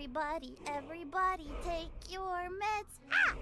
Everybody, everybody, take your meds. Ah!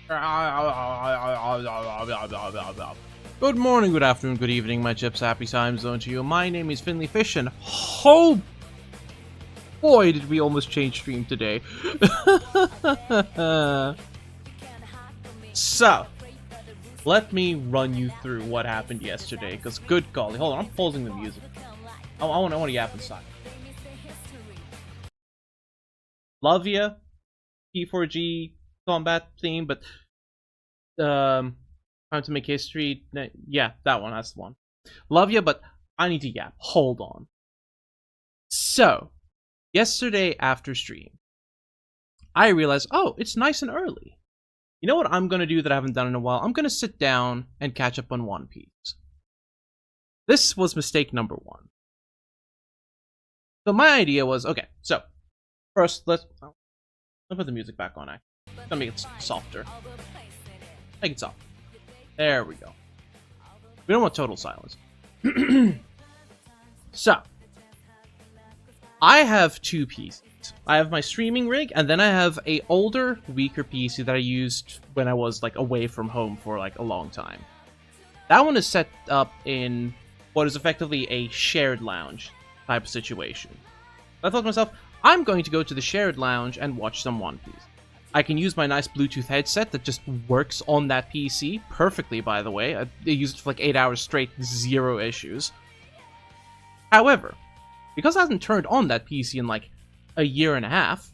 Good morning, good afternoon, good evening, my chips. Happy time zone to you. My name is Finley Fish, and oh boy, did we almost change stream today. So, let me run you through what happened yesterday, because good golly. Hold on, I'm pausing the music. I want to yap inside. Love ya, P4G combat theme, but time to make history. Yeah, that one. That's the one. Love ya, but I need to yap. Hold on. So, yesterday after stream, I realized, oh, it's nice and early. You know what I'm gonna do that I haven't done in a while? I'm gonna sit down and catch up on One Piece. This was mistake number one. So my idea was, okay, so first let's put the music back on. Let me make it softer. Make it soft. There we go. We don't want total silence. So, I have two PCs. I have my streaming rig, and then I have a older, weaker PC that I used when I was like away from home for like a long time. That one is set up in what is effectively a shared lounge type of situation. I thought to myself, I'm going to go to the shared lounge and watch some One Piece. I can use my nice Bluetooth headset that just works on that PC perfectly, by the way. I used it for like 8 hours straight, zero issues. However, because I haven't turned on that PC in like a year and a half,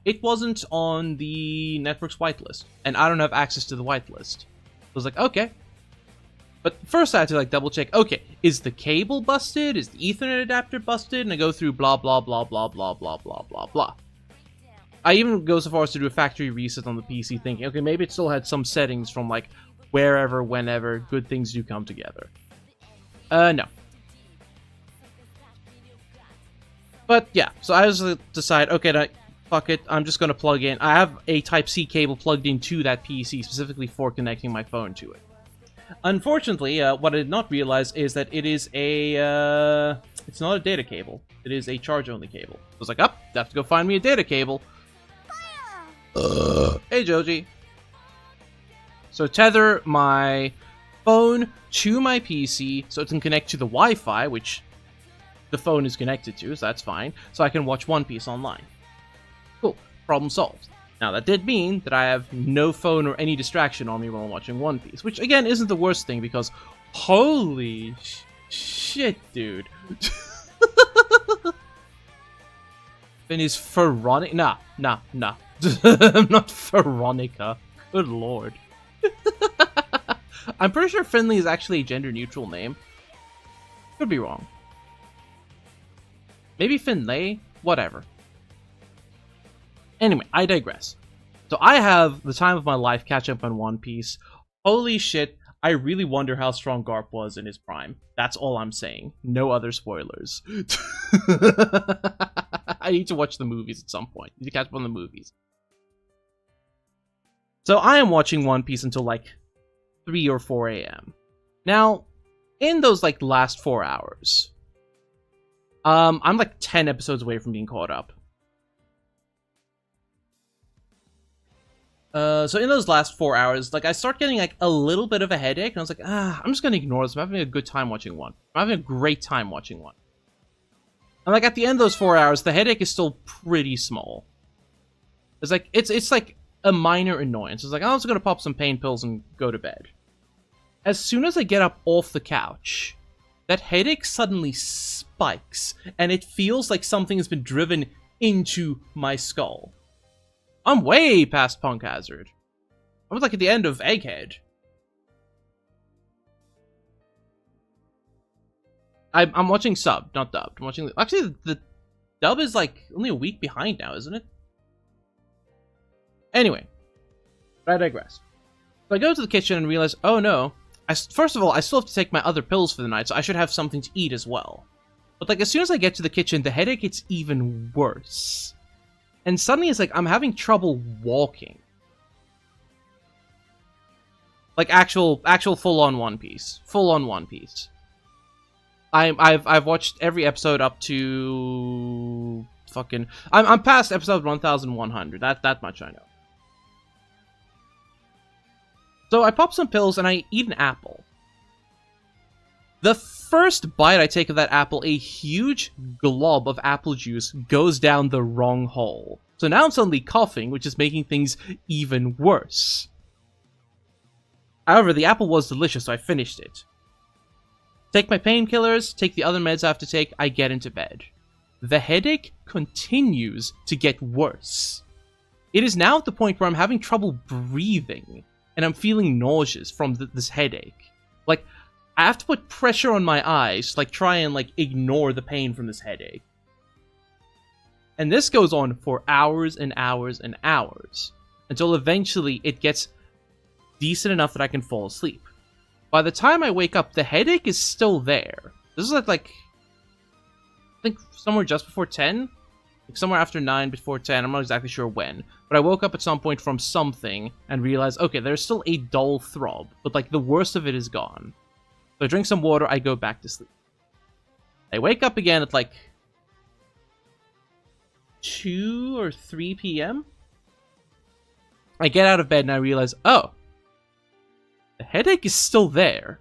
it wasn't on the network's whitelist, and I don't have access to the whitelist. I was like, okay. But first I had to like double check, okay, is the cable busted? Is the Ethernet adapter busted? And I go through blah blah blah blah blah blah blah blah blah. I even go so far as to do a factory reset on the PC, thinking, okay, maybe it still had some settings from like wherever, whenever, good things do come together. No. But yeah, so I just decide, okay, fuck it, I'm just gonna plug in. I have a Type-C cable plugged into that PC specifically for connecting my phone to it. Unfortunately, what I did not realize is that it is a, it's not a data cable. It is a charge-only cable. I was like, I have to go find me a data cable. Hey, Joji. So tether my phone to my PC so it can connect to the Wi-Fi, which the phone is connected to, so that's fine. So I can watch One Piece online. Cool. Problem solved. Now, that did mean that I have no phone or any distraction on me while I'm watching One Piece, which, again, isn't the worst thing, because holy shit, dude. And is Veronica? Nah. I'm not Veronica. Good lord. I'm pretty sure Finley is actually a gender-neutral name. Could be wrong. Maybe Finlay? Whatever. Anyway, I digress. So I have the time of my life catch up on One Piece. Holy shit, I really wonder how strong Garp was in his prime. That's all I'm saying. No other spoilers. I need to watch the movies at some point. I need to catch up on the movies. So I am watching One Piece until like 3 or 4 a.m. Now, in those like last 4 hours, I'm like 10 episodes away from being caught up. So in those last 4 hours, like I start getting like a little bit of a headache, and I was like, I'm just gonna ignore this. I'm having a good time watching One. I'm having a great time watching One. And like at the end of those 4 hours, the headache is still pretty small. It's like it's like a minor annoyance. It's like, I'm just gonna pop some pain pills and go to bed. As soon as I get up off the couch, that headache suddenly spikes, and it feels like something has been driven into my skull. I'm way past Punk Hazard. I was like at the end of Egghead. I'm watching sub, not dubbed. I'm watching. Actually, the dub is like only a week behind now, isn't it? Anyway, I digress. So I go to the kitchen and realize, oh no. First of all, I still have to take my other pills for the night, so I should have something to eat as well. But like as soon as I get to the kitchen, the headache gets even worse. And suddenly it's like I'm having trouble walking. Like actual full-on One Piece. Full-on One Piece. I've watched every episode up to fucking I'm past episode 1100. That much I know. So I pop some pills and I eat an apple. The first bite I take of that apple, a huge glob of apple juice goes down the wrong hole. So now I'm suddenly coughing, which is making things even worse. However, the apple was delicious, so I finished it. Take my painkillers, take the other meds I have to take, I get into bed. The headache continues to get worse. It is now at the point where I'm having trouble breathing, and I'm feeling nauseous from this headache. Like, I have to put pressure on my eyes to, like, try and, like, ignore the pain from this headache. And this goes on for hours and hours and hours, until eventually it gets decent enough that I can fall asleep. By the time I wake up, the headache is still there. This is like I think somewhere just before 10? Like somewhere after 9, before 10, I'm not exactly sure when. But I woke up at some point from something and realized, okay, there's still a dull throb, but like the worst of it is gone. So I drink some water, I go back to sleep. I wake up again at like 2 or 3 p.m. I get out of bed and I realize, oh, the headache is still there.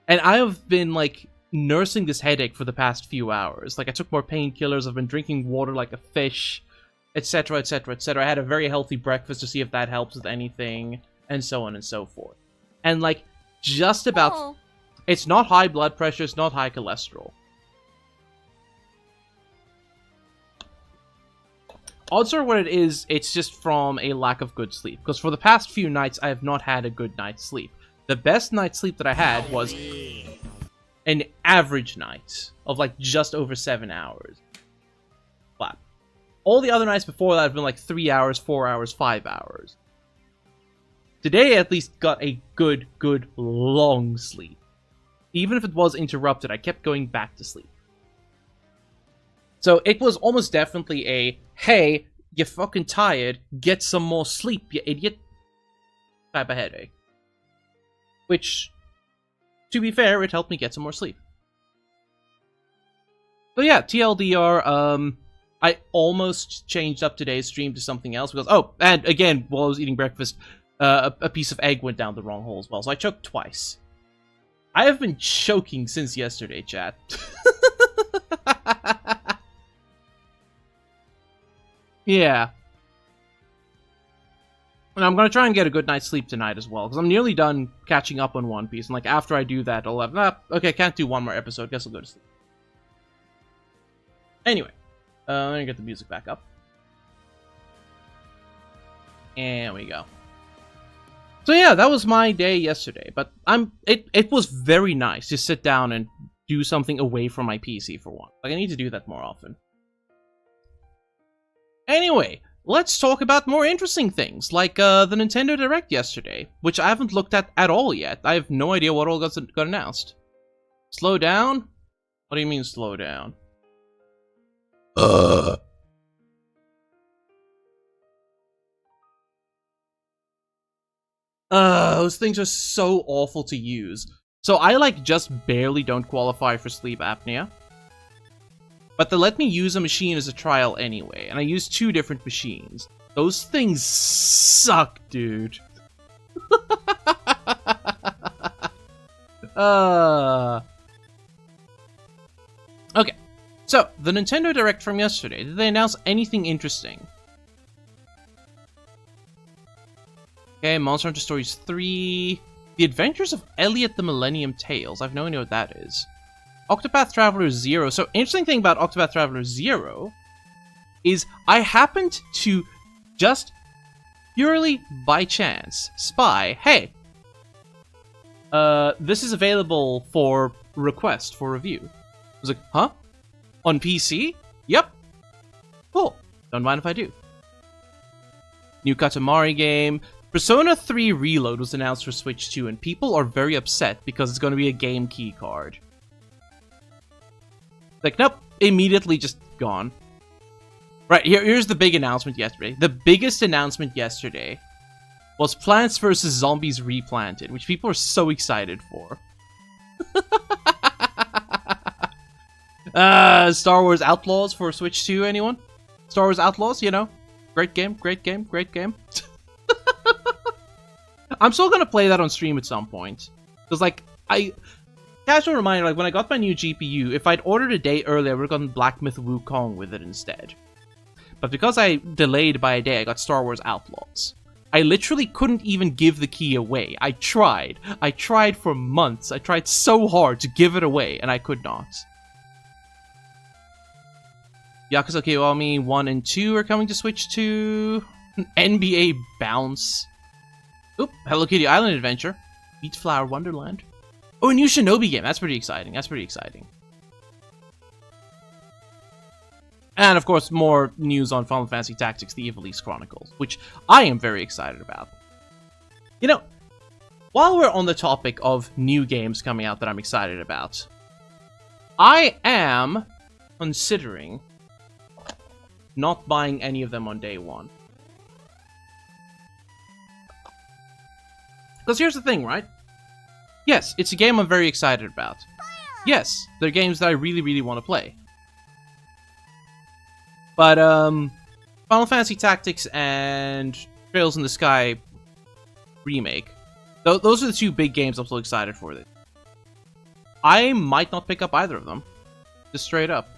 And I have been, like, nursing this headache for the past few hours. Like, I took more painkillers, I've been drinking water like a fish, etc, etc, etc. I had a very healthy breakfast to see if that helps with anything, and so on and so forth. And, like, just about... Oh. It's not high blood pressure, it's not high cholesterol. Odds are what it is, it's just from a lack of good sleep. Because for the past few nights, I have not had a good night's sleep. The best night's sleep that I had was an average night of like just over 7 hours. But all the other nights before that have been like 3 hours, 4 hours, 5 hours. Today I at least got a good long sleep. Even if it was interrupted, I kept going back to sleep. So it was almost definitely a, hey, you're fucking tired, get some more sleep, you idiot, type of headache. Which, to be fair, it helped me get some more sleep. So yeah, TLDR, I almost changed up today's stream to something else because, oh, and again, while I was eating breakfast, a piece of egg went down the wrong hole as well, so I choked twice. I have been choking since yesterday, chat. Yeah. And I'm gonna try and get a good night's sleep tonight as well, because I'm nearly done catching up on One Piece, and like after I do that, I'll have, okay, can't do one more episode, guess I'll go to sleep. Anyway, let me get the music back up. And we go. So yeah, that was my day yesterday, but it was very nice to sit down and do something away from my PC for once. Like, I need to do that more often. Anyway, let's talk about more interesting things, like the Nintendo Direct yesterday, which I haven't looked at all yet. I have no idea what all got announced. Slow down? What do you mean slow down? Those things are so awful to use. So I, like, just barely don't qualify for sleep apnea. But they let me use a machine as a trial anyway, and I used 2 different machines. Those things suck, dude. Okay, so, the Nintendo Direct from yesterday, did they announce anything interesting? Okay, Monster Hunter Stories 3... The Adventures of Elliot the Millennium Tales, I have no idea what that is. Octopath Traveler 0. So, interesting thing about Octopath Traveler 0 is I happened to just purely by chance spy, hey, this is available for request for review. I was like, huh? On PC? Yep. Cool. Don't mind if I do. New Katamari game. Persona 3 Reload was announced for Switch 2, and people are very upset because it's going to be a game key card. Like, nope, immediately just gone. Right, here's the big announcement yesterday. The biggest announcement yesterday was Plants vs. Zombies Replanted, which people are so excited for. Star Wars Outlaws for Switch 2, anyone? Star Wars Outlaws, you know? Great game, great game, great game. I'm still gonna play that on stream at some point. Because, like, casual reminder, like, when I got my new GPU, if I'd ordered a day earlier, I would've gotten Black Myth Wukong with it instead. But because I delayed by a day, I got Star Wars Outlaws. I literally couldn't even give the key away. I tried. I tried for months. I tried so hard to give it away, and I could not. Yakuza Kiwami 1 and 2 are coming to Switch 2. NBA Bounce. Oop, Hello Kitty Island Adventure. Beat Flower Wonderland. Oh, a new Shinobi game. That's pretty exciting. That's pretty exciting. And, of course, more news on Final Fantasy Tactics, the Ivalice Chronicles, which I am very excited about. You know, while we're on the topic of new games coming out that I'm excited about, I am considering not buying any of them on day one. Because here's the thing, right? Yes, it's a game I'm very excited about. Yes, they're games that I really, really want to play. But, Final Fantasy Tactics and Trails in the Sky remake, those are the two big games I'm so excited for. I might not pick up either of them, just straight up.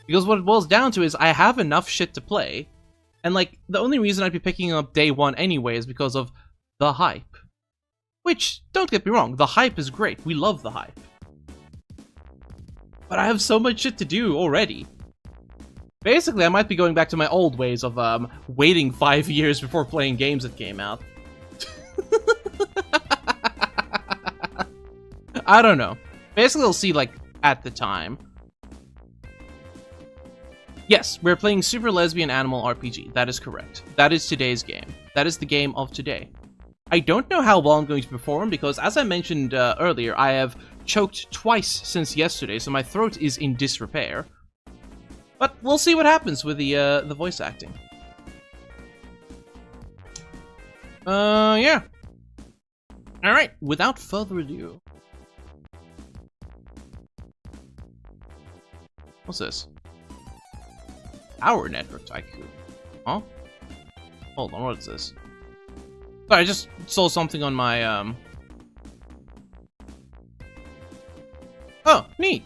Because what it boils down to is I have enough shit to play, and, like, the only reason I'd be picking up day one anyway is because of the hype. Which, don't get me wrong, the hype is great. We love the hype. But I have so much shit to do already. Basically, I might be going back to my old ways of, waiting 5 years before playing games that came out. I don't know. Basically, I'll see, like, at the time. Yes, we're playing Super Lesbian Animal RPG. That is correct. That is today's game. That is the game of today. I don't know how well I'm going to perform because, as I mentioned earlier, I have choked twice since yesterday, so my throat is in disrepair. But we'll see what happens with the voice acting. Yeah. Alright, without further ado. What's this? Our network tycoon. Huh? Hold on, what is this? Sorry, I just saw something on my, Oh, neat!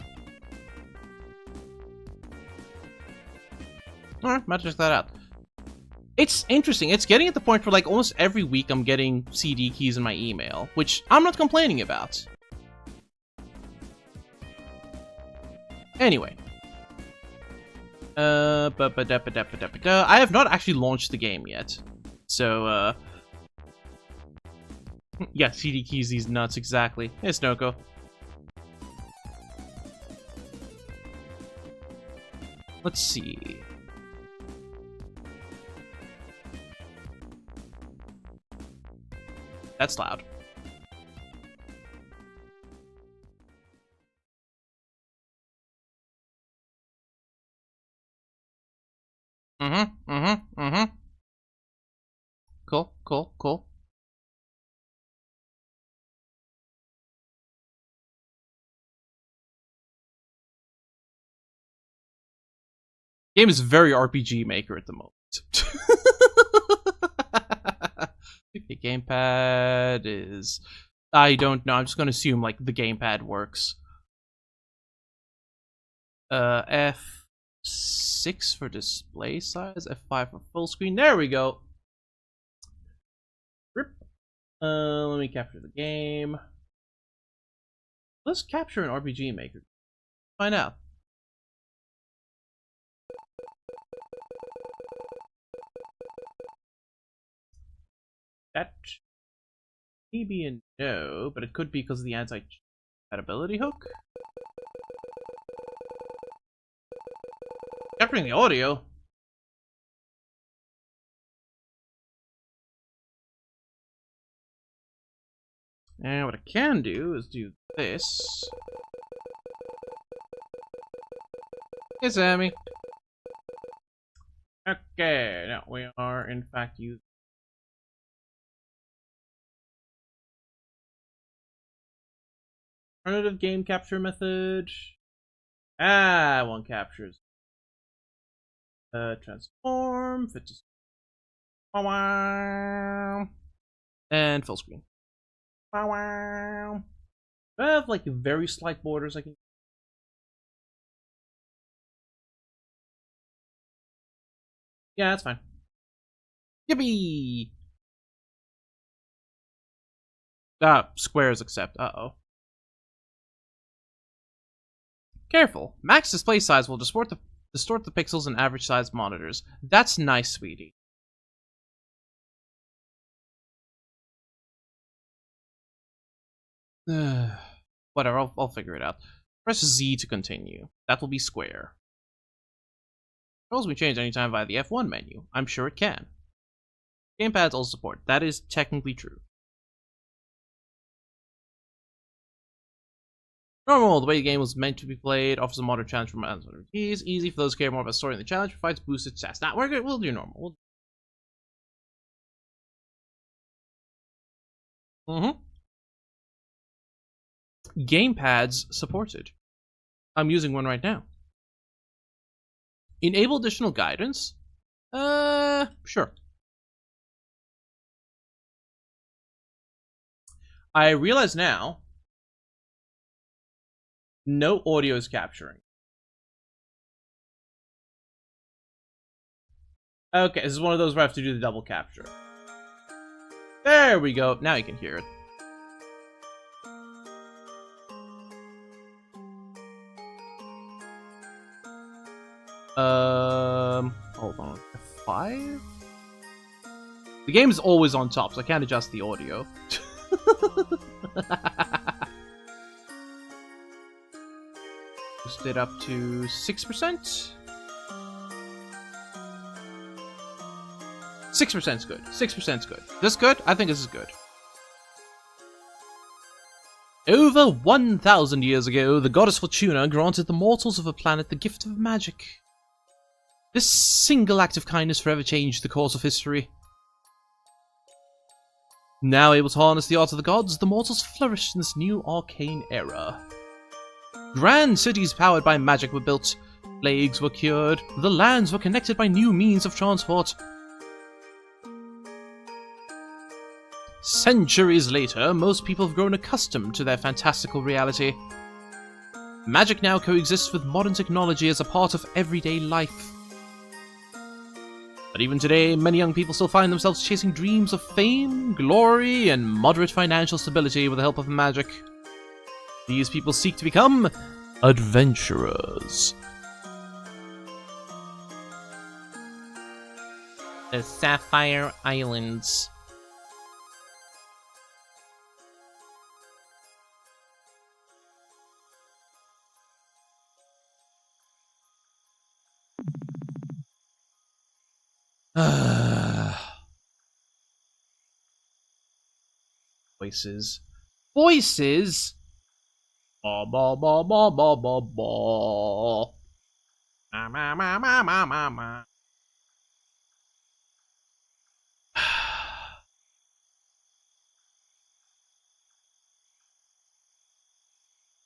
Alright, might check that out. It's interesting. It's getting at the point where, like, almost every week I'm getting CD keys in my email, which I'm not complaining about. Anyway. I have not actually launched the game yet. So, yeah, CD keys these nuts, exactly. Hey, Snoko. Let's see. That's loud. Cool, cool, cool. Game is very RPG Maker at the moment. The gamepad is... I don't know, I'm just gonna assume, like, the gamepad works. F6 for display size, F5 for full screen. There we go. Rip. Let me capture the game. Let's capture an RPG Maker. Find out. That may be a no, but it could be because of the anti-compatibility hook. Capturing the audio. And what I can do is do this. Hey, Sammy. Okay, now we are in fact using alternative game capture method. One captures. Transform, fit to And full screen. Wow, wow. I have like very slight borders I can. Yeah, that's fine. Yippee! Squares accept. Uh-oh. Careful. Max display size will distort the pixels in average size monitors. That's nice, sweetie. Whatever, I'll figure it out. Press Z to continue. That will be square. Controls can be changed anytime via the F1 menu. I'm sure it can. Gamepads also support. That is technically true. Normal, the way the game was meant to be played, offers a modern challenge for keys. Easy for those who care more about story than the challenge, provides boosted stats. Nah, we're good. We'll do normal. Gamepads supported. I'm using one right now. Enable additional guidance? Sure. I realize now, no audio is capturing. Okay, this is one of those where I have to do the double capture. There we go. Now you can hear it. Hold on. F5? The game is always on top, so I can't adjust the audio. Boost it up to 6%. 6% is good. 6% is good. This good? I think this is good. Over 1,000 years ago, the goddess Fortuna granted the mortals of a planet the gift of magic. This single act of kindness forever changed the course of history. Now able to harness the art of the gods, the mortals flourished in this new arcane era. Grand cities powered by magic were built, plagues were cured, the lands were connected by new means of transport. Centuries later, most people have grown accustomed to their fantastical reality. Magic now coexists with modern technology as a part of everyday life. But even today, many young people still find themselves chasing dreams of fame, glory, and moderate financial stability with the help of magic. These people seek to become adventurers. The Sapphire Islands. Voices. Voices? Ba ba ba ba ba ba ba. Ma ma ma ma ma ma ma.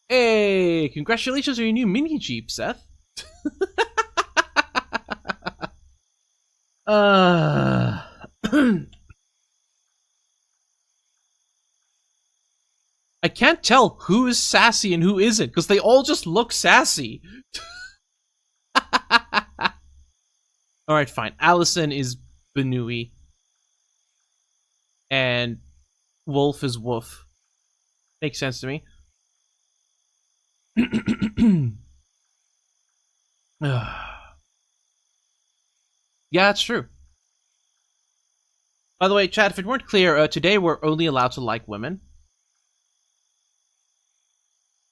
Hey, congratulations on your new mini Jeep, Seth. I can't tell who is sassy and who isn't, because they all just look sassy. Alright, fine. Allison is Benui. And Wolf is Woof. Makes sense to me. Yeah, it's true. By the way, chat, if it weren't clear, today we're only allowed to like women.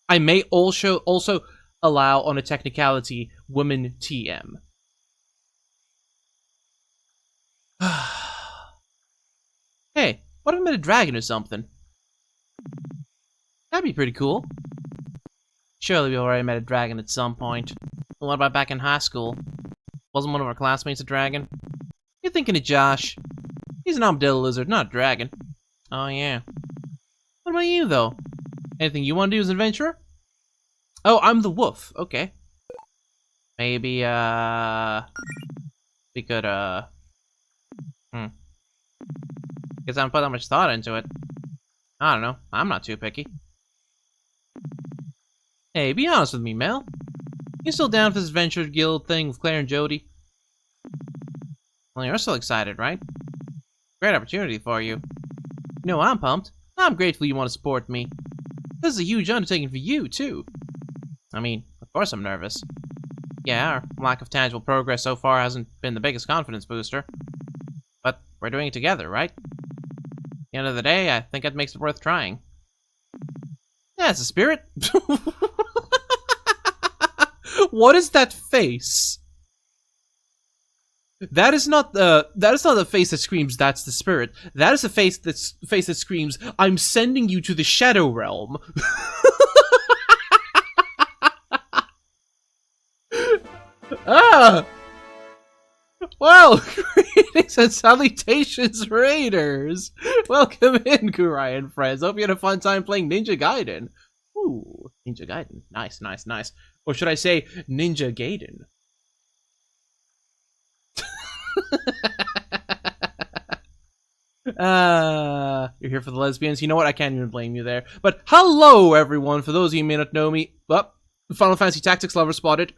I may also allow, on a technicality, women TM. Hey, what if I met a dragon or something? That'd be pretty cool. Surely we already met a dragon at some point. What about back in high school? Wasn't one of our classmates a dragon? You're thinking of Josh. He's an armadillo lizard, not a dragon. Oh yeah. What about you, though? Anything you want to do as an adventurer? Oh, I'm the wolf. Okay. Maybe, we could, Guess I haven't put that much thought into it. I don't know. I'm not too picky. Hey, be honest with me, Mel. You still down for this Venture Guild thing with Claire and Jody? Well, you're still excited, right? Great opportunity for you. You know, I'm pumped. I'm grateful you want to support me. This is a huge undertaking for you, too. I mean, of course I'm nervous. Yeah, our lack of tangible progress so far hasn't been the biggest confidence booster. But we're doing it together, right? At the end of the day, I think that makes it worth trying. Yeah, it's a spirit. What is that face? That is not the face that screams, "That's the spirit." That is a face that screams, "I'm sending you to the Shadow Realm." Ah! Well, greetings and salutations, Raiders! Welcome in, Kurai and friends. Hope you had a fun time playing Ninja Gaiden. Ooh, Ninja Gaiden. Nice, nice, nice. Or should I say, Ninja Gaiden? You're here for the lesbians. You know what? I can't even blame you there. But hello, everyone. For those of you who may not know me, Final Fantasy Tactics lover spotted.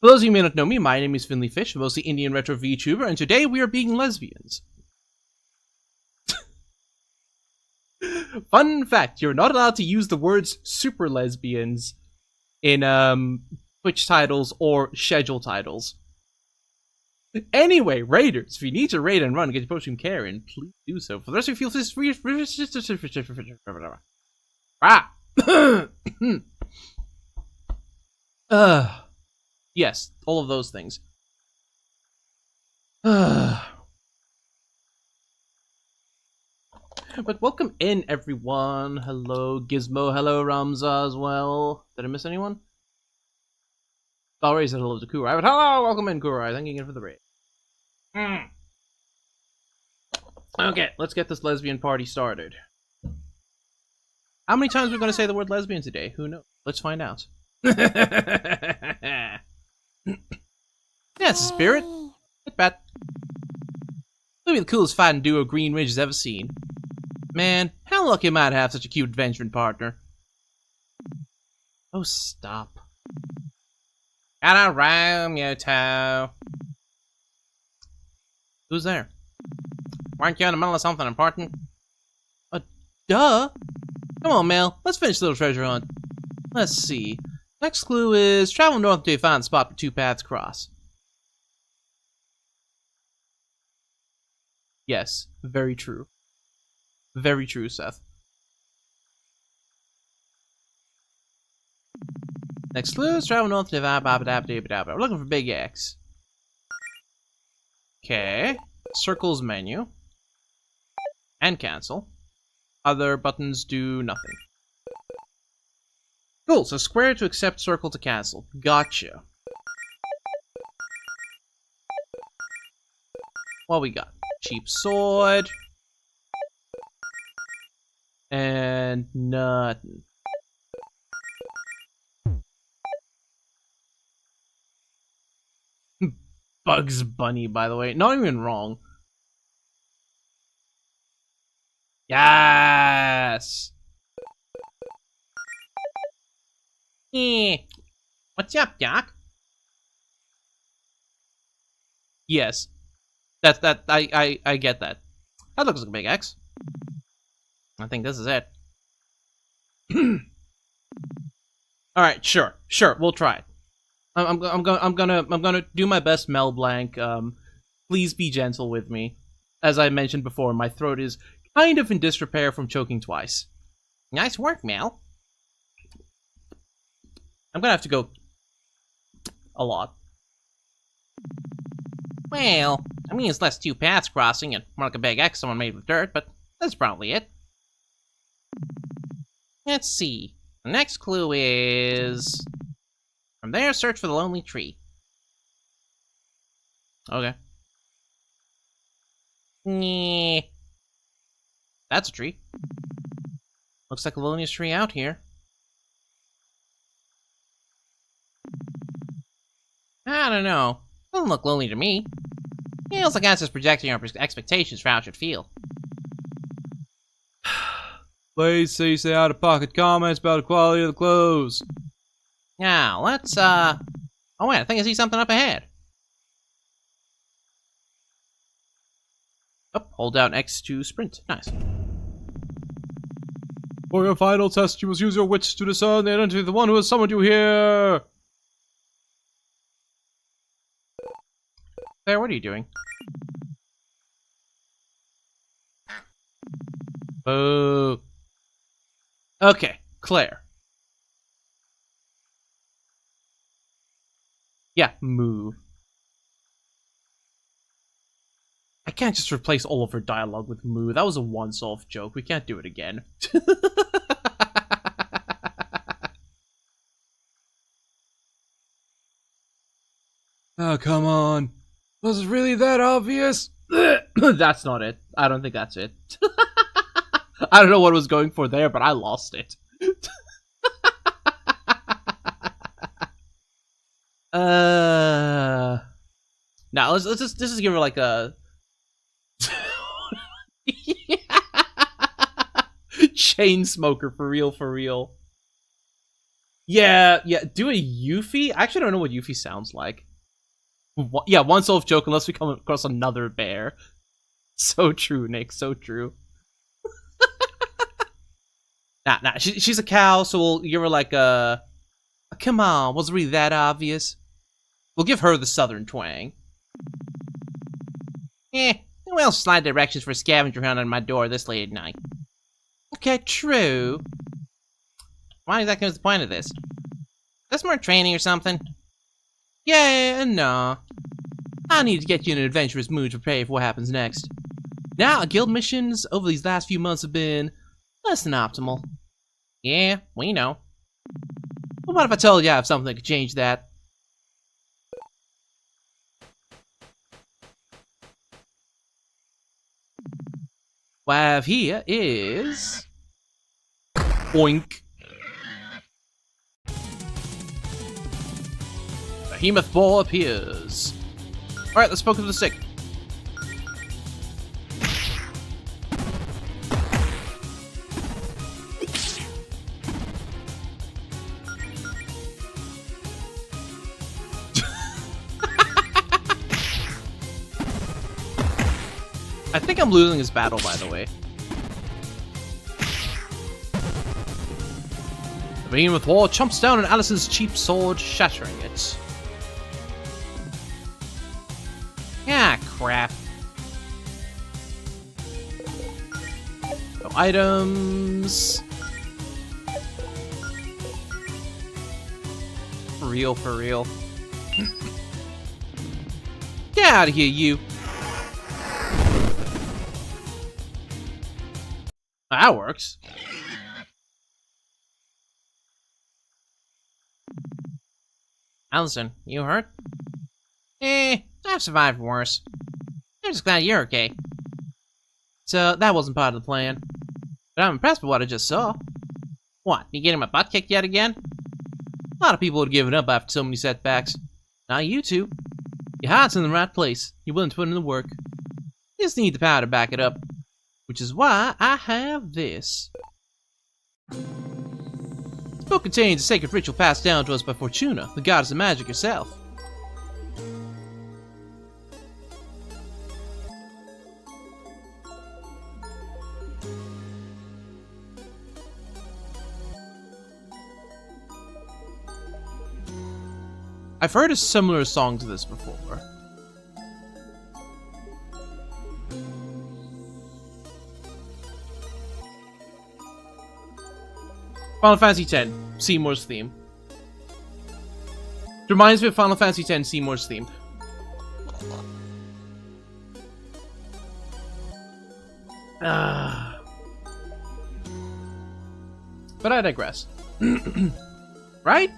For those of you who may not know me, my name is Finley Fish, mostly Indian retro VTuber, and today we are being lesbians. Fun fact, you're not allowed to use the words super lesbians in Twitch titles or schedule titles. Anyway, Raiders, if you need to raid and run, get your post from Karen, please do so. For the rest of you, feel free. Yes, all of those things. But welcome in, everyone. Hello, Gizmo. Hello, Ramza as well. Did I miss anyone? Already said hello to Kurai, but hello, welcome in, Kurai. Thank you again for the raid. Okay, let's get this lesbian party started. How many times are we going to say the word lesbian today? Who knows? Let's find out. Yeah, it's a spirit. Hit bat. Maybe the coolest fighting duo Green Ridge has ever seen. Man, how lucky am I to have such a cute adventuring partner? Oh, stop. Gotta roam, you toe. Who's there? Weren't you in the middle of something important? Duh! Come on, Mel. Let's finish the little treasure hunt. Let's see. Next clue is travel north until you find a spot where two paths cross. Yes, very true. Very true, Seth. Next clue is travel north until we're looking for Big X. Okay. Circles menu. And cancel. Other buttons do nothing. Cool, so square to accept, circle to cancel. Gotcha. What we got? Cheap sword. And nothing. Bugs Bunny, by the way. Not even wrong. Yes! What's up, Doc? Yes. I get that. That looks like a big X. I think this is it. Alright, sure, we'll try it. I'm gonna do my best, Mel Blanc. Please be gentle with me. As I mentioned before, my throat is kind of in disrepair from choking twice. Nice work, Mel. I'm gonna have to go a lot. Well, I mean, it's less two paths crossing and more like a big X someone made with dirt, but that's probably it. Let's see. The next clue is... From there, search for the lonely tree. Okay. Nyeh. That's a tree. Looks like the loneliest tree out here. I don't know. Doesn't look lonely to me. Feels like us is projecting our expectations for how it should feel. Please cease the out-of-pocket comments about the quality of the clothes. Now, let's, Oh wait, I think I see something up ahead. Oh, hold down X to sprint. Nice. For your final test, you must use your wits to discern the identity of the one who has summoned you here. Claire, what are you doing? Oh. Okay, Claire. Yeah, move. I can't just replace all of her dialogue with moo. That was a once-off joke. We can't do it again. Oh, come on. Was it really that obvious? That's not it. I don't think that's it. I don't know what I was going for there, but I lost it. Now let's just give her like a chain smoker for real. Yeah, do a Yuffie. I actually don't know what Yuffie sounds like. Yeah, one off joke unless we come across another bear. So true, Nick. So true. Nah. She's a cow, so we'll give her like a. Come on, was it really that obvious? We'll give her the southern twang. Well, slide directions for a scavenger hunt on my door this late at night. Okay, true. Why exactly was the point of this? Is this more training or something? Yeah, and nah. I need to get you in an adventurous mood to prepare for what happens next. Now, guild missions over these last few months have been less than optimal. Yeah, we know. But what if I told you I have something that could change that? What I have here is... Boink. Behemoth ball appears. Alright, let's focus on the sick. I think I'm losing this battle, by the way. The Behemoth War chomps down on Alice's cheap sword, shattering it. Ah, crap. No items. For real. Get out of here, you. That works. Allison, you hurt? I've survived worse. I'm just glad you're okay. So, that wasn't part of the plan. But I'm impressed with what I just saw. What, you getting my butt kicked yet again? A lot of people would have given up after so many setbacks. Not you two. Your heart's in the right place. You're willing to put in the work. You just need the power to back it up. Which is why I have this. This book contains a sacred ritual passed down to us by Fortuna, the goddess of magic herself. I've heard a similar song to this before. Final Fantasy X, Seymour's theme. It reminds me of Final Fantasy X, Seymour's theme. But I digress. Right?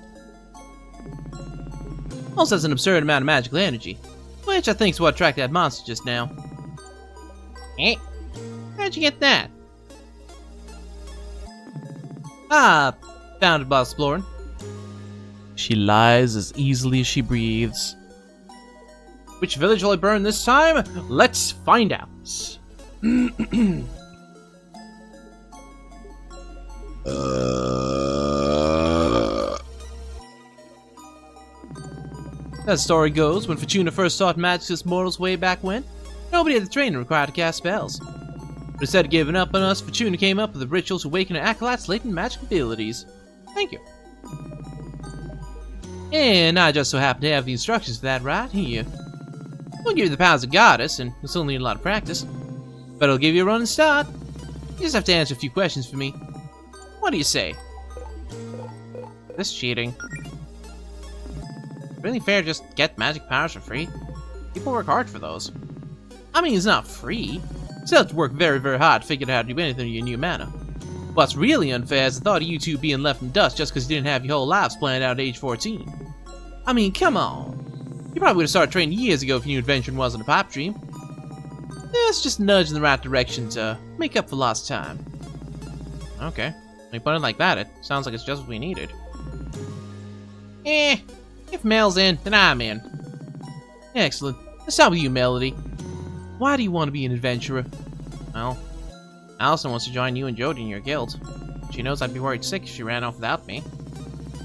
Also has an absurd amount of magical energy, which I think is what attracted that monster just now. How'd you get that? Found it by exploring. She lies as easily as she breathes. Which village will I burn this time? Let's find out. As the story goes, when Fortuna first taught magic to us mortals way back when, nobody had the training required to cast spells. But instead of giving up on us, Fortuna came up with the rituals to awaken her acolytes' latent magic abilities. Thank you. And I just so happen to have the instructions for that right here. We'll give you the powers of goddess, and you'll still need a lot of practice. But I'll give you a running start. You just have to answer a few questions for me. What do you say? This cheating. Really fair to just get magic powers for free? People work hard for those. I mean, it's not free. You still have to work very, very hard to figure out how to do anything with your new mana. What's really unfair is the thought of you two being left in dust just because you didn't have your whole lives planned out at age 14. I mean, come on. You probably would have started training years ago if you knew adventuring wasn't a pipe dream. It's just a nudge in the right direction to make up for lost time. Okay. When you put it like that, it sounds like it's just what we needed. If Mel's in, then I'm in. Excellent. Let's start with you, Melody. Why do you want to be an adventurer? Well, Allison wants to join you and Jody in your guild. She knows I'd be worried sick if she ran off without me.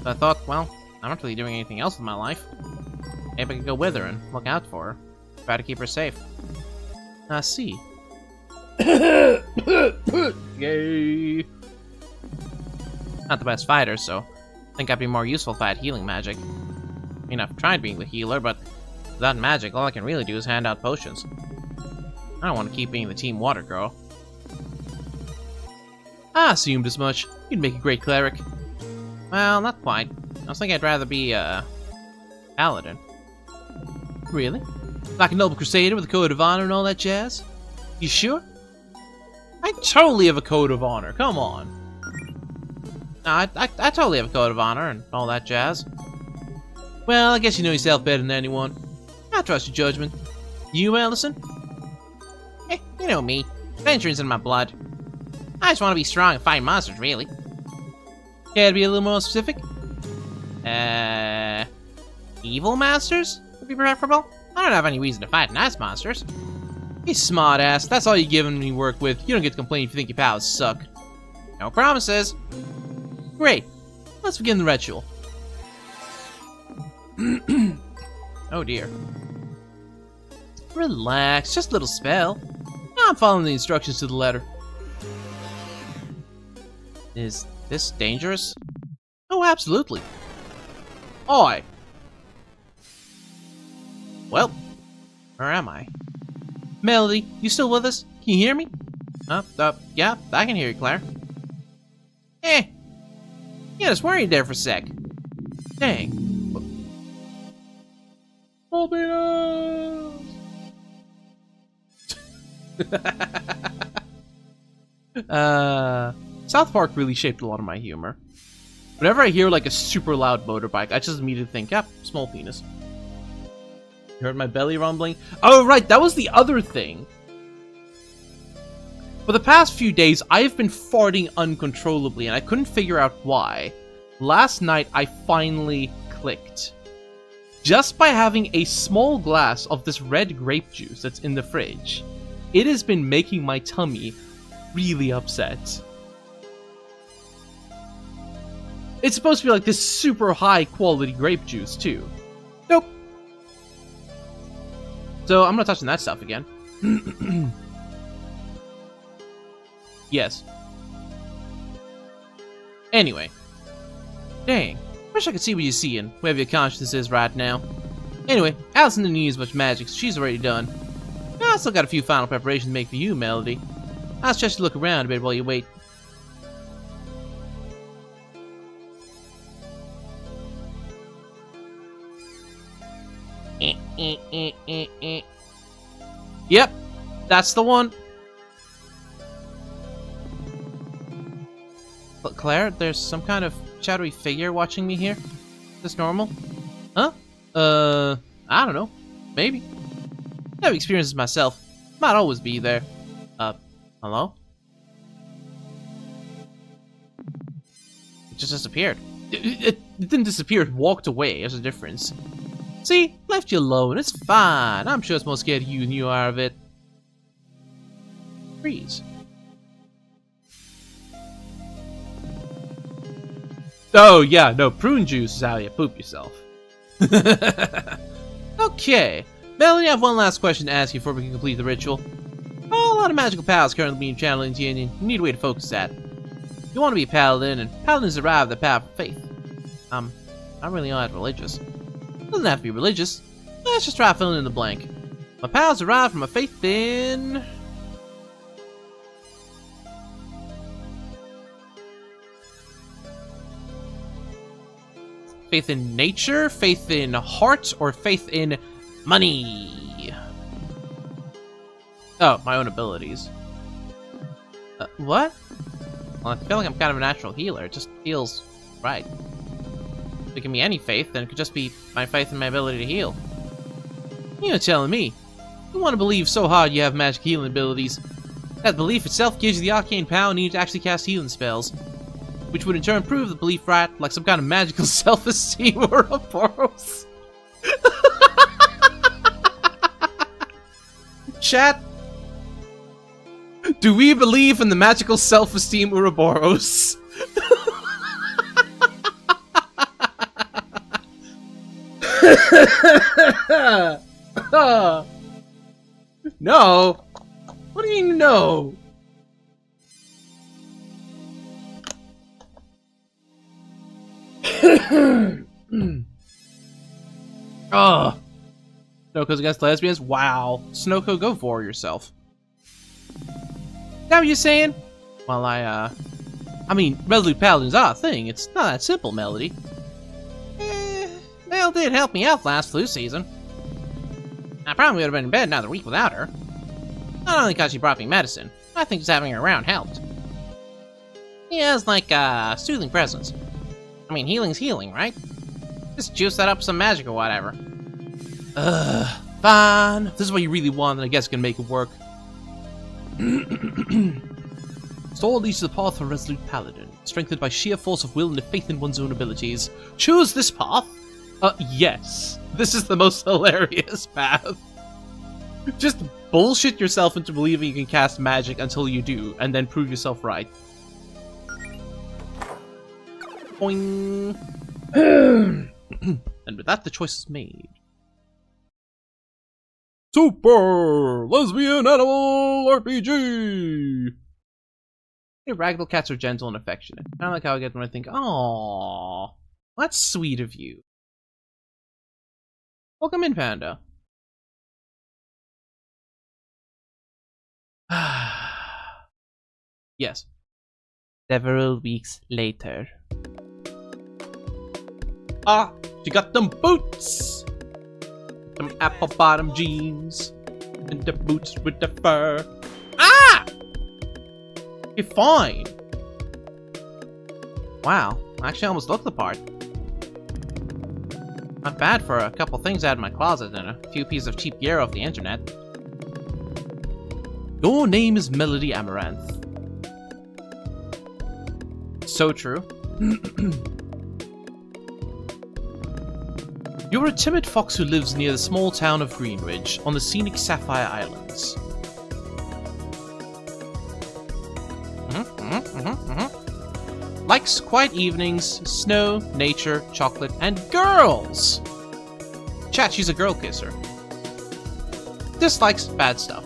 So I thought, well, I'm not really doing anything else with my life. Maybe I could go with her and look out for her. Try to keep her safe. I see. Yay! Not the best fighter, so I think I'd be more useful if I had healing magic. I mean, I've tried being the healer, but without magic, all I can really do is hand out potions. I don't want to keep being the team water girl. I assumed as much. You'd make a great cleric. Well, not quite. I was thinking I'd rather be a paladin. Really? Like a noble crusader with a code of honor and all that jazz? You sure? I totally have a code of honor, come on. No, I totally have a code of honor and all that jazz. Well, I guess you know yourself better than anyone. I trust your judgment. You, Allison? You know me. Adventuring's in my blood. I just want to be strong and fight monsters, really. Care to be a little more specific? Evil monsters would be preferable. I don't have any reason to fight nice monsters. You smart ass. That's all you're giving me work with. You don't get to complain if you think your powers suck. No promises. Great. Let's begin the ritual. Oh dear. Relax. Just a little spell. I'm following the instructions to the letter. Is this dangerous? Oh, absolutely. Oi. Well, where am I? Melody, you still with us? Can you hear me? Yeah, I can hear you, Claire. Yeah, just worried there for a sec. Dang. Volcanoes! South Park really shaped a lot of my humor. Whenever I hear like a super loud motorbike, I just immediately think, yep, small penis. You heard my belly rumbling? Oh, right, that was the other thing. For the past few days, I have been farting uncontrollably, and I couldn't figure out why. Last night, I finally clicked. Just by having a small glass of this red grape juice that's in the fridge, it has been making my tummy really upset. It's supposed to be like this super high quality grape juice, too. Nope. So, I'm not touching that stuff again. Yes. Anyway. Dang. Wish I could see what you see and wherever your conscience is right now. Anyway, Allison didn't use much magic, so she's already done. I still got a few final preparations to make for you, Melody. I'll suggest you look around a bit while you wait. Yep, that's the one. But Claire, there's some kind of shadowy figure watching me here. Is this normal? Huh? I don't know. Maybe. I've experienced this myself. Might always be there. Hello? It just disappeared. It didn't disappear, it walked away. There's a difference. See? Left you alone. It's fine. I'm sure it's more scared of you than you are of it. Freeze. Oh, yeah, no, prune juice is how you poop yourself. Okay. Melody, I have one last question to ask you before we can complete the ritual. A lot of magical powers currently being channeled into you, and you need a way to focus that. You want to be a paladin, and paladins derive their power from faith. I'm really not religious. Doesn't have to be religious. Let's just try filling in the blank. My powers derive from a faith in... Faith in nature, faith in heart, or faith in money? Oh, my own abilities. What? Well, I feel like I'm kind of a natural healer. It just feels right. If it can be any faith, then it could just be my faith in my ability to heal. You're telling me. You want to believe so hard you have magic healing abilities. That belief itself gives you the arcane power needed to actually cast healing spells. Which would in turn prove the belief right, like some kind of magical self-esteem or a Ouroboros. Chat, do we believe in the magical self-esteem Ouroboros? No. What do you mean no? Oh, Snoko's against lesbians? Wow. Snoko, go for yourself. Is that what you're saying? Well, I mean, Resolute Paladins are a thing. It's not that simple, Melody. Mel did help me out last flu season. I probably would have been in bed another week without her. Not only because she brought me medicine, I think just having her around helped. She has, like, soothing presence. I mean, healing's healing, right? Just juice that up with some magic or whatever. Fine. If this is what you really want, then I guess I can make it work. Soul leads to the path of a resolute paladin, strengthened by sheer force of will and faith in one's own abilities. Choose this path? Yes. This is the most hilarious path. Just bullshit yourself into believing you can cast magic until you do, and then prove yourself right. Boing. And with that, the choice is made. Super Lesbian Animal RPG! Hey, ragdoll cats are gentle and affectionate. Kind of like how I get when I think, aww, that's sweet of you. Welcome in, Panda. Yes. Several weeks later. Ah, she got them boots! Them apple bottom jeans. And the boots with the fur. Ah! You're fine. Wow, I actually almost looked the part. Not bad for a couple things out of my closet and a few pieces of cheap gear off the internet. Your name is Melody Amaranth. So true. You're a timid fox who lives near the small town of Greenridge, on the scenic Sapphire Islands. Likes quiet evenings, snow, nature, chocolate, and girls! Chat, she's a girl kisser. Dislikes bad stuff.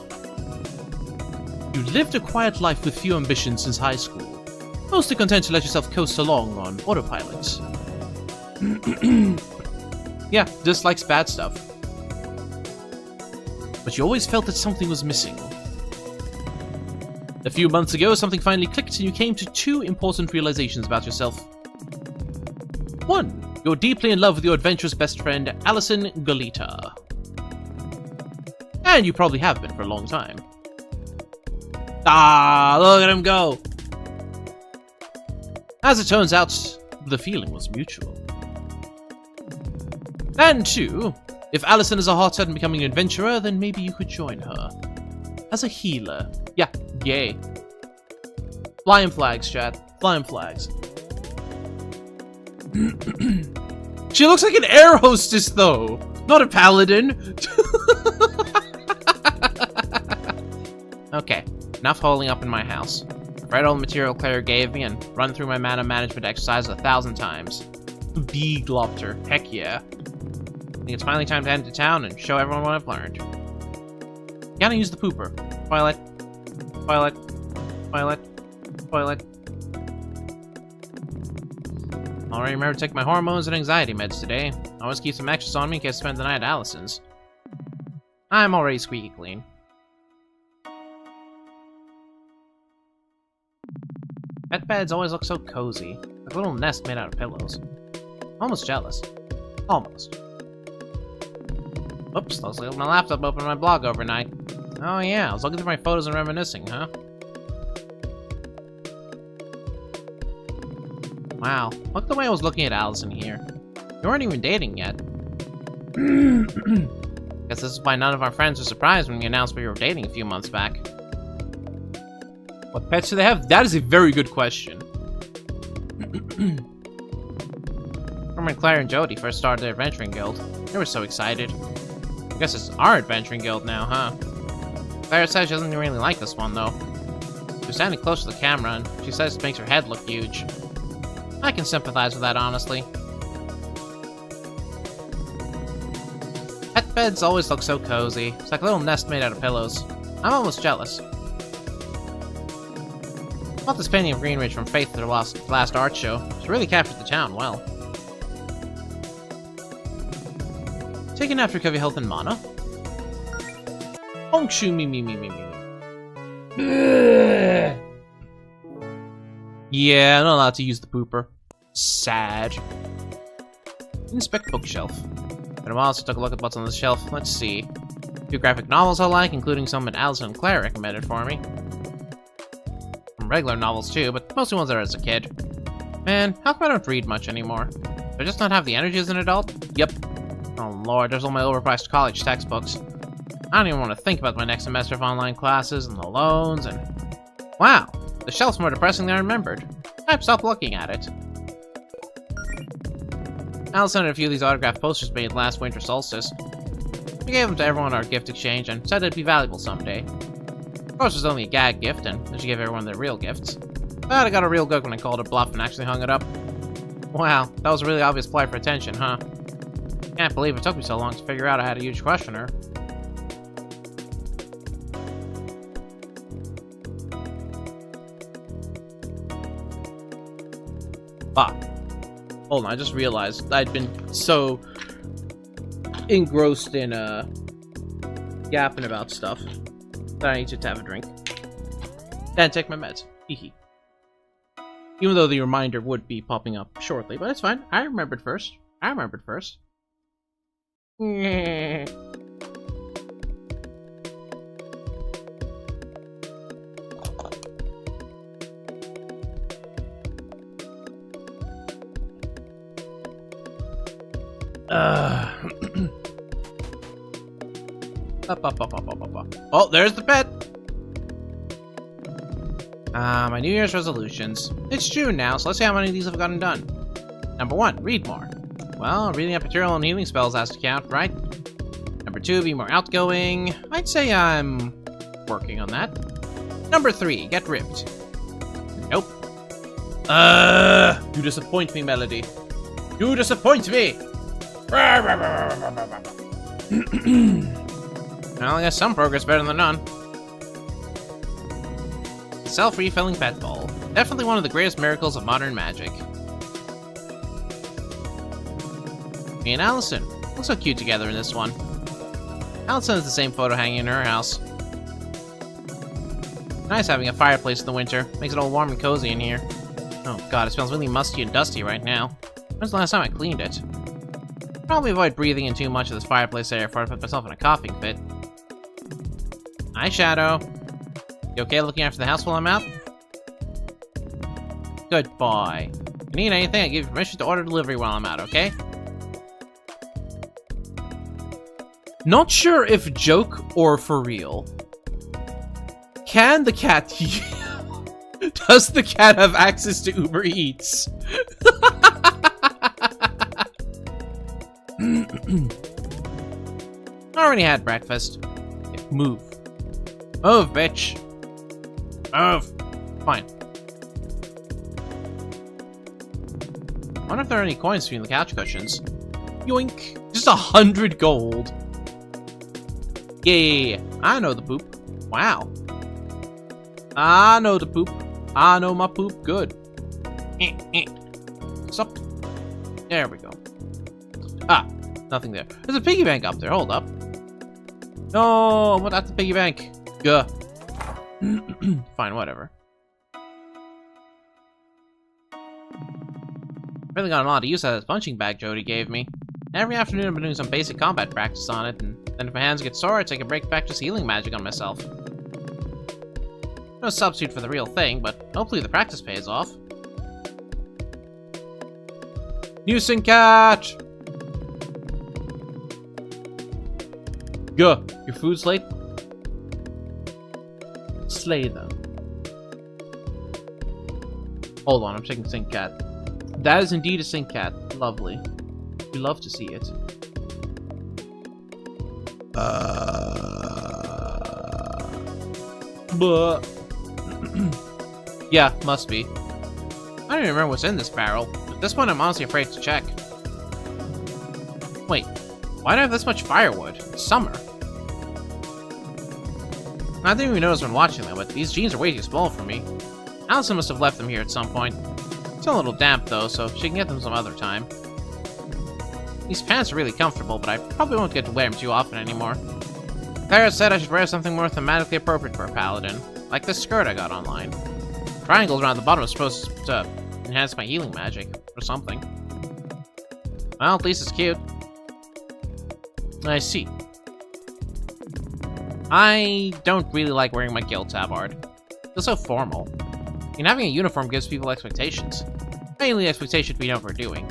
You lived a quiet life with few ambitions since high school. Mostly content to let yourself coast along on autopilot. Yeah, dislikes bad stuff. But you always felt that something was missing. A few months ago, something finally clicked and you came to two important realizations about yourself. One, you're deeply in love with your adventurous best friend, Allison Goleta. And you probably have been for a long time. Ah, look at him go! As it turns out, the feeling was mutual. And two, if Allison is a hot-set in becoming an adventurer, then maybe you could join her. As a healer. Yeah, yay. Flying flags, chat. Flying flags. She looks like an air hostess, though! Not a paladin! Okay, enough holding up in my house. I've read all the material Claire gave me and run through my mana management exercise 1,000 times. Beglopter, heck yeah. I think it's finally time to head into town and show everyone what I've learned. Gotta use the pooper. Toilet. Toilet. Toilet. Toilet. Already remember to take my hormones and anxiety meds today. I always keep some extras on me in case I spend the night at Allison's. I'm already squeaky clean. Pet beds always look so cozy. Like a little nest made out of pillows. Almost jealous. Almost. Oops, I was leaving my laptop open on my blog overnight. Oh yeah, I was looking through my photos and reminiscing, huh? Wow, look the way I was looking at Allison here. You weren't even dating yet. Guess this is why none of our friends were surprised when we announced we were dating a few months back. What pets do they have? That is a very good question. Remember when Claire and Jody first started their adventuring guild? They were so excited. I guess it's our adventuring guild now, huh? Claire says she doesn't really like this one, though. She was standing close to the camera, and she says it makes her head look huge. I can sympathize with that, honestly. Pet beds always look so cozy. It's like a little nest made out of pillows. I'm almost jealous. I bought this painting of Greenridge from Faith at her last art show. She really captured the town well. Taken after Cover Health and Mana. Honkshu me. Yeah, I'm not allowed to use the pooper. Sad. Inspect bookshelf. Been a while since I took a look at what's on the shelf. Let's see. A few graphic novels I like, including some that Allison and Claire recommended for me. Some regular novels too, but mostly ones I read as a kid. Man, how come I don't read much anymore? Do I just not have the energy as an adult? Yep. Oh lord, there's all my overpriced college textbooks. I don't even want to think about my next semester of online classes and the loans and... Wow, the shelf's more depressing than I remembered. I've stopped looking at it. Allison had a few of these autographed posters made last winter solstice. We gave them to everyone at our gift exchange and said they'd be valuable someday. Of course, it was only a gag gift, and then she gave everyone their real gifts. But I got a real good when I called her bluff and actually hung it up. Wow, that was a really obvious ploy for attention, huh? Can't believe it took me so long to figure out I had a huge crush on her. Fuck. Hold on, I just realized I'd been so engrossed in, yapping about stuff that I need to have a drink. Then take my meds. Hehe. Even though the reminder would be popping up shortly, but it's fine. I remembered first. Oh, there's the pet! My New Year's resolutions. It's June now, so let's see how many of these I've gotten done. Number 1, read more. Well, reading up material and healing spells has to count, right? Number 2, be more outgoing. I'd say I'm working on that. Number 3, get ripped. Nope. You disappoint me, Melody. You disappoint me! Well, I guess some progress better than none. Self-refilling pet ball. Definitely one of the greatest miracles of modern magic. Me and Allison. Look so cute together in this one. Allison has the same photo hanging in her house. Nice having a fireplace in the winter. Makes it all warm and cozy in here. Oh god, it smells really musty and dusty right now. When's the last time I cleaned it? Probably avoid breathing in too much of this fireplace air before I put myself in a coughing fit. Hi, Shadow. You okay looking after the house while I'm out? Good boy. If you need anything, I give you permission to order delivery while I'm out, okay? Not sure if joke or for real. Can the cat... Does the cat have access to Uber Eats? Already had breakfast. Okay, move. Move, bitch. Move. Fine. I wonder if there are any coins between the couch cushions. Yoink. Just 100 gold. Yeah. I know the poop. Wow. I know the poop. I know my poop good. Sup? There we go. Ah, nothing there. There's a piggy bank up there. Hold up. No, what at the piggy bank? Gah. Fine, whatever. Really got a lot of use out of this punching bag Jody gave me. Every afternoon I've been doing some basic combat practice on it, and then if my hands get sore, I take a break to practice healing magic on myself. No substitute for the real thing, but hopefully the practice pays off. New Sincat! Gah, your food's late? Slay them. Hold on, I'm checking Sincat. That is indeed a Sincat. Lovely. We love to see it. But yeah, must be. I don't even remember what's in this barrel. At this point, I'm honestly afraid to check. Wait, why do I have this much firewood? It's summer. I didn't even notice when watching them, but these jeans are way too small for me. Allison must have left them here at some point. It's a little damp though, so she can get them some other time. These pants are really comfortable, but I probably won't get to wear them too often anymore. Clara said I should wear something more thematically appropriate for a paladin, like this skirt I got online. Triangles around the bottom are supposed to enhance my healing magic, or something. Well, at least it's cute. I see. I don't really like wearing my guild tabard. It's so formal. And having a uniform gives people expectations. Mainly expectation we know what we're doing.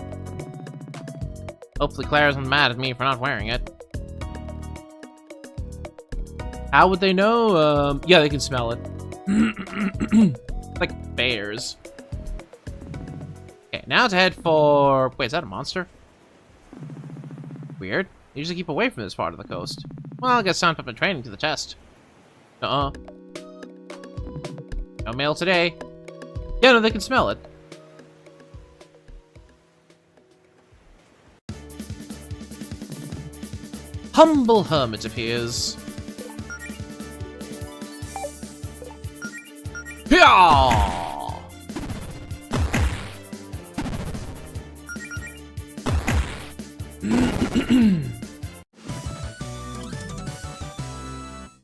Hopefully Claire isn't mad at me for not wearing it. How would they know? Yeah, they can smell it. Like bears. Okay, now to head for... Wait, is that a monster? Weird. They usually keep away from this part of the coast. Well, I guess time to put my training to the test. No mail today. Yeah, no, they can smell it. Humble hermit appears. Hyah!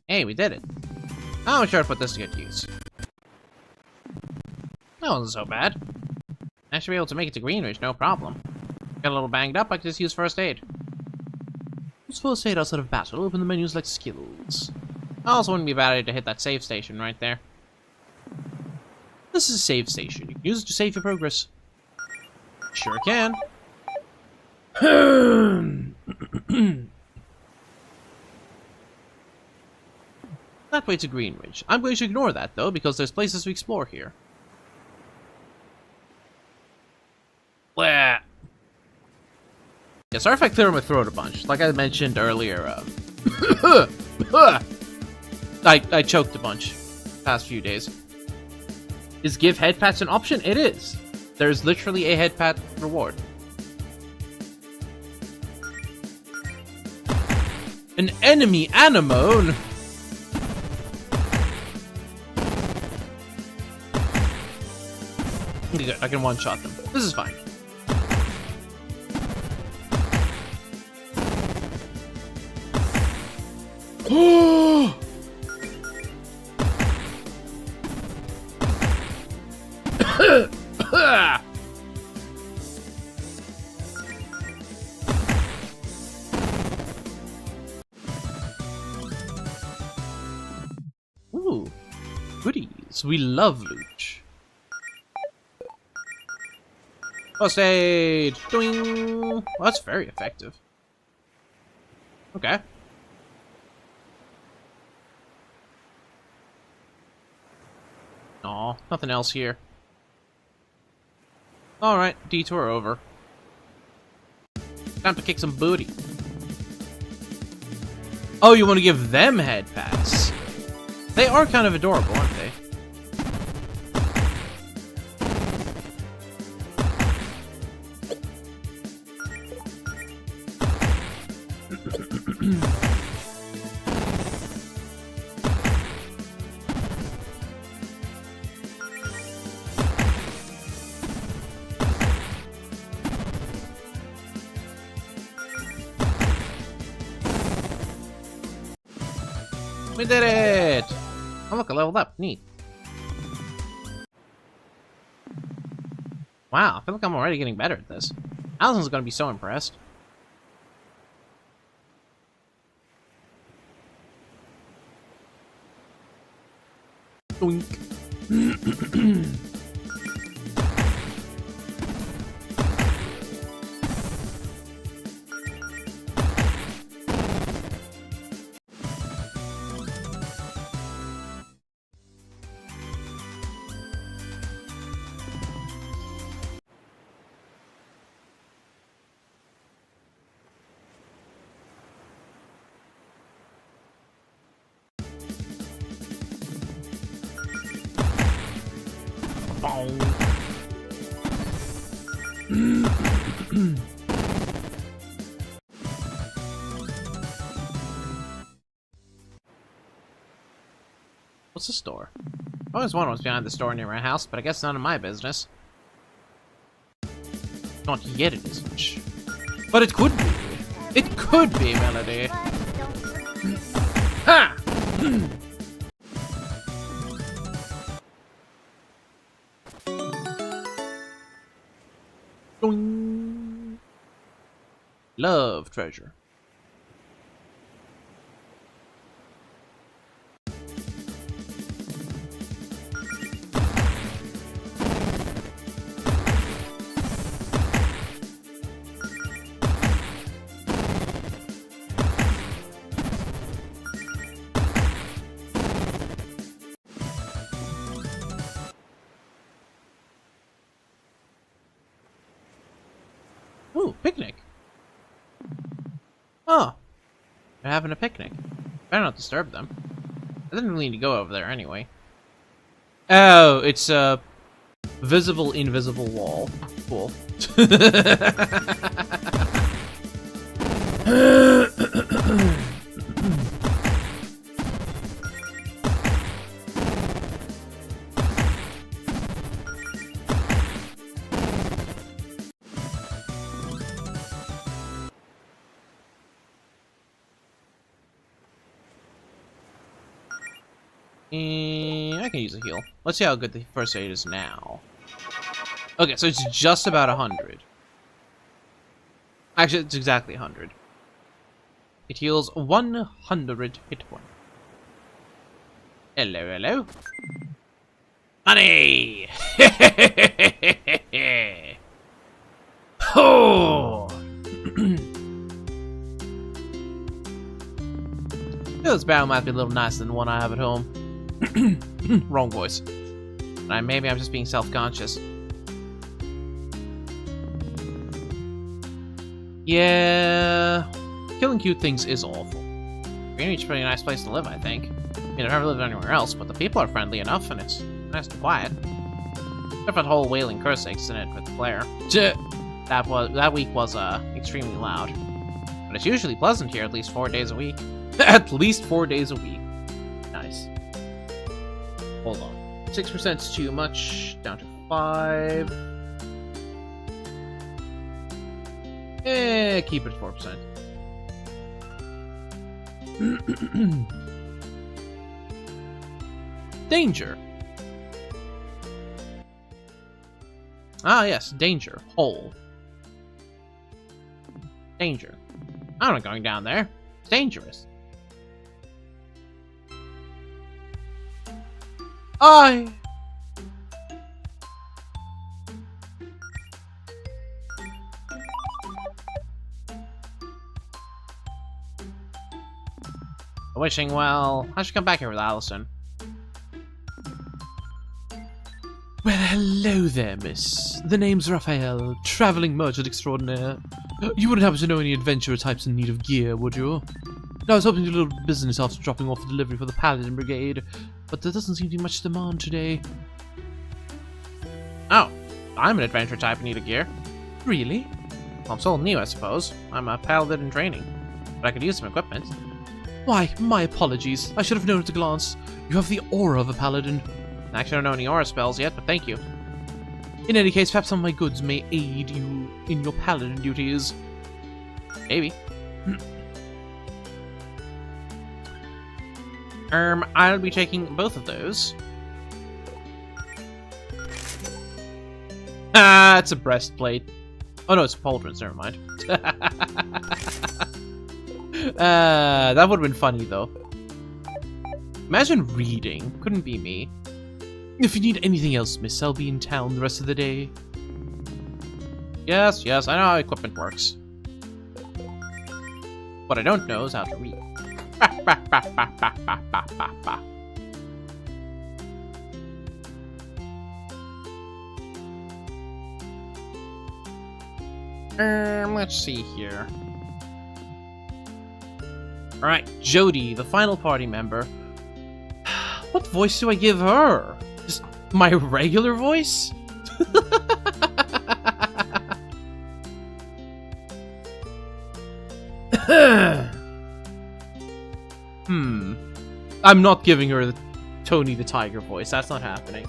Hey, we did it. I'm sure to put this to good use. That wasn't so bad. I should be able to make it to Greenridge, no problem. Got a little banged up, I could just use first aid. Use first aid outside of battle, open the menus like skills. Also wouldn't be a bad idea to hit that save station right there. This is a save station. You can use it to save your progress. Sure can. That way to Greenridge. I'm going to ignore that, though, because there's places to explore here. Blah. Yeah, sorry if I clear my throat a bunch. Like I mentioned earlier, I choked a bunch past few days. Is give head pats an option? It is. There's literally a head pat reward. An enemy anemone? Okay, good. I can one-shot them. This is fine. Ooh, goodies. We love loot. First aid! Doing! Well, that's very effective. Okay. Aw, nothing else here. Alright, detour over. Time to kick some booty. Oh, you want to give them head pats? They are kind of adorable, aren't they? We did it! Oh look, I leveled up. Neat. Wow, I feel like I'm already getting better at this. Allison's gonna be so impressed. Doink. What's the store? I always wondered what's behind the store near my house, but I guess none of my business. Not yet it isn't. But it could be. It could be, Melody. Ha! Doing. Love treasure. Ooh, picnic. Oh, they're having a picnic. Better not disturb them. I didn't really need to go over there anyway. Oh, it's a visible, invisible wall. Cool. And I can use a heal. Let's see how good the first aid is now. Okay, so it's just about 100. Actually, it's exactly 100. It heals 100 hit points. Hello, hello. Money! Oh! This barrel might be a little nicer than the one I have at home. Wrong voice. Maybe I'm just being self-conscious. Yeah, killing cute things is awful. Greenwich's a pretty nice place to live, I think. I mean, I've never lived anywhere else, but the people are friendly enough, and it's nice and quiet. Except for that whole wailing curse incident with Claire. That week was extremely loud. But it's usually pleasant here at least 4 days a week. At least 4 days a week. Nice. Hold on. 6% is too much. Down to 5. Keep it at 4%. Danger. Ah, yes, danger. Hole. Danger. I'm not going down there. It's dangerous. I'm wishing well. I should come back here with Allison. Well, hello there, miss. The name's Raphael, traveling merchant extraordinaire. You wouldn't happen to know any adventurer types in need of gear, would you? I was hoping to do a little business after dropping off the delivery for the Paladin Brigade, but there doesn't seem to be much demand today. Oh, I'm an adventure type and need a gear. Really? Well, I'm still new, I suppose. I'm a paladin in training, but I could use some equipment. Why, my apologies. I should have known at a glance. You have the aura of a paladin. Actually, I don't know any aura spells yet, but thank you. In any case, perhaps some of my goods may aid you in your paladin duties. Maybe. I'll be taking both of those. Ah, it's a breastplate. Oh no, it's pauldrons, never mind. That would have been funny, though. Imagine reading. Couldn't be me. If you need anything else, miss, I'll be in town the rest of the day. Yes, I know how equipment works. What I don't know is how to read. Let's see here. Alright, Jody, the final party member. What voice do I give her? Just my regular voice? I'm not giving her the Tony the Tiger voice. That's not happening.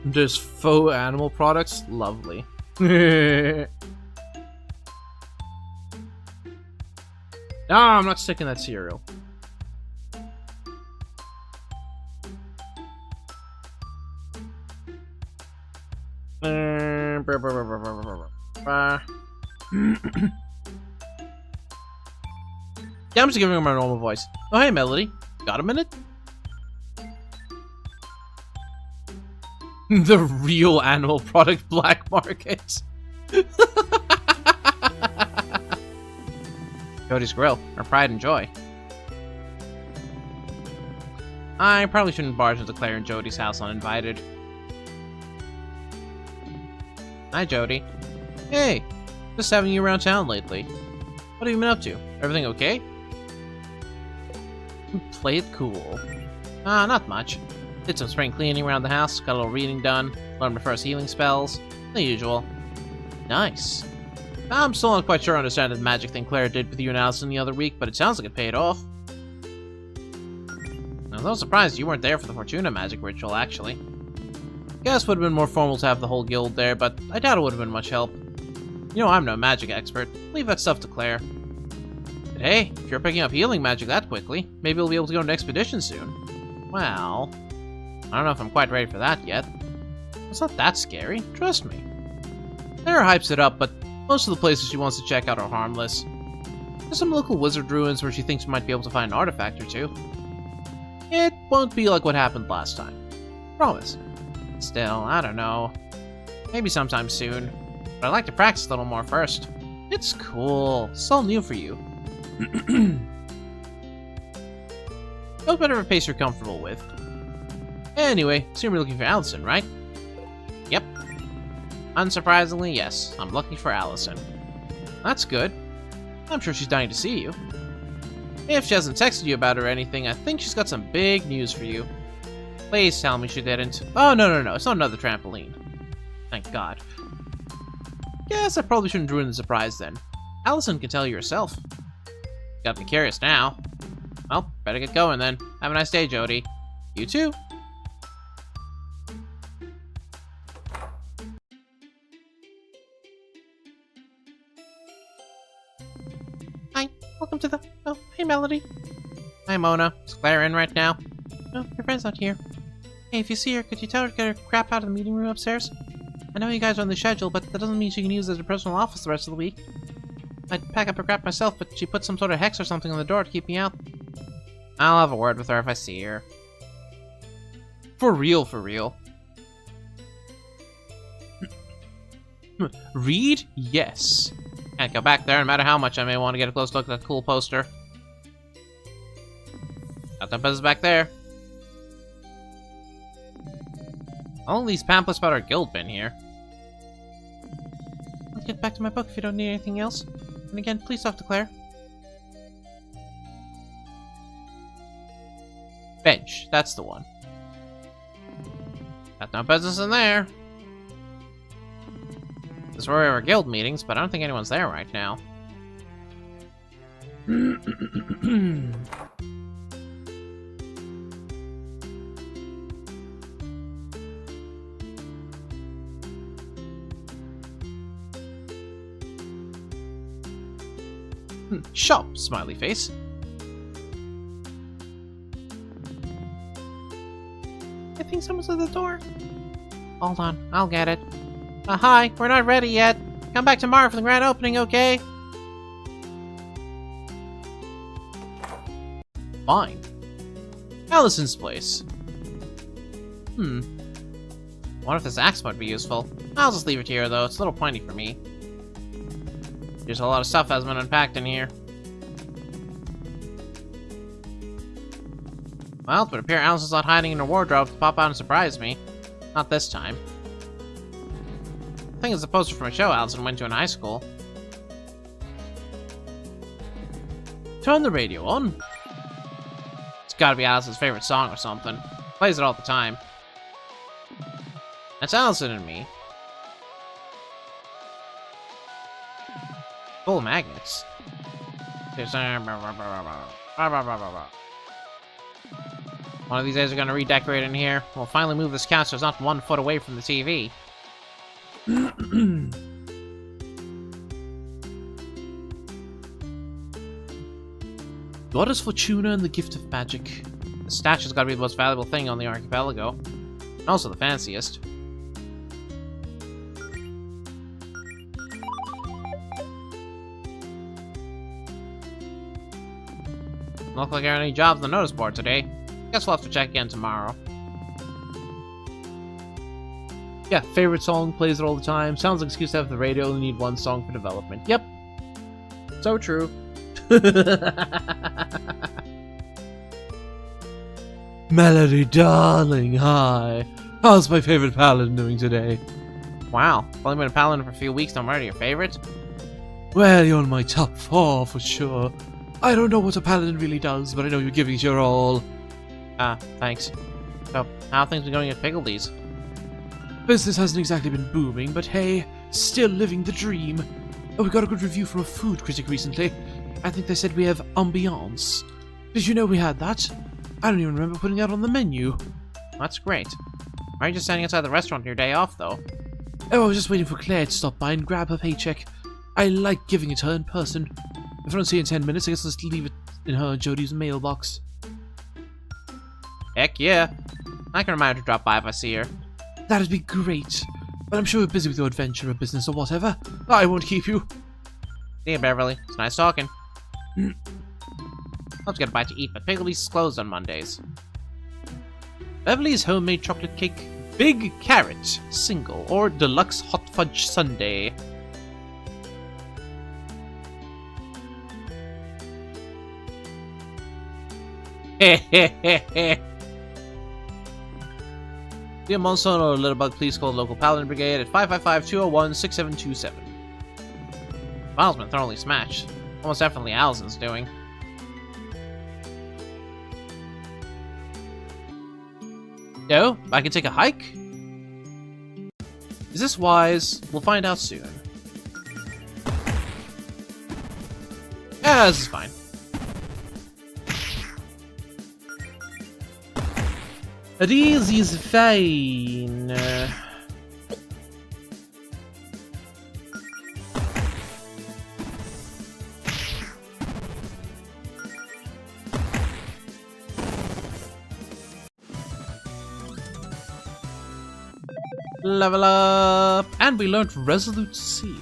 There's faux animal products? Lovely. No, I'm not sticking that cereal. Yeah, I'm just giving her my normal voice. Oh, hey, Melody. Got a minute? The real animal product black market. Jody's Grill, our pride and joy. I probably shouldn't barge into Claire and Jody's house uninvited. Hi, Jody. Hey, just having you around town lately. What have you been up to? Everything okay? Play it cool. Not much. Did some spring cleaning around the house, got a little reading done, learned my first healing spells. The usual. Nice. I'm still not quite sure I understand the magic thing Claire did with you and Allison the other week, but it sounds like it paid off. I was a little surprised you weren't there for the Fortuna magic ritual, actually. Guess would have been more formal to have the whole guild there, but I doubt it would have been much help. You know I'm no magic expert. Leave that stuff to Claire. But hey, if you're picking up healing magic that quickly, maybe we'll be able to go on an expedition soon. Well, I don't know if I'm quite ready for that yet. it's not that scary, trust me. Claire hypes it up, but most of the places she wants to check out are harmless. There's some local wizard ruins where she thinks we might be able to find an artifact or two. It won't be like what happened last time. Promise. Still, I don't know. Maybe sometime soon. But I'd like to practice a little more first. It's cool. It's all new for you. Go whatever pace you're comfortable with. Anyway, assume you're looking for Allison, right? Yep. Unsurprisingly, yes. I'm looking for Allison. That's good. I'm sure she's dying to see you. If she hasn't texted you about her or anything, I think she's got some big news for you. Please tell me she didn't. Oh, no. It's not another trampoline. Thank God. Guess I probably shouldn't ruin the surprise then. Allison can tell you herself. Got me curious now. Well, better get going then. Have a nice day, Jody. You too. Hi, welcome to the... Oh, hey, Melody. Hi, Mona. Is Claire in right now? No, your friend's not here. Hey, if you see her, could you tell her to get her crap out of the meeting room upstairs? I know you guys are on the schedule, but that doesn't mean she can use it as her personal office the rest of the week. I'd pack up her crap myself, but she put some sort of hex or something on the door to keep me out. I'll have a word with her if I see her. For real, for real. Read? Yes. Can't go back there, no matter how much I may want to get a close look at that cool poster. Got that business back there. All these pamphlets about our guild been here. Let's get back to my book if you don't need anything else. And again, please don't declare. Bench, that's the one. Got no business in there. This is where we have our guild meetings, but I don't think anyone's there right now. Shop, smiley face. I think someone's at the door. Hold on, I'll get it. Hi, we're not ready yet. Come back tomorrow for the grand opening, okay? Fine. Allison's place. Wonder if this axe might be useful. I'll just leave it here, though. It's a little pointy for me. There's a lot of stuff that's been unpacked in here. Well, it would appear Allison's not hiding in her wardrobe to pop out and surprise me. Not this time. I think it's a poster from a show Allison went to in high school. Turn the radio on. It's gotta be Allison's favorite song or something. Plays it all the time. That's Allison and me. Full of magnets. One of these days we're gonna redecorate in here. We'll finally move this couch so it's not 1 foot away from the TV. Goddess Fortuna and the Gift of Magic. The statue's gotta be the most valuable thing on the archipelago. And also the fanciest. Look like I got any jobs on the notice board today. Guess we'll have to check again tomorrow. Yeah, favorite song, plays it all the time. Sounds like an excuse to have the radio, only need one song for development. Yep. So true. Melody, darling, hi. How's my favorite paladin doing today? Wow, only been a paladin for a few weeks, I'm already your favorite? Well, you're in my top 4 for sure. I don't know what a paladin really does, but I know you're giving it your all. Ah, thanks. So, how have things been going at Piggledee's? Business hasn't exactly been booming, but hey, still living the dream. Oh, we got a good review from a food critic recently. I think they said we have ambiance. Did you know we had that? I don't even remember putting that on the menu. That's great. Why are you just standing outside the restaurant on your day off, though? Oh, I was just waiting for Claire to stop by and grab her paycheck. I like giving it to her in person. If I don't see her in 10 minutes, I guess I'll just leave it in her and Jodie's mailbox. Heck yeah. I can remind her to drop by if I see her. That'd be great. But I'm sure you're busy with your adventure or business or whatever. I won't keep you. See you, Beverly. It's nice talking. Let's get a bite to eat, but Piggledee's is closed on Mondays. Beverly's homemade chocolate cake, Big Carrot, single, or deluxe hot fudge sundae. Hehehehe. Dear Monsoon or Littlebug, please call the local Paladin Brigade at 555-201-6727. Miles been thoroughly smashed. Almost definitely Allison's doing. No, I can take a hike? Is this wise? We'll find out soon. Yeah, this is fine. This is fine. Level up! And we learned Resolute Seal.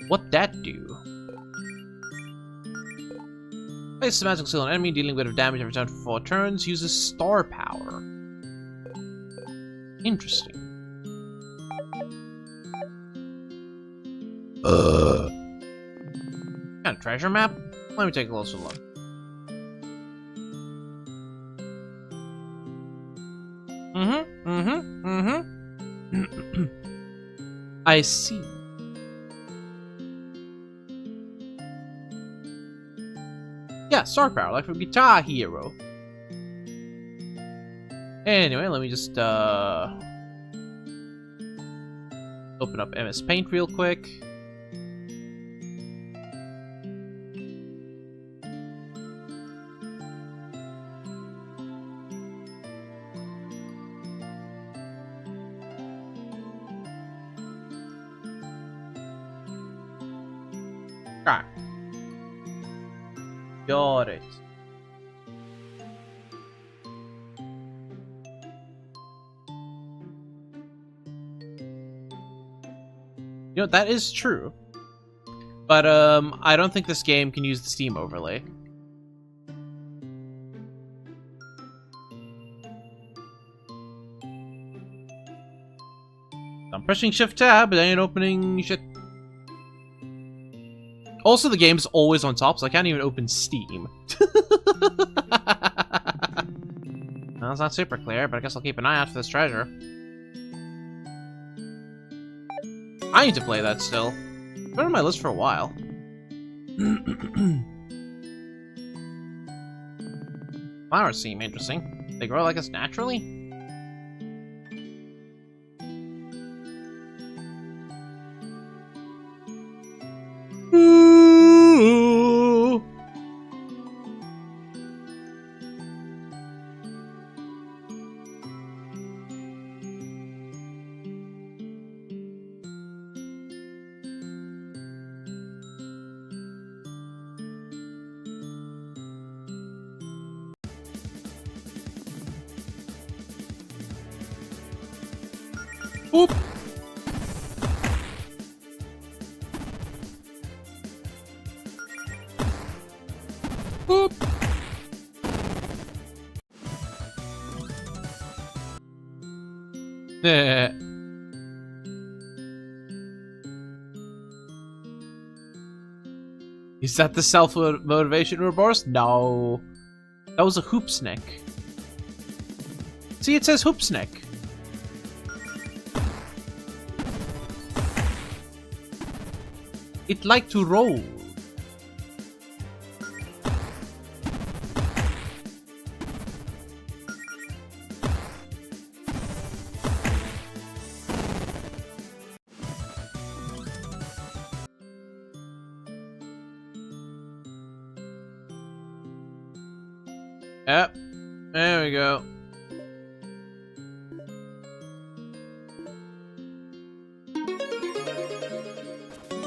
What'd that do? Place the magical seal on an enemy, dealing with damage every turn for 4 turns. Uses star power. Interesting. Got a treasure map? Let me take a closer look. Mm-hmm. I see. Yeah, star power, like from Guitar Hero. Anyway, let me just open up MS Paint real quick. Ah. Got it. You know, that is true. But, I don't think this game can use the Steam overlay. I'm pressing Shift-Tab, but I ain't opening shit. Also, the game's always on top, so I can't even open Steam. Well, it's not super clear, but I guess I'll keep an eye out for this treasure. I need to play that still. It's been on my list for a while. Flowers seem interesting. They grow like this naturally? Boop. Boop. Is that the self-motivation remorse? No. That was a hoop snake. See, it says hoop snake. It like to roll. Yep. There we go.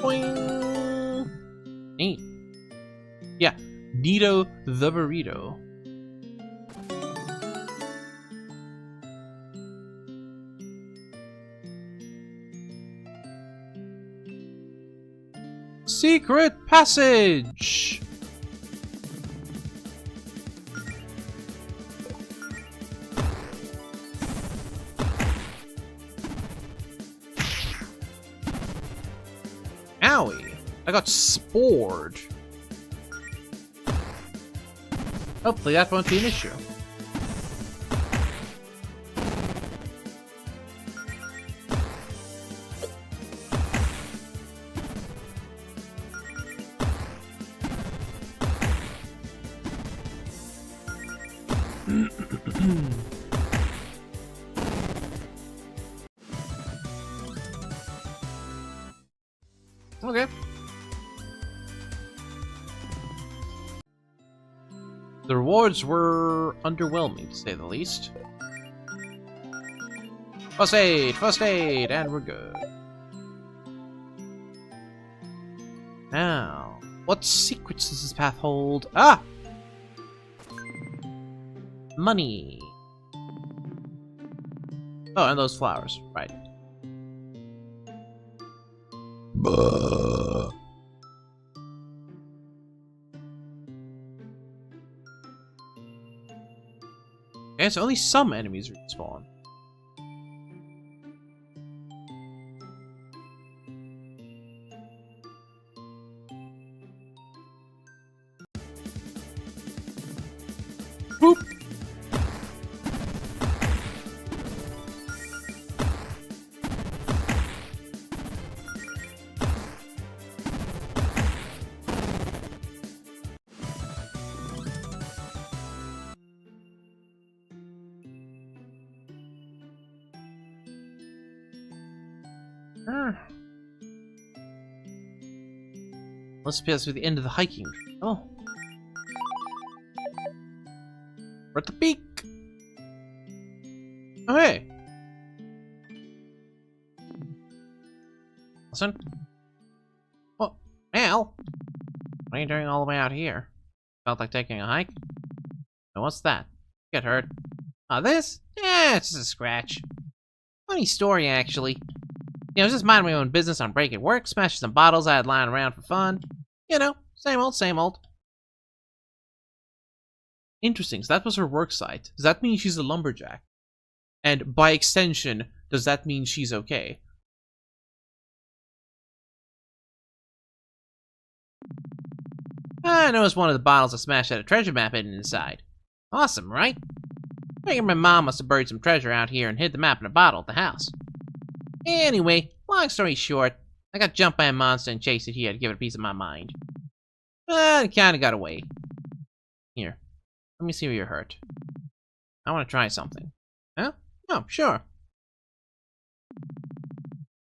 Boing. Neat. Yeah. Nito the burrito. Secret passage. Owie. I got spored. Hopefully that won't be an issue. Okay. The rewards were underwhelming, to say the least. First aid, and we're good. Now, what secrets does this path hold? Ah! Money. Oh, and those flowers, right. Buh. Okay, so only some enemies respawn. Boop. Must be to the end of the hiking. Oh. We're at the peak! Oh, hey! Listen. Oh, Al! What are you doing all the way out here? Felt like taking a hike? Now what's that? Get hurt. Oh, this? Yeah, it's just a scratch. Funny story, actually. I was just minding my own business on break at work, smashing some bottles I had lying around for fun. You know, same old, same old. Interesting, so that was her work site. Does that mean she's a lumberjack? And by extension, does that mean she's okay? I noticed one of the bottles I smashed had a treasure map hidden inside. Awesome, right? I figured my mom must have buried some treasure out here and hid the map in a bottle at the house. Anyway, long story short, I got jumped by a monster and chased it here to give it a piece of my mind. But it kinda got away. Here, let me see where you're hurt. I want to try something. Huh? Oh, sure.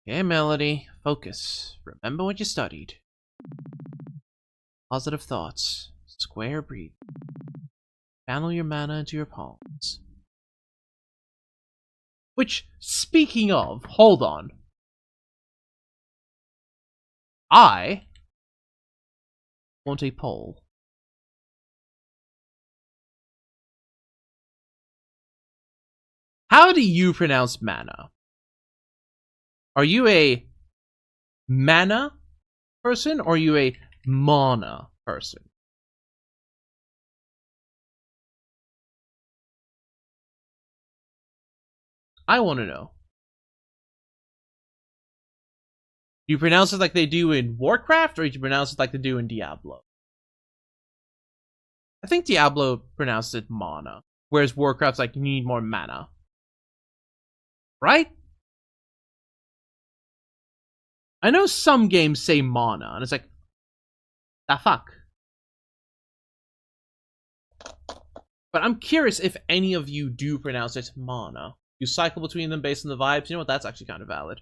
Okay, Melody, focus. Remember what you studied. Positive thoughts. Square breathing. Channel your mana into your palms. Which, speaking of, hold on. I want a poll. How do you pronounce mana? Are you a mana person or are you a mana person? I want to know. Do you pronounce it like they do in Warcraft, or do you pronounce it like they do in Diablo? I think Diablo pronounced it mana, whereas Warcraft's like, you need more mana. Right? I know some games say mana, and it's like, the fuck? But I'm curious if any of you do pronounce it mana. You cycle between them based on the vibes. You know what? That's actually kind of valid.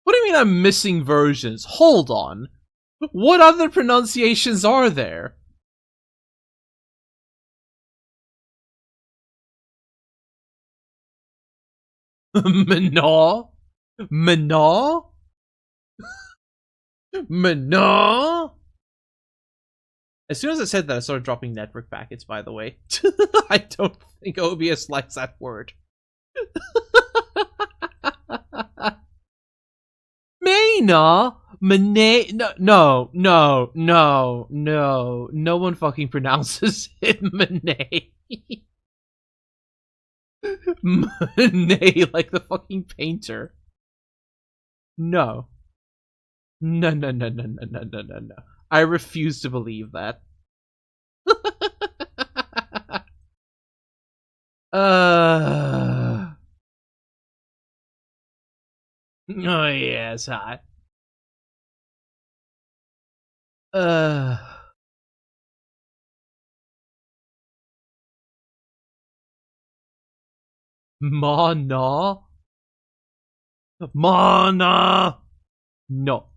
What do you mean I'm missing versions? Hold on. What other pronunciations are there? Mana? Mana? Mana? As soon as I said that, I started dropping network packets, by the way. I don't think OBS likes that word. Mana? Mane? No. No one fucking pronounces it Mane. Monet, like the fucking painter. No. No. I refuse to believe that. Oh yes, hot. Mana? Mana? No.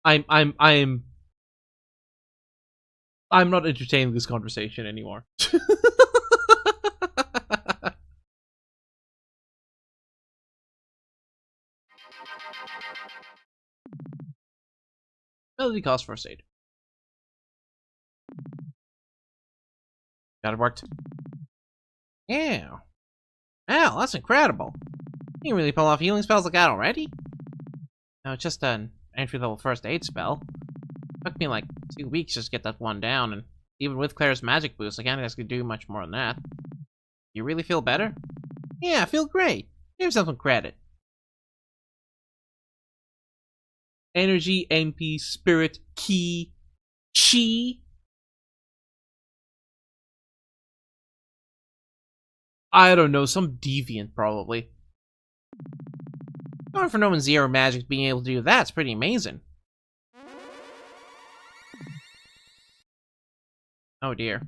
I'm not entertaining this conversation anymore. Melody cost first aid. Got it worked. Yeah. Wow, that's incredible. You can really pull off healing spells like that already? No, it's just an entry-level first aid spell. Took me like 2 weeks just to get that one down, and even with Claire's magic boost, I can't actually do much more than that. You really feel better? Yeah, I feel great. Give yourself some credit. Energy, MP, spirit, ki, She. I don't know, some deviant probably. Going for knowing zero magic being able to do that's pretty amazing. Oh dear.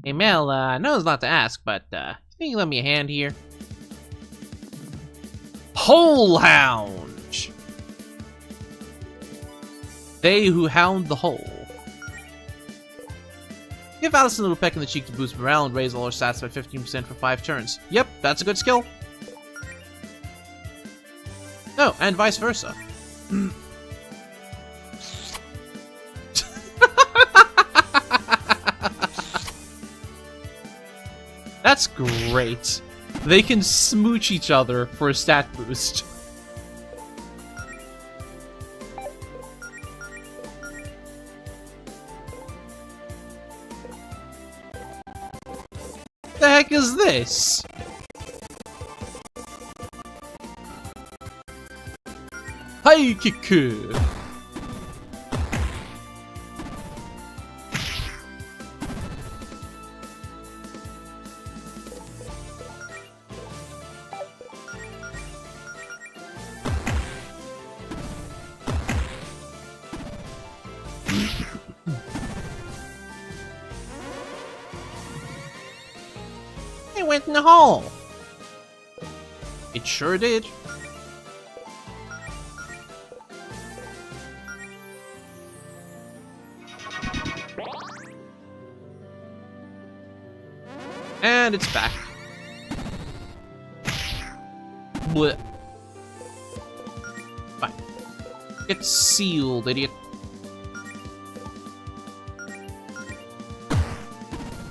Hey Mel, I know it's not to ask, but you think you lend me a hand here? Hole Hound! They who hound the hole. Give Alice a little peck in the cheek to boost morale and raise all her stats by 15% for 5 turns. Yep, that's a good skill. Oh, and vice versa. That's great. They can smooch each other for a stat boost. The heck is this? Hi, Kiku. It went in the hole. It sure did. And it's back. Blech. Fine. Get sealed, idiot.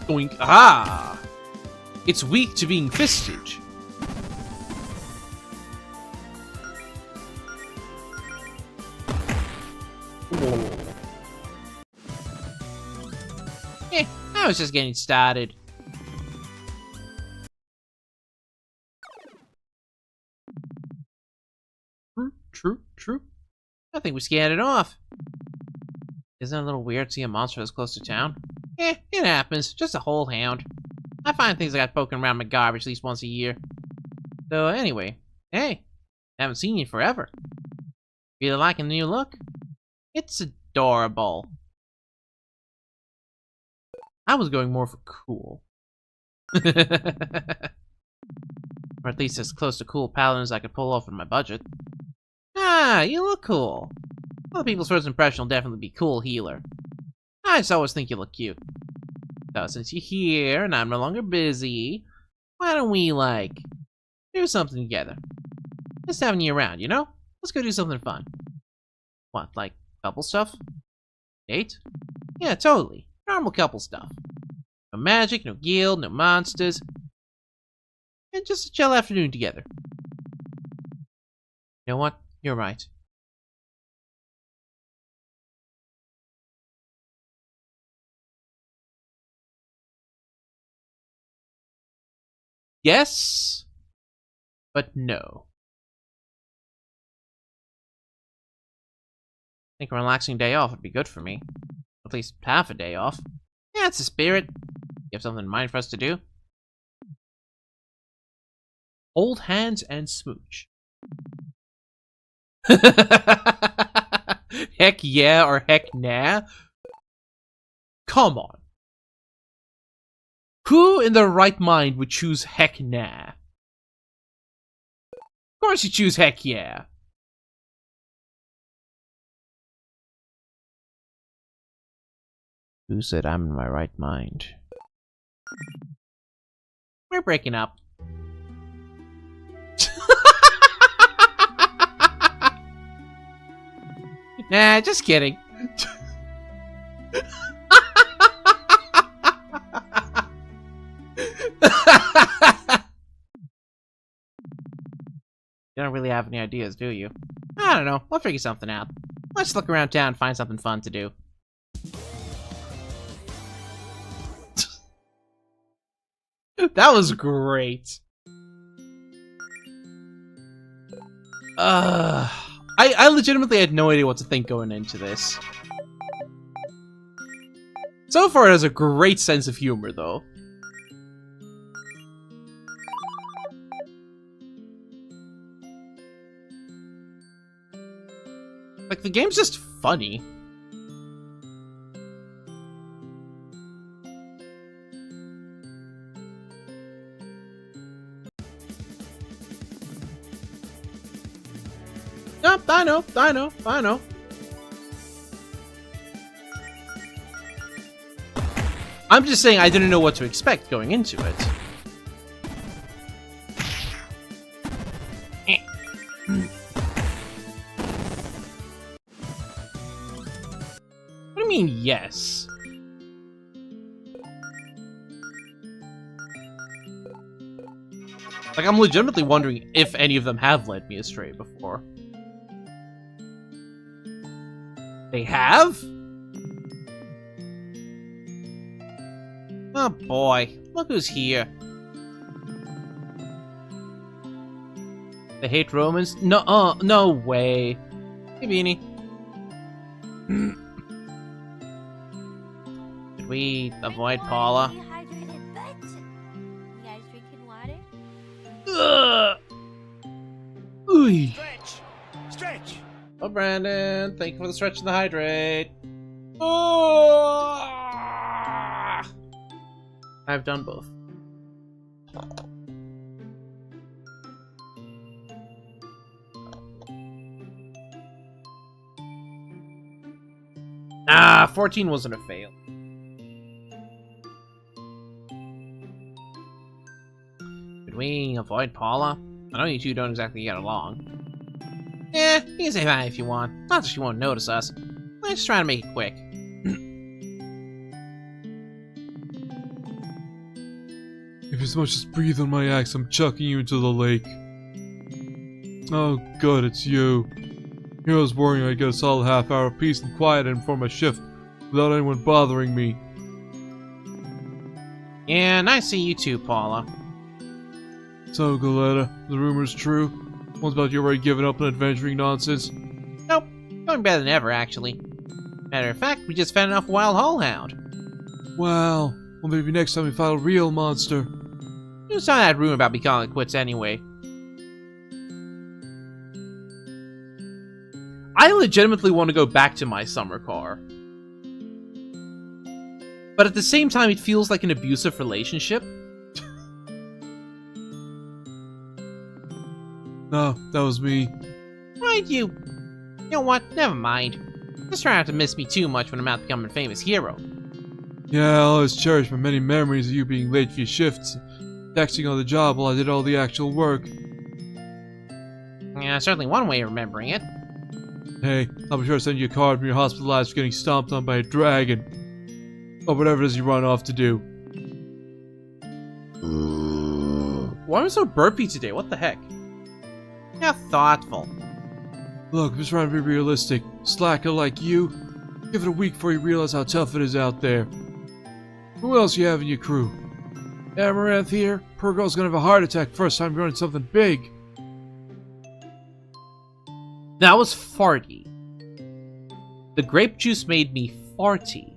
Doink. Ah! It's weak to being fisted. I was just getting started. True. I think we scanned it off. Isn't it a little weird seeing a monster this close to town? It happens. Just a whole hound. I find things like that poking around my garbage at least once a year. So anyway, hey, haven't seen you forever. Really liking the new look? It's adorable. I was going more for cool. Or at least as close to cool paladin as I could pull off in my budget. Ah, you look cool. Other people's first impression will definitely be cool healer. I just always think you look cute. So since you're here and I'm no longer busy, why don't we, like, do something together? Just having you around, you know? Let's go do something fun. What, like couple stuff? Date? Yeah, totally. Normal couple stuff. No magic, no guild, no monsters. And just a chill afternoon together. You know what? You're right. Yes, but no. I think a relaxing day off would be good for me. At least half a day off. Yeah, it's the spirit. You have something in mind for us to do? Hold hands and smooch. Heck yeah or heck nah? Come on. Who in their right mind would choose heck nah? Of course you choose heck yeah. Who said I'm in my right mind? We're breaking up. Nah, just kidding. You don't really have any ideas, do you? I don't know. We'll figure something out. Let's look around town and find something fun to do. That was great. I legitimately had no idea what to think going into this. So far, it has a great sense of humor, though. Like, the game's just funny. Yep, I know. I'm just saying I didn't know what to expect going into it. What do you mean, yes? Like, I'm legitimately wondering if any of them have led me astray before. They have? Oh boy, look who's here. They hate Romans? No, no way. Hey, Beanie. Should we avoid Paula? Dehydrated bitch. You guys drinking water? Ooh. Stretch! Oh, Brandon, thank you for the stretch and the hydrate. Oh! I've done both. Ah, 14 wasn't a fail. Should we avoid Paula? I know you two don't exactly get along. Yeah, you can say hi if you want. Not that she won't notice us. I'm just trying to make it quick. If you so much as breathe on my axe, I'm chucking you into the lake. Oh good, it's you. Here I was worrying I'd get a solid half hour of peace and quiet in before my shift, without anyone bothering me. Yeah, nice to see you too, Paula. So, Galetta, the rumor's true? One's about you already giving up on adventuring nonsense? Nope, going better than ever, actually. Matter of fact, we just fed enough wild holehound. Wow. Well, maybe next time we fight a real monster. You saw that rumor about me calling it quits anyway. I legitimately want to go back to my summer car. But at the same time, it feels like an abusive relationship. No, that was me. Right, you. You know what? Never mind. Just try not to miss me too much when I'm out becoming a famous hero. Yeah, I'll always cherish my many memories of you being late for your shifts, texting on the job while I did all the actual work. Yeah, certainly one way of remembering it. Hey, I'll be sure to send you a card when you're hospitalized for getting stomped on by a dragon. Or whatever it is you run off to do. Why am I so burpy today? What the heck? How thoughtful. Look, I'm just trying to be realistic. Slacker like you, give it a week before you realize how tough it is out there. Who else you have in your crew? Amaranth here? Poor girl's gonna have a heart attack first time running something big. That was farty. The grape juice made me farty.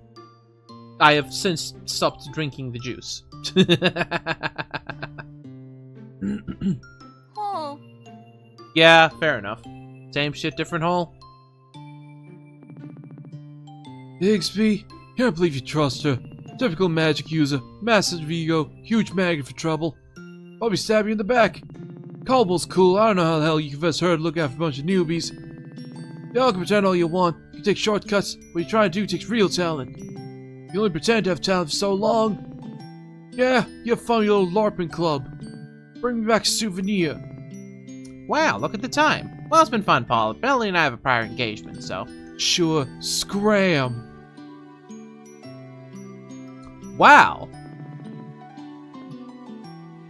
I have since stopped drinking the juice. Oh, Yeah, fair enough. Same shit, different hole. Bixby, can't believe you trust her. Typical magic user, massive ego, huge magnet for trouble. Probably stab you in the back. Caldwell's cool, I don't know how the hell you confess her to look after a bunch of newbies. Y'all can pretend all you want, you can take shortcuts, what you try to do takes real talent. You only pretend to have talent for so long. Yeah, you have fun with your little LARPing club. Bring me back a souvenir. Wow, look at the time. Well, it's been fun, Paula. Belly and I have a prior engagement, so... Sure, scram. Wow.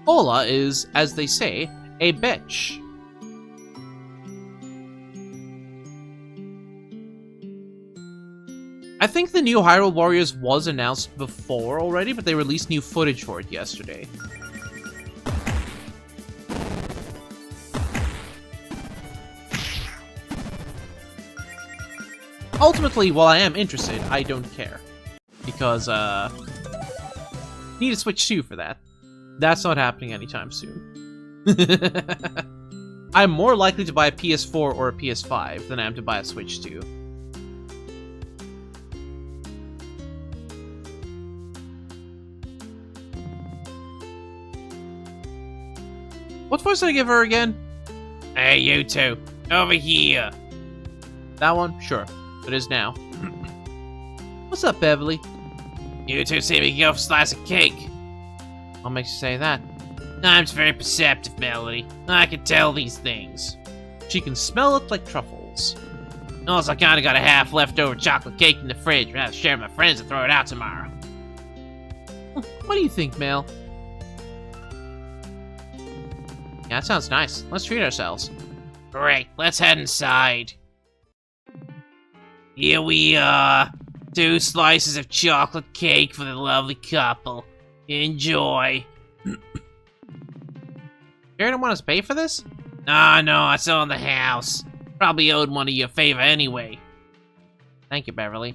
Paula is, as they say, a bitch. I think the new Hyrule Warriors was announced before already, but they released new footage for it yesterday. Ultimately, while I am interested, I don't care. because, need a Switch 2 for that. That's not happening anytime soon. I'm more likely to buy a PS4 or a PS5 than I am to buy a Switch 2. What voice did I give her again? Hey, you two. Over here. That one? Sure. It is now. What's up, Beverly? You two see me go for a slice of cake. What makes you say that? I'm just very perceptive, Melody. I can tell these things. She can smell it like truffles. Also, I kinda got a half leftover chocolate cake in the fridge. I'd rather share with my friends and throw it out tomorrow. What do you think, Mel? Yeah, that sounds nice. Let's treat ourselves. Great, let's head inside. Here we are. 2 slices of chocolate cake for the lovely couple. Enjoy. You don't want us to pay for this? No, it's on the house. Probably owed one of you a favor anyway. Thank you, Beverly.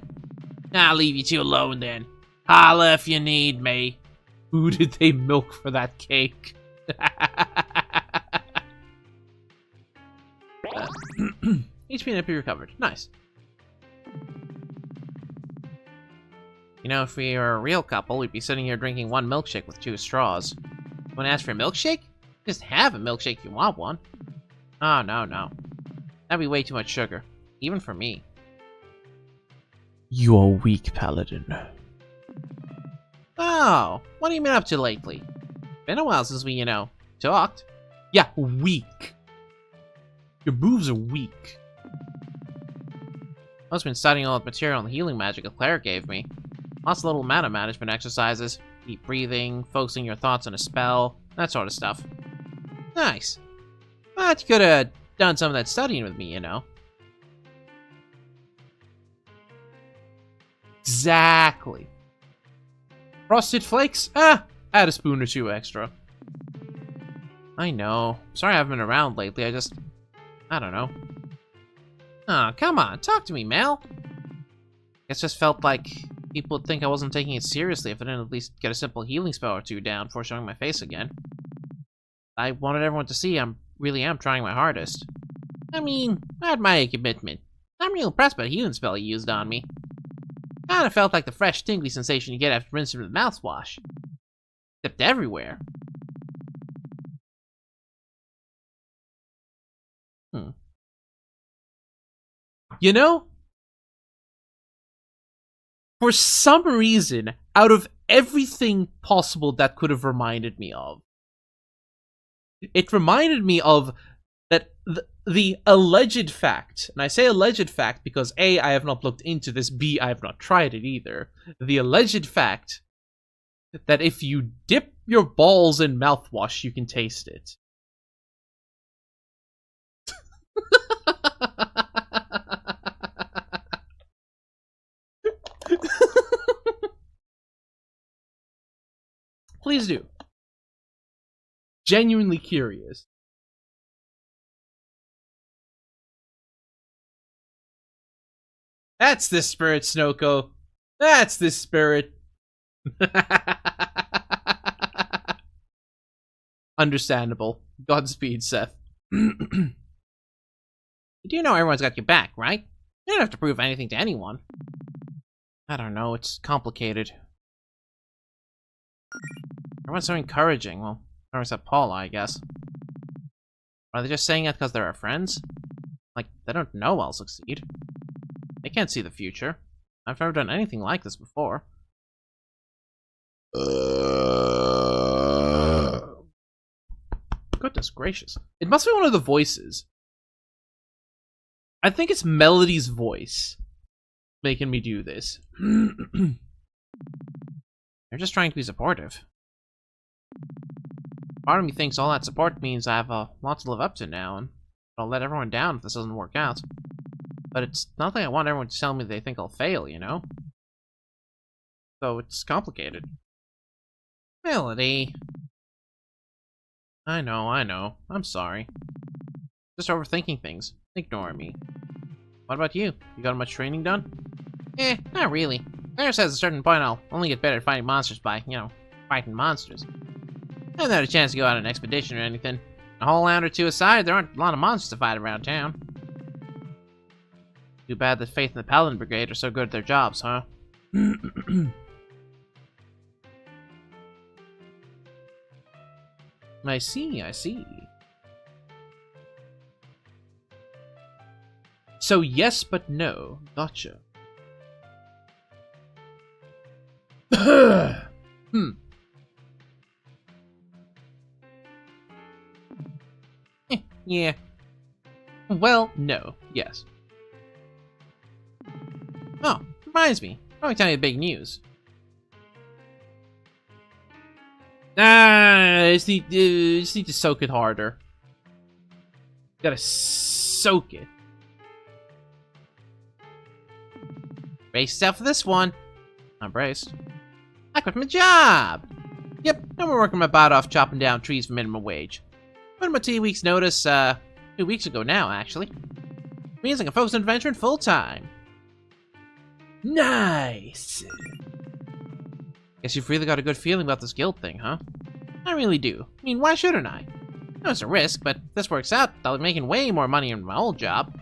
I'll leave you two alone then. Holla if you need me. Who did they milk for that cake? HP and MP recovered. Nice. You know, if we were a real couple, we'd be sitting here drinking 1 milkshake with 2 straws. Want to ask for a milkshake? Just have a milkshake if you want one. Oh, no. That'd be way too much sugar. Even for me. You are weak, Paladin. Oh, what have you been up to lately? Been a while since we, talked. Yeah, weak. Your moves are weak. I've been studying all the material and the healing magic that Claire gave me. Lots of little mana management exercises. Deep breathing, focusing your thoughts on a spell, that sort of stuff. Nice. But you could have done some of that studying with me, Exactly. Frosted Flakes? Add a spoon or 2 extra. I know. Sorry I haven't been around lately, I don't know. Oh, come on, talk to me, Mel. It just felt like people would think I wasn't taking it seriously if I didn't at least get a simple healing spell or 2 down before showing my face again. I wanted everyone to see I really am trying my hardest. I mean, I admire your commitment. I'm real impressed by the healing spell you used on me. Kinda felt like the fresh, tingly sensation you get after rinsing with mouthwash. Except everywhere. For some reason, out of everything possible that could have reminded me of, it reminded me of that the alleged fact, and I say alleged fact because A, I have not looked into this, B, I have not tried it either. The alleged fact that if you dip your balls in mouthwash, you can taste it. Please do. Genuinely curious. That's the spirit, Snoko. That's the spirit. Understandable. Godspeed, Seth. You do know everyone's got your back, right? You don't have to prove anything to anyone. I don't know, it's complicated. Everyone's so encouraging. Well, except Paula, I guess. Are they just saying that because they're our friends? Like, they don't know I'll succeed. They can't see the future. I've never done anything like this before. Goodness gracious. It must be one of the voices. I think it's Melody's voice making me do this. They're just trying to be supportive. Part of me thinks all that support means I have a lot to live up to now, and I'll let everyone down if this doesn't work out. But it's not like I want everyone to tell me they think I'll fail, So it's complicated. Melody. I know. I'm sorry. Just overthinking things. Ignore me. What about you? You got much training done? Not really. Claire says at a certain point I'll only get better at fighting monsters by, fighting monsters. I haven't had a chance to go on an expedition or anything. A whole round or two aside, there aren't a lot of monsters to fight around town. Too bad that Faith and the Paladin Brigade are so good at their jobs, huh? I see, I see. So yes, but no. Gotcha. Yeah. Well, no. Yes. Oh, reminds me. I'll tell you the big news. I just need to soak it harder. Gotta soak it. Brace yourself for this one. I'm braced. I quit my job! Yep, now we're working my butt off chopping down trees for minimum wage. Put my 2 weeks notice, 2 weeks ago now, actually. Means I can focus on adventuring full time. Nice! Guess you've really got a good feeling about this guild thing, huh? I really do. I mean, why shouldn't I? I know it's a risk, but if this works out, I'll be making way more money in my old job.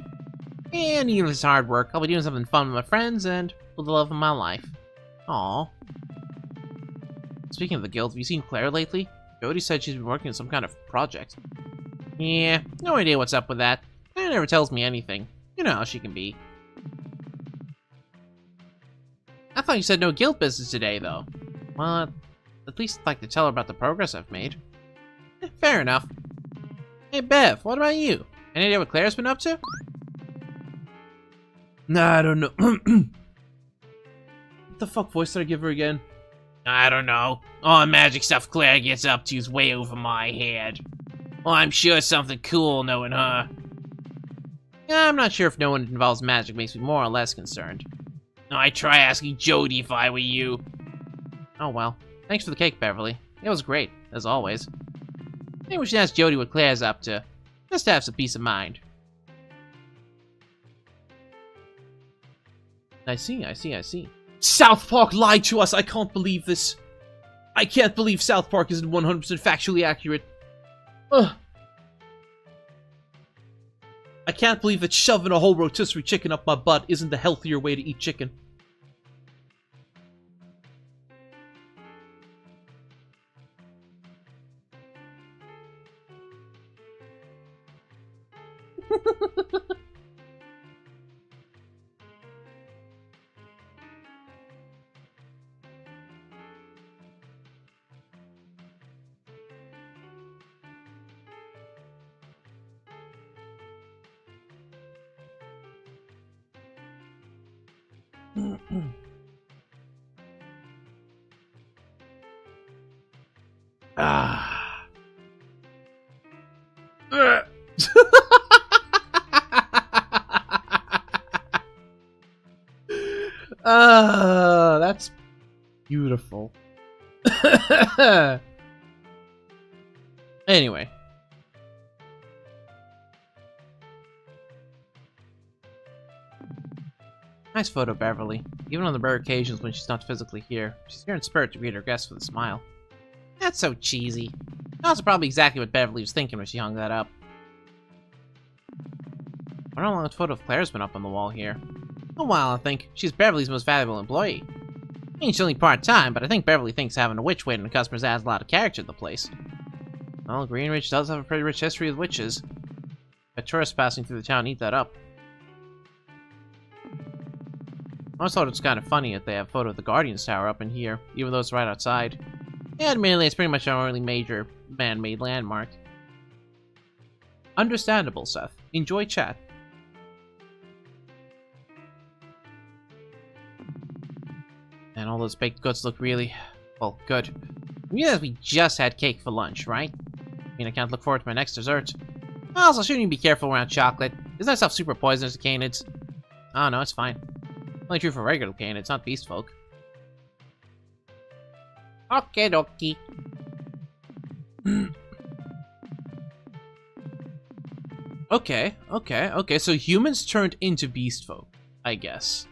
And even if it's hard work, I'll be doing something fun with my friends and with the love of my life. Aww. Speaking of the guild, have you seen Claire lately? Jody said she's been working on some kind of project. Yeah, no idea what's up with that. Claire never tells me anything. You know how she can be. I thought you said no guild business today, though. Well, at least I'd like to tell her about the progress I've made. Fair enough. Hey, Bev, what about you? Any idea what Claire's been up to? Nah, I don't know. What the fuck voice did I give her again? I don't know. All the magic stuff Claire gets up to is way over my head. Well, I'm sure it's something cool knowing her. Yeah, I'm not sure if knowing it involves magic makes me more or less concerned. I'd try asking Jody if I were you. Oh well. Thanks for the cake, Beverly. It was great, as always. Maybe we should ask Jody what Claire's up to. Just to have some peace of mind. I see. South Park lied to us! I can't believe this! I can't believe South Park isn't 100% factually accurate. Ugh. I can't believe that shoving a whole rotisserie chicken up my butt isn't the healthier way to eat chicken. Ah. That's beautiful. Anyway. Nice photo, Beverly. Even on the rare occasions when she's not physically here, she's here in spirit to greet her guests with a smile. That's so cheesy. That's probably exactly what Beverly was thinking when she hung that up. I wonder how long the photo of Claire's been up on the wall here. A while, I think. She's Beverly's most valuable employee. I mean, she's only part-time, but I think Beverly thinks having a witch waiting on customers adds a lot of character to the place. Well, Greenridge does have a pretty rich history with witches. A tourist passing through the town eat that up. I always thought it was kind of funny that they have a photo of the Guardian's Tower up in here, even though it's right outside. Yeah, admittedly, it's pretty much our only major man-made landmark. Understandable, Seth. Enjoy chat. And all those baked goods look really, well, good. You realize we just had cake for lunch, right? I mean, I can't look forward to my next dessert. Also, shouldn't you be careful around chocolate? Isn't that stuff super poisonous to canids? Oh, no, it's fine. Only true for regular canids, not beast folk. Okay, dokie. Okay, so humans turned into beast folk, I guess.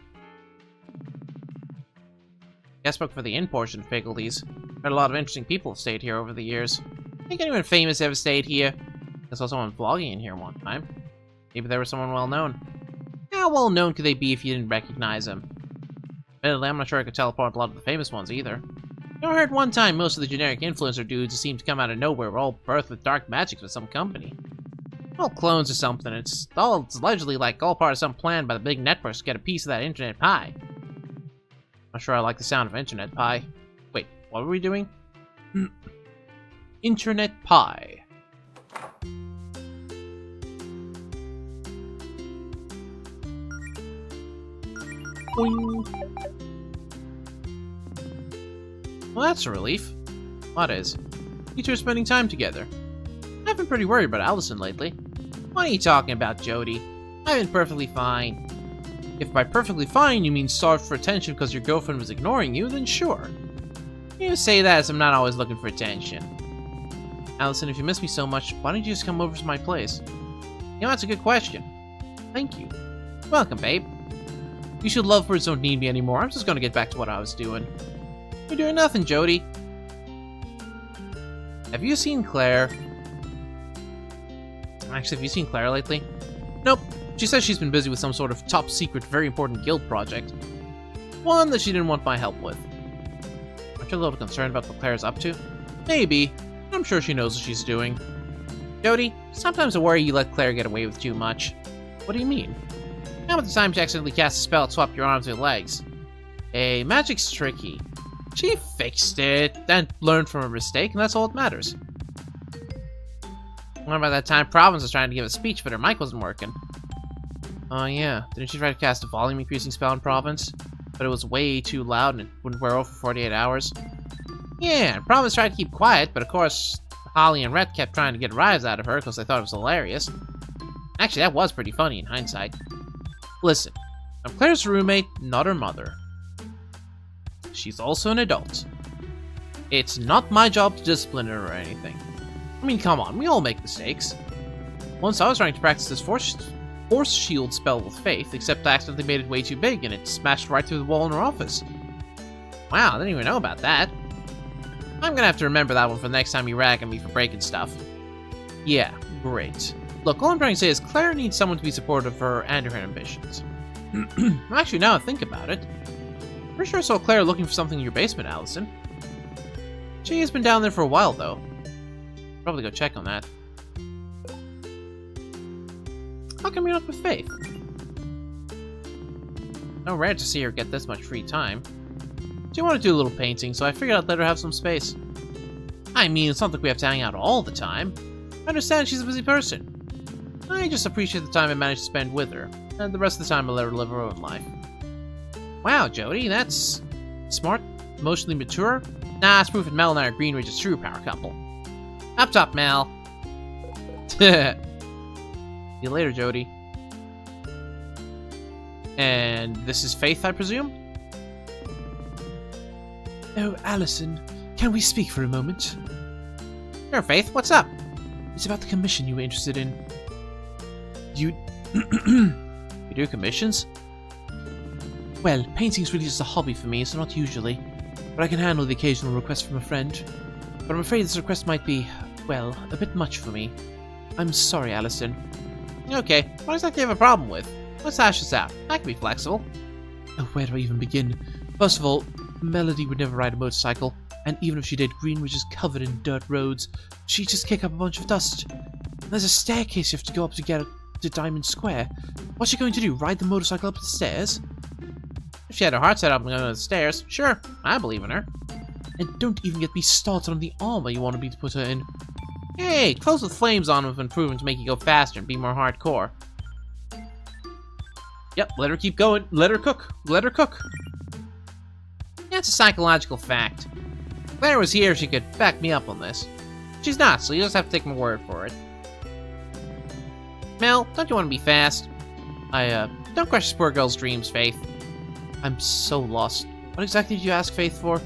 Guest book for the in portion of faculties. Heard a lot of interesting people have stayed here over the years. Think anyone famous ever stayed here? I saw someone vlogging in here one time. Maybe they were someone well known. How well known could they be if you didn't recognize them? Admittedly, I'm not sure I could teleport a lot of the famous ones either. I heard one time most of the generic influencer dudes who seem to come out of nowhere were all birthed with dark magic for some company. All clones or something. It's allegedly like all part of some plan by the big networks to get a piece of that internet pie. Not sure I like the sound of internet pie. Wait, what were we doing? Internet pie. Boing. Well, that's a relief. What is? You two are spending time together. I've been pretty worried about Allison lately. What are you talking about, Jody? I've been perfectly fine. If by perfectly fine you mean starved for attention because your girlfriend was ignoring you, then sure. You say that as I'm not always looking for attention. Allison, if you miss me so much, why don't you just come over to my place? You know, that's a good question. Thank you. Welcome, babe. You should lovebirds don't need me anymore. I'm just gonna get back to what I was doing. You're doing nothing, Jody. Have you seen Claire? Actually, have you seen Claire lately? Nope. She says she's been busy with some sort of top secret, very important guild project. One that she didn't want my help with. Aren't you a little concerned about what Claire's up to? Maybe. I'm sure she knows what she's doing. Jody, sometimes I worry you let Claire get away with too much. What do you mean? How about the time she accidentally cast a spell to swap your arms with legs? Hey, magic's tricky. She fixed it, then learned from her mistake, and that's all that matters. What about that time Province was trying to give a speech, but her mic wasn't working? Oh yeah, didn't she try to cast a volume-increasing spell on Province? But it was way too loud and it wouldn't wear off for 48 hours? Yeah, and Province tried to keep quiet, but of course, Holly and Rhett kept trying to get rise out of her because they thought it was hilarious. Actually, that was pretty funny in hindsight. Listen, I'm Claire's roommate, not her mother. She's also an adult. It's not my job to discipline her or anything. I mean, come on, we all make mistakes. Once I was trying to practice this force shield spell with Faith, except I accidentally made it way too big and it smashed right through the wall in her office. Wow, I didn't even know about that. I'm gonna have to remember that one for the next time you rag on me for breaking stuff. Yeah, great. Look, all I'm trying to say is Claire needs someone to be supportive of her and her ambitions. Actually, now I think about it, pretty sure I saw Claire looking for something in your basement, Allison. She has been down there for a while, though. Probably go check on that. How come you're not with Faith? No rare to see her get this much free time. She wanted to do a little painting, so I figured I'd let her have some space. I mean, it's not like we have to hang out all the time. I understand she's a busy person. I just appreciate the time I managed to spend with her, and the rest of the time I let her live her own life. Wow, Jody, that's smart, emotionally mature. Nah, it's proof that Mel and I are Greenridge's true power couple. Up top, Mel. See you later, Jody. And this is Faith, I presume? Oh, Allison, can we speak for a moment? Sure, Faith, what's up? It's about the commission you were interested in. You do commissions? Well, painting's really just a hobby for me, so not usually. But I can handle the occasional request from a friend. But I'm afraid this request might be, well, a bit much for me. I'm sorry, Allison. Okay, what exactly do you have a problem with? Let's hash this out. I can be flexible. Oh, where do I even begin? First of all, Melody would never ride a motorcycle, and even if she did, Greenwich is covered in dirt roads. She'd just kick up a bunch of dust. There's a staircase you have to go up to get to Diamond Square. What's she going to do, ride the motorcycle up the stairs? If she had her heart set up and going up the stairs, sure, I believe in her. And don't even get me started on the armor you wanted me to put her in. Hey, clothes with flames on them have been proven to make you go faster and be more hardcore. Yep, let her keep going. Let her cook. Let her cook. That's a psychological fact. If Claire was here, she could back me up on this. She's not, so you just have to take my word for it. Mel, don't you want to be fast? Don't crush this poor girl's dreams, Faith. I'm so lost. What exactly did you ask Faith for?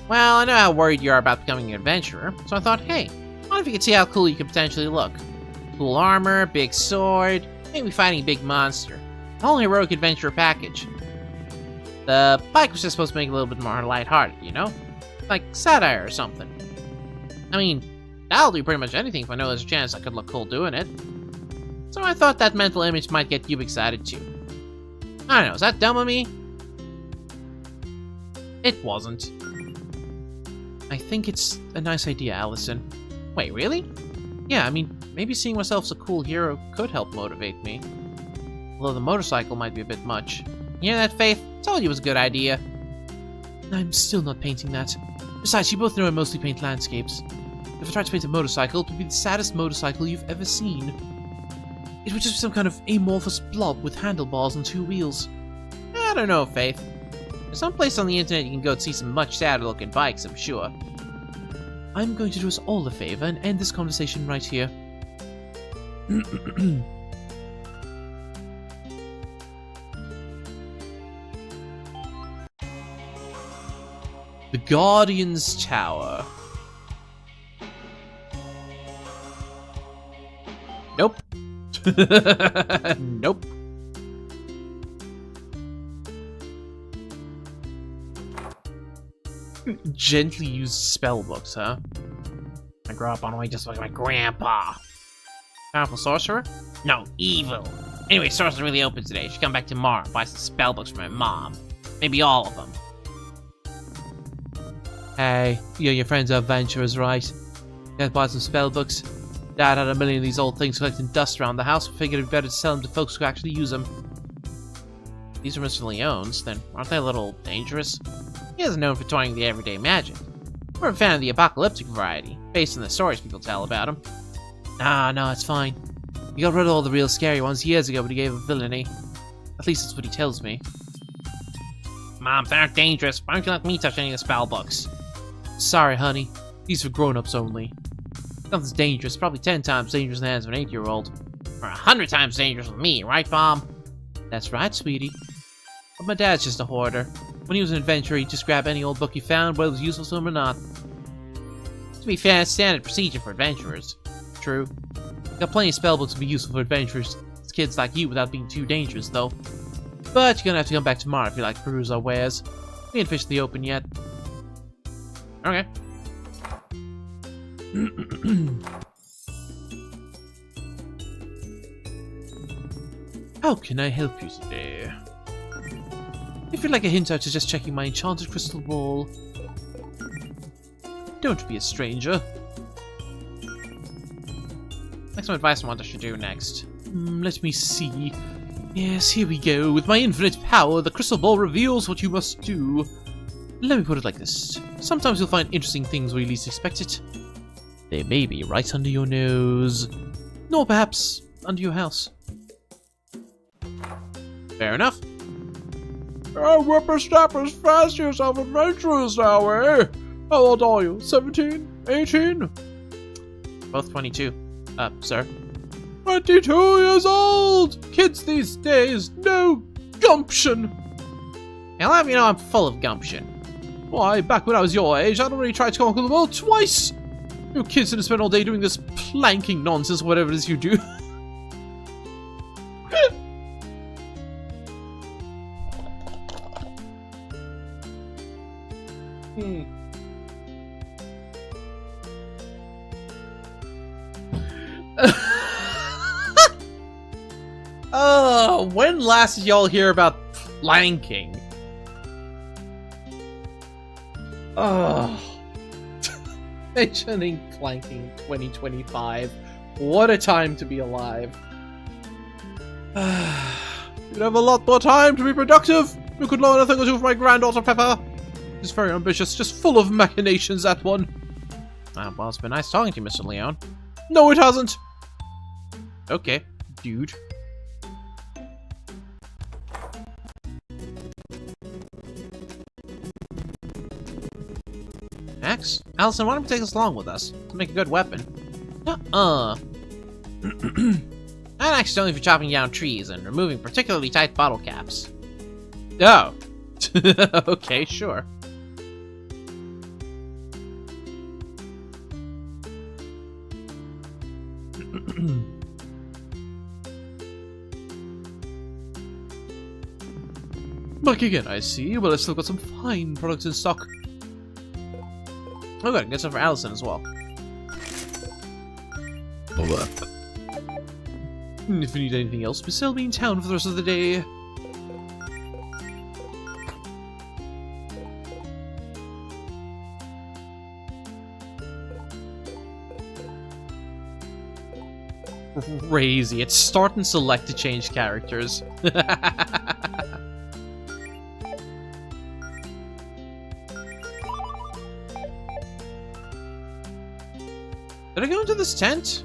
Well, I know how worried you are about becoming an adventurer, so I thought, hey, what if you could see how cool you could potentially look? Cool armor, big sword, maybe fighting a big monster. The whole heroic adventurer package. The bike was just supposed to make it a little bit more lighthearted, you know? Like satire or something. I mean, I'll do pretty much anything if I know there's a chance I could look cool doing it. So I thought that mental image might get you excited too. I don't know, is that dumb of me? It wasn't. I think it's a nice idea, Allison. Wait, really? Yeah, I mean, maybe seeing myself as a cool hero could help motivate me. Although the motorcycle might be a bit much. You hear that, Faith? Told you it was a good idea. I'm still not painting that. Besides, you both know I mostly paint landscapes. If I tried to paint a motorcycle, it would be the saddest motorcycle you've ever seen. It would just be some kind of amorphous blob with handlebars and 2 wheels. I don't know, Faith. There's some place on the internet you can go to see some much sadder looking bikes, I'm sure. I'm going to do us all a favor and end this conversation right here. The Guardian's Tower. Nope. Nope. Gently used spell books, huh? I grew up on a way just like my grandpa. Powerful sorcerer? No, evil. Anyway, sorcerer's really open today. She come back tomorrow and buy some spell books for my mom. Maybe all of them. Hey, you and your friends are adventurers, right? Can't buy some spell books? Dad had a million of these old things collecting dust around the house. We figured it'd be better to sell them to folks who actually use them. These are Mr. Leone's, then aren't they a little dangerous? He isn't known for toying with the everyday magic. We're a fan of the apocalyptic variety, based on the stories people tell about him. Ah, no, it's fine. He got rid of all the real scary ones years ago, but he gave up villainy. At least that's what he tells me. Mom, they aren't dangerous. Why don't you let me touch any of the spell books? Sorry, honey. These are grown-ups only. Nothing's dangerous. Probably 10 times dangerous in the hands of an 8-year-old. Or 100 times dangerous with me, right, Mom? That's right, sweetie. But my dad's just a hoarder. When he was an adventurer, he'd just grab any old book he found, whether it was useful to him or not. To be fair, it's standard procedure for adventurers. True. Got plenty of spellbooks to be useful for adventurers. It's kids like you without being too dangerous, though. But you're gonna have to come back tomorrow if you like to peruse our wares. We ain't fished the open yet. Okay. How can I help you today? If you'd like a hint, I suggest checking my enchanted crystal ball. Don't be a stranger. Like some advice on what I should do next. Let me see. Yes, here we go. With my infinite power, the crystal ball reveals what you must do. Let me put it like this. Sometimes you'll find interesting things where you least expect it. They may be right under your nose. Nor perhaps under your house. Fair enough. Oh, whippersnappers, fancy yourself adventurers now, eh? How old are you? 17? 18? Both 22. Sir. 22 years old! Kids these days, no gumption! I'll have you know I'm full of gumption. Why, back when I was your age, I'd already tried to conquer the world twice! You kids didn't spend all day doing this planking nonsense, whatever it is you do. When last did y'all hear about planking? Mentioning planking 2025. What a time to be alive. You'd have a lot more time to be productive. You could learn a thing or two from my granddaughter, Pepper. She's very ambitious, just full of machinations, that one. Well, it's been nice talking to you, Mr. Leone. No, it hasn't. Okay, dude. Max? Allison, why don't we take this along with us? To make a good weapon. And accidentally for chopping down trees and removing particularly tight bottle caps. Oh. Okay, sure. Back again, I see. Well, I've still got some fine products in stock. Oh good, get some for Allison as well. If you need anything else, Miss, I'll be in town for the rest of the day. Crazy. It's start and select to change characters. Did I go into this tent?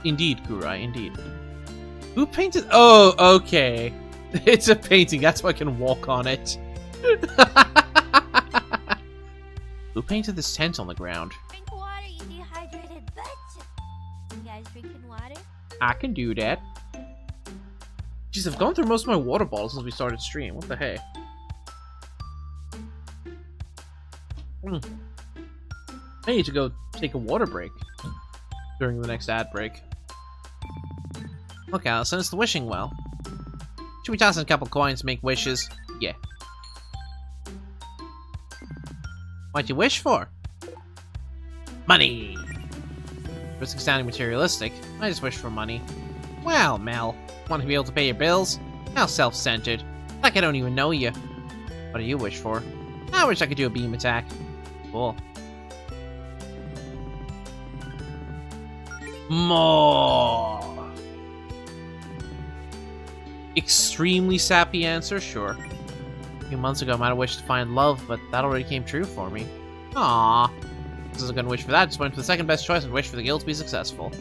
Indeed, Kurai, indeed. Who painted? Oh, okay. It's a painting. That's why I can walk on it. Who painted this tent on the ground? Drink water, you dehydrated bitch. You guys drinking water? I can do that. Jeez, I've gone through most of my water bottles since we started stream. What the heck? I need to go take a water break during the next ad break. Look, Allison, it's the wishing well. Should we toss in a couple coins to make wishes? Yeah. What'd you wish for? Money! Risk sounding materialistic. I just wish for money. Well, Mel, want to be able to pay your bills? How self-centered. Like I don't even know you. What do you wish for? I wish I could do a beam attack. Cool. More. Extremely sappy answer, sure. A few months ago, I might have wished to find love, but that already came true for me. Aww. This isn't gonna wish for that, just went for the second best choice and wished for the guild to be successful.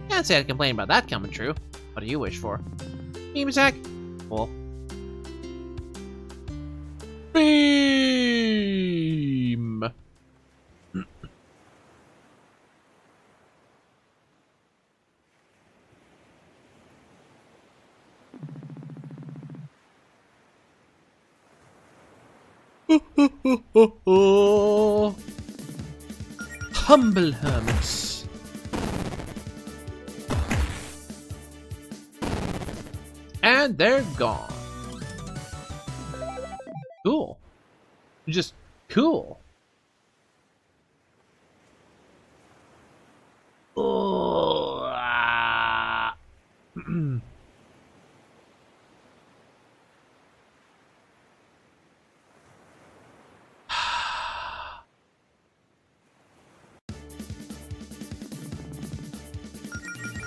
Can't say I'd complain about that coming true. What do you wish for? Beam attack? Cool. Beam. Humble hermits. And they're gone. Cool. Just cool. Oh.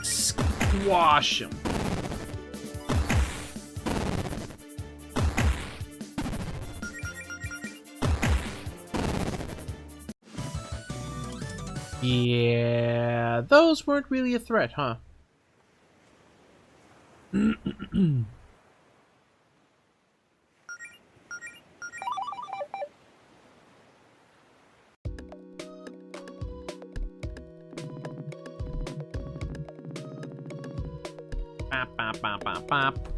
Squash him. Yeah, those weren't really a threat, huh? Bop, bop, bop, bop, bop.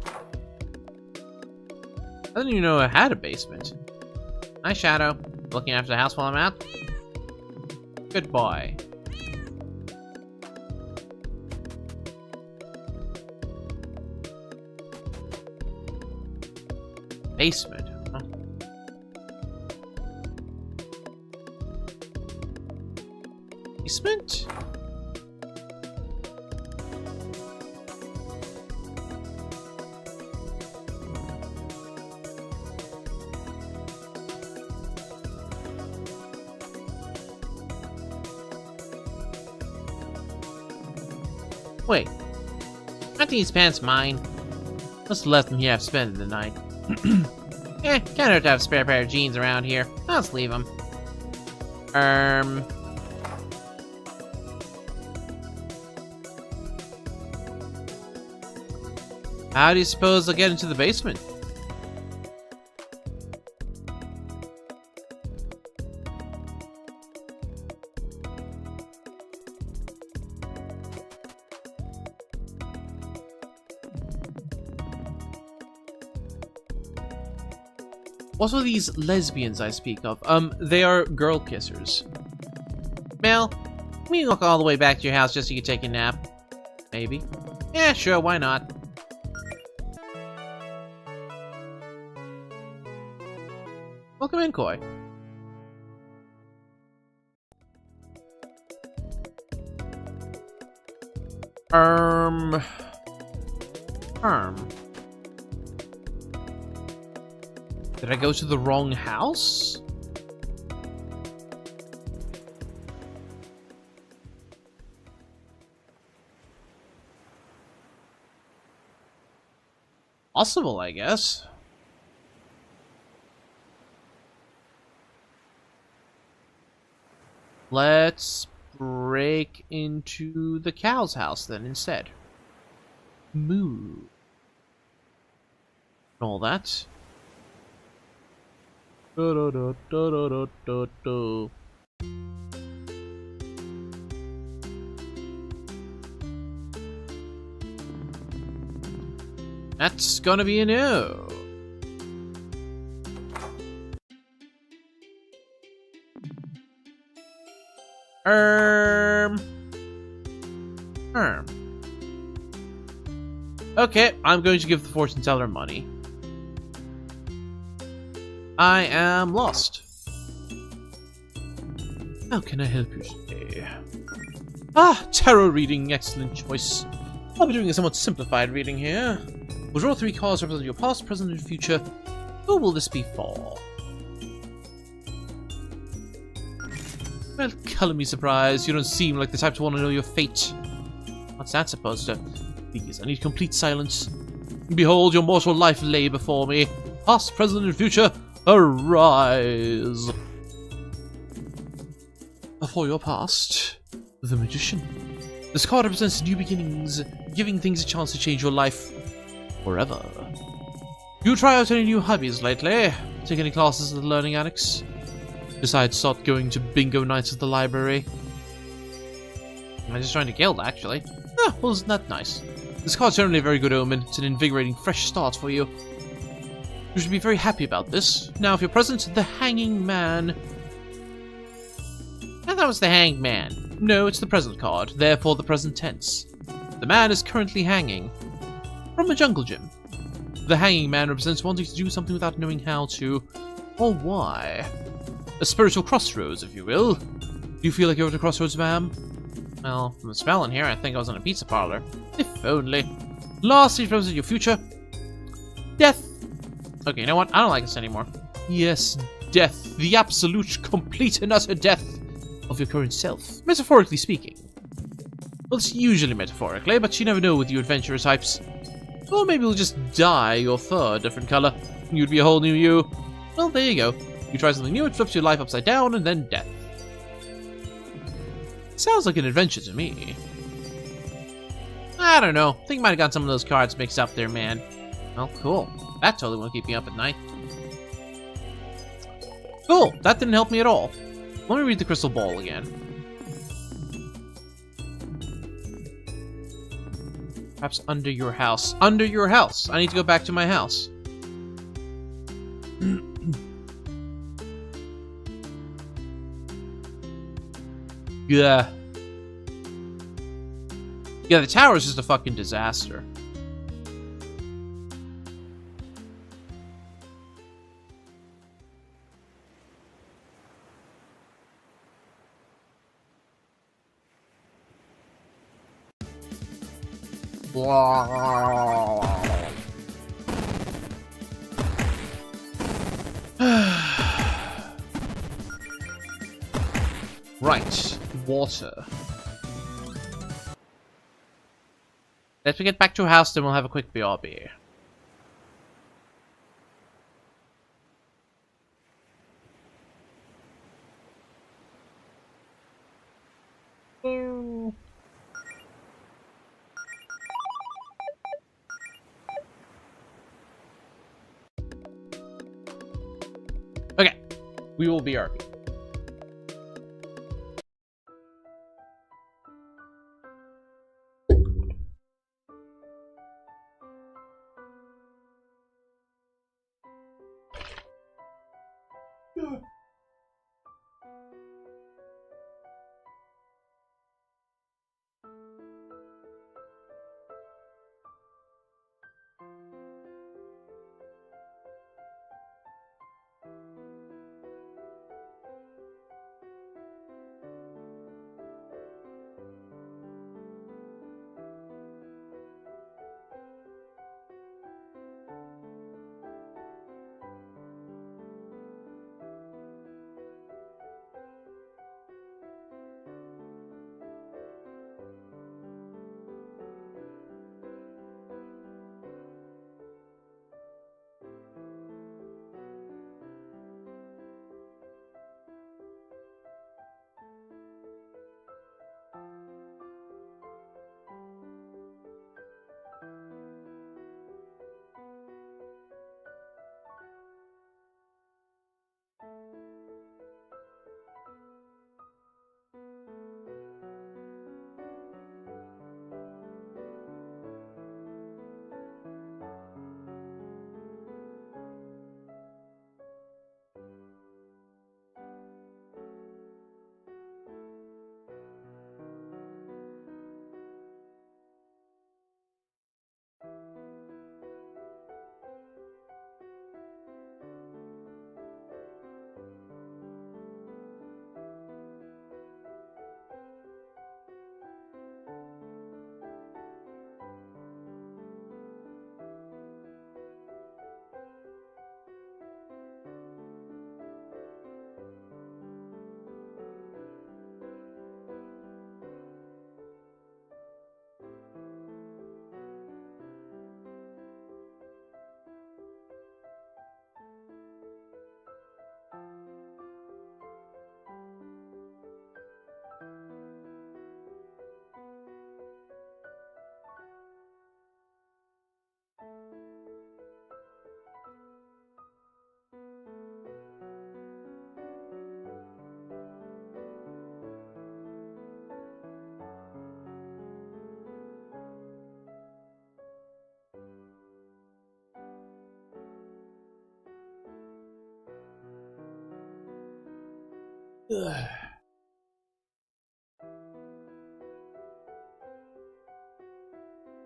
I didn't even know I had a basement. Hi, Shadow. Looking after the house while I'm out? Good boy. Basement. Huh? Basement? Wait. Aren't these pants mine? Must have left them here. I've spent the night. Can't hurt to have a spare pair of jeans around here. I'll just leave them. How do you suppose I'll get into the basement? What are these lesbians I speak of? They are girl kissers. Mel, can we walk all the way back to your house just so you can take a nap? Maybe. Yeah, sure, why not? Welcome in, Koi. Did I go to the wrong house? Possible, I guess. Let's break into the cow's house then instead. Moo. All that. That's gonna be a no. Okay, I'm going to give the fortune teller money. I am lost. How can I help you today? Ah, tarot reading, excellent choice. I'll be doing a somewhat simplified reading here. We'll draw 3 cards representing your past, present, and future. Who will this be for? Well, color me surprised. You don't seem like the type to want to know your fate. What's that supposed to? Please, I need complete silence. Behold, your mortal life lay before me. Past, present, and future, arise. For your past, the Magician. This card represents new beginnings, giving things a chance to change your life forever. You try out any new hobbies lately? Take any classes at the Learning Annex? Besides start going to bingo nights at the library? I'm just trying to guild, actually. Ah, well, isn't that nice? This card's certainly a very good omen. It's an invigorating, fresh start for you. You should be very happy about this. Now, if you're present, the Hanging Man. I thought it was the Hanged Man. No, it's the present card, therefore the present tense. The man is currently hanging from a jungle gym. The Hanging Man represents wanting to do something without knowing how to, or why. A spiritual crossroads, if you will. Do you feel like you're at a crossroads, ma'am? Well, from the smell in here, I think I was in a pizza parlor. If only. Lastly, represents your future. Death. Okay, you know what? I don't like this anymore. Yes, death. The absolute, complete, and utter death of your current self. Metaphorically speaking. Well, it's usually metaphorically, but you never know with you adventurer types. Or maybe you'll just dye your fur a different color. You'd be a whole new you. Well, there you go. You try something new, it flips your life upside down, and then death. Sounds like an adventure to me. I don't know. I think I might have got some of those cards mixed up there, man. Well, cool. That totally won't keep me up at night. Cool. That didn't help me at all. Let me read the crystal ball again. Perhaps under your house. Under your house. I need to go back to my house. Yeah. Yeah, the tower is just a fucking disaster. Right, water. Let's get back to our house, then we'll have a quick BRB. Okay, we will BRB.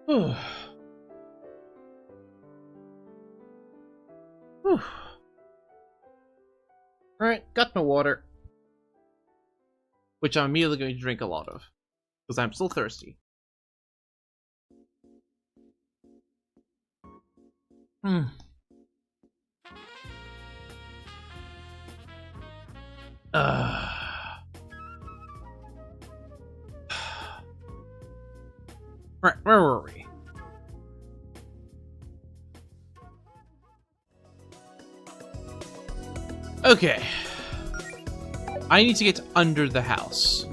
Whew. Whew. Alright, got my water. Which I'm immediately going to drink a lot of. Because I'm still thirsty. Hmm. Right, where were we? Okay. I need to get under the house.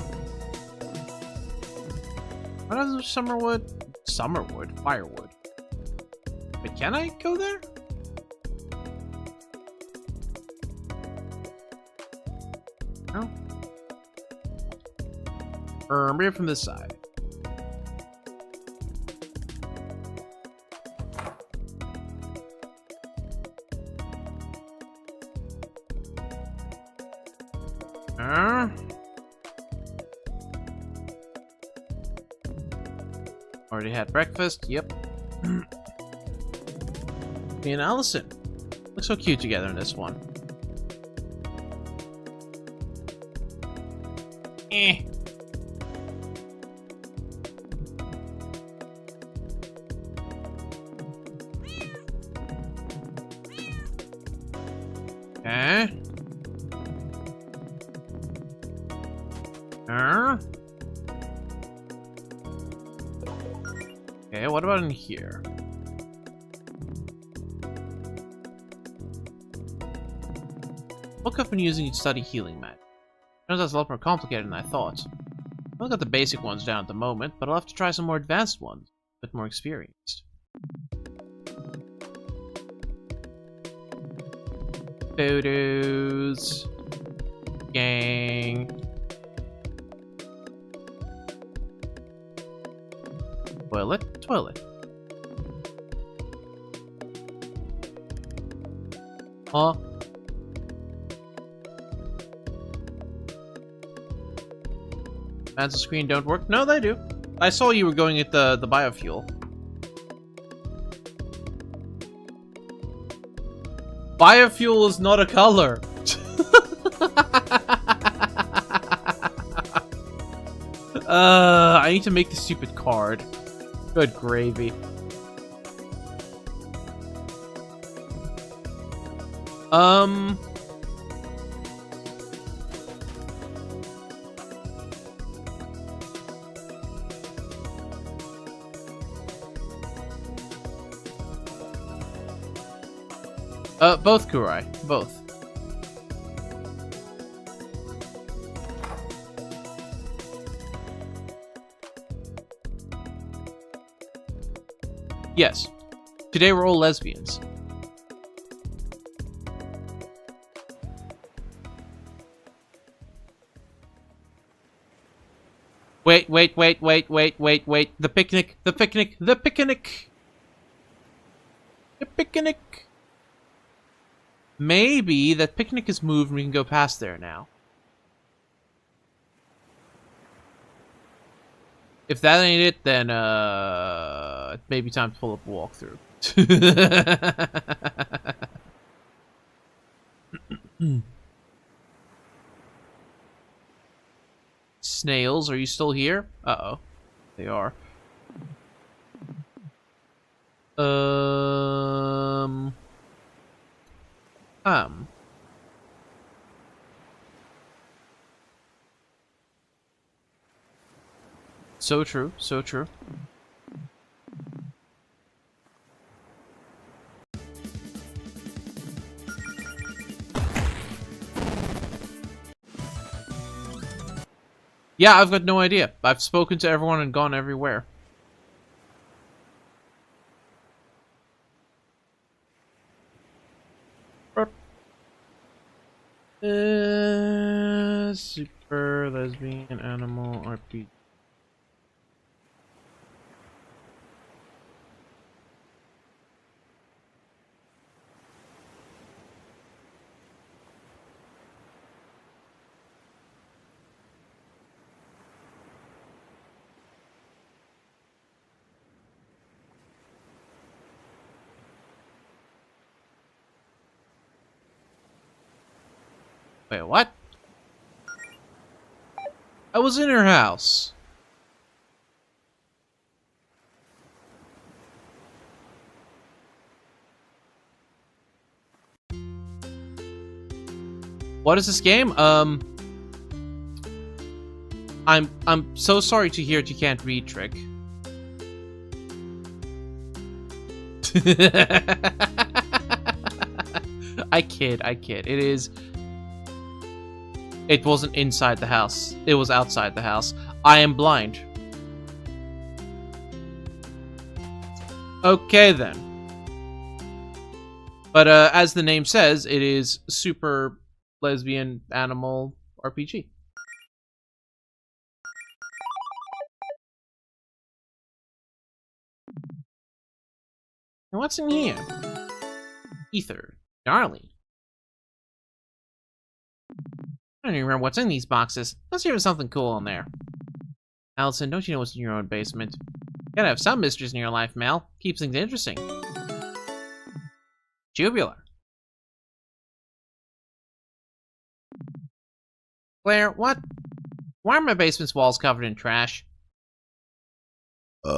What is Summerwood? Summerwood? Firewood. But can I go there? No? Maybe from this side. Already had breakfast. Yep. Me and Allison look so cute together in this one. Eh. Okay. Okay, what about in here? Book I've been using to study healing magic. Turns out it's a lot more complicated than I thought. I've got the basic ones down at the moment, but I'll have to try some more advanced ones, a bit more experienced. Photos. Gang. Toilet, toilet. Huh? Fans of screen don't work? No, they do. I saw you were going at the biofuel. Biofuel is not a color. I need to make the stupid card. Good gravy. Both Kurai. Both. Yes. Today we're all lesbians. Wait. The picnic. The picnic. The picnic. The picnic. Maybe that picnic is moved and we can go past there now. If that ain't it, then it may be time to pull up a walkthrough. Snails, are you still here? Uh-oh. They are. So true, so true. Yeah, I've got no idea. I've spoken to everyone and gone everywhere. Super lesbian animal RPG. Wait, what? I was in her house. What is this game? I'm so sorry to hear that you can't read, Trick. I kid. It wasn't inside the house. It was outside the house. I am blind. Okay then. But as the name says, it is Super Lesbian Animal RPG. And what's in here? Ether. Darling. I don't even remember what's in these boxes. Let's see if there's something cool in there. Allison, don't you know what's in your own basement? You gotta have some mysteries in your life, Mel. Keeps things interesting. Tubular. Claire, what? Why are my basement's walls covered in trash? I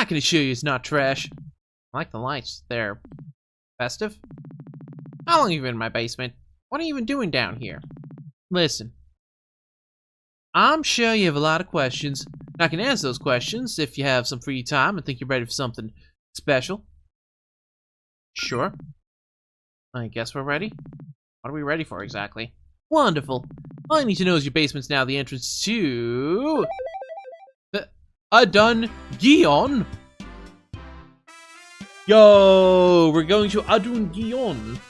can assure you it's not trash. I like the lights. They're festive. How long have you been in my basement? What are you even doing down here? Listen. I'm sure you have a lot of questions. And I can answer those questions if you have some free time and think you're ready for something special. Sure. I guess we're ready. What are we ready for exactly? Wonderful. All I need to know is your basement's now the entrance to... a dungeon. Yo, we're going to a dungeon.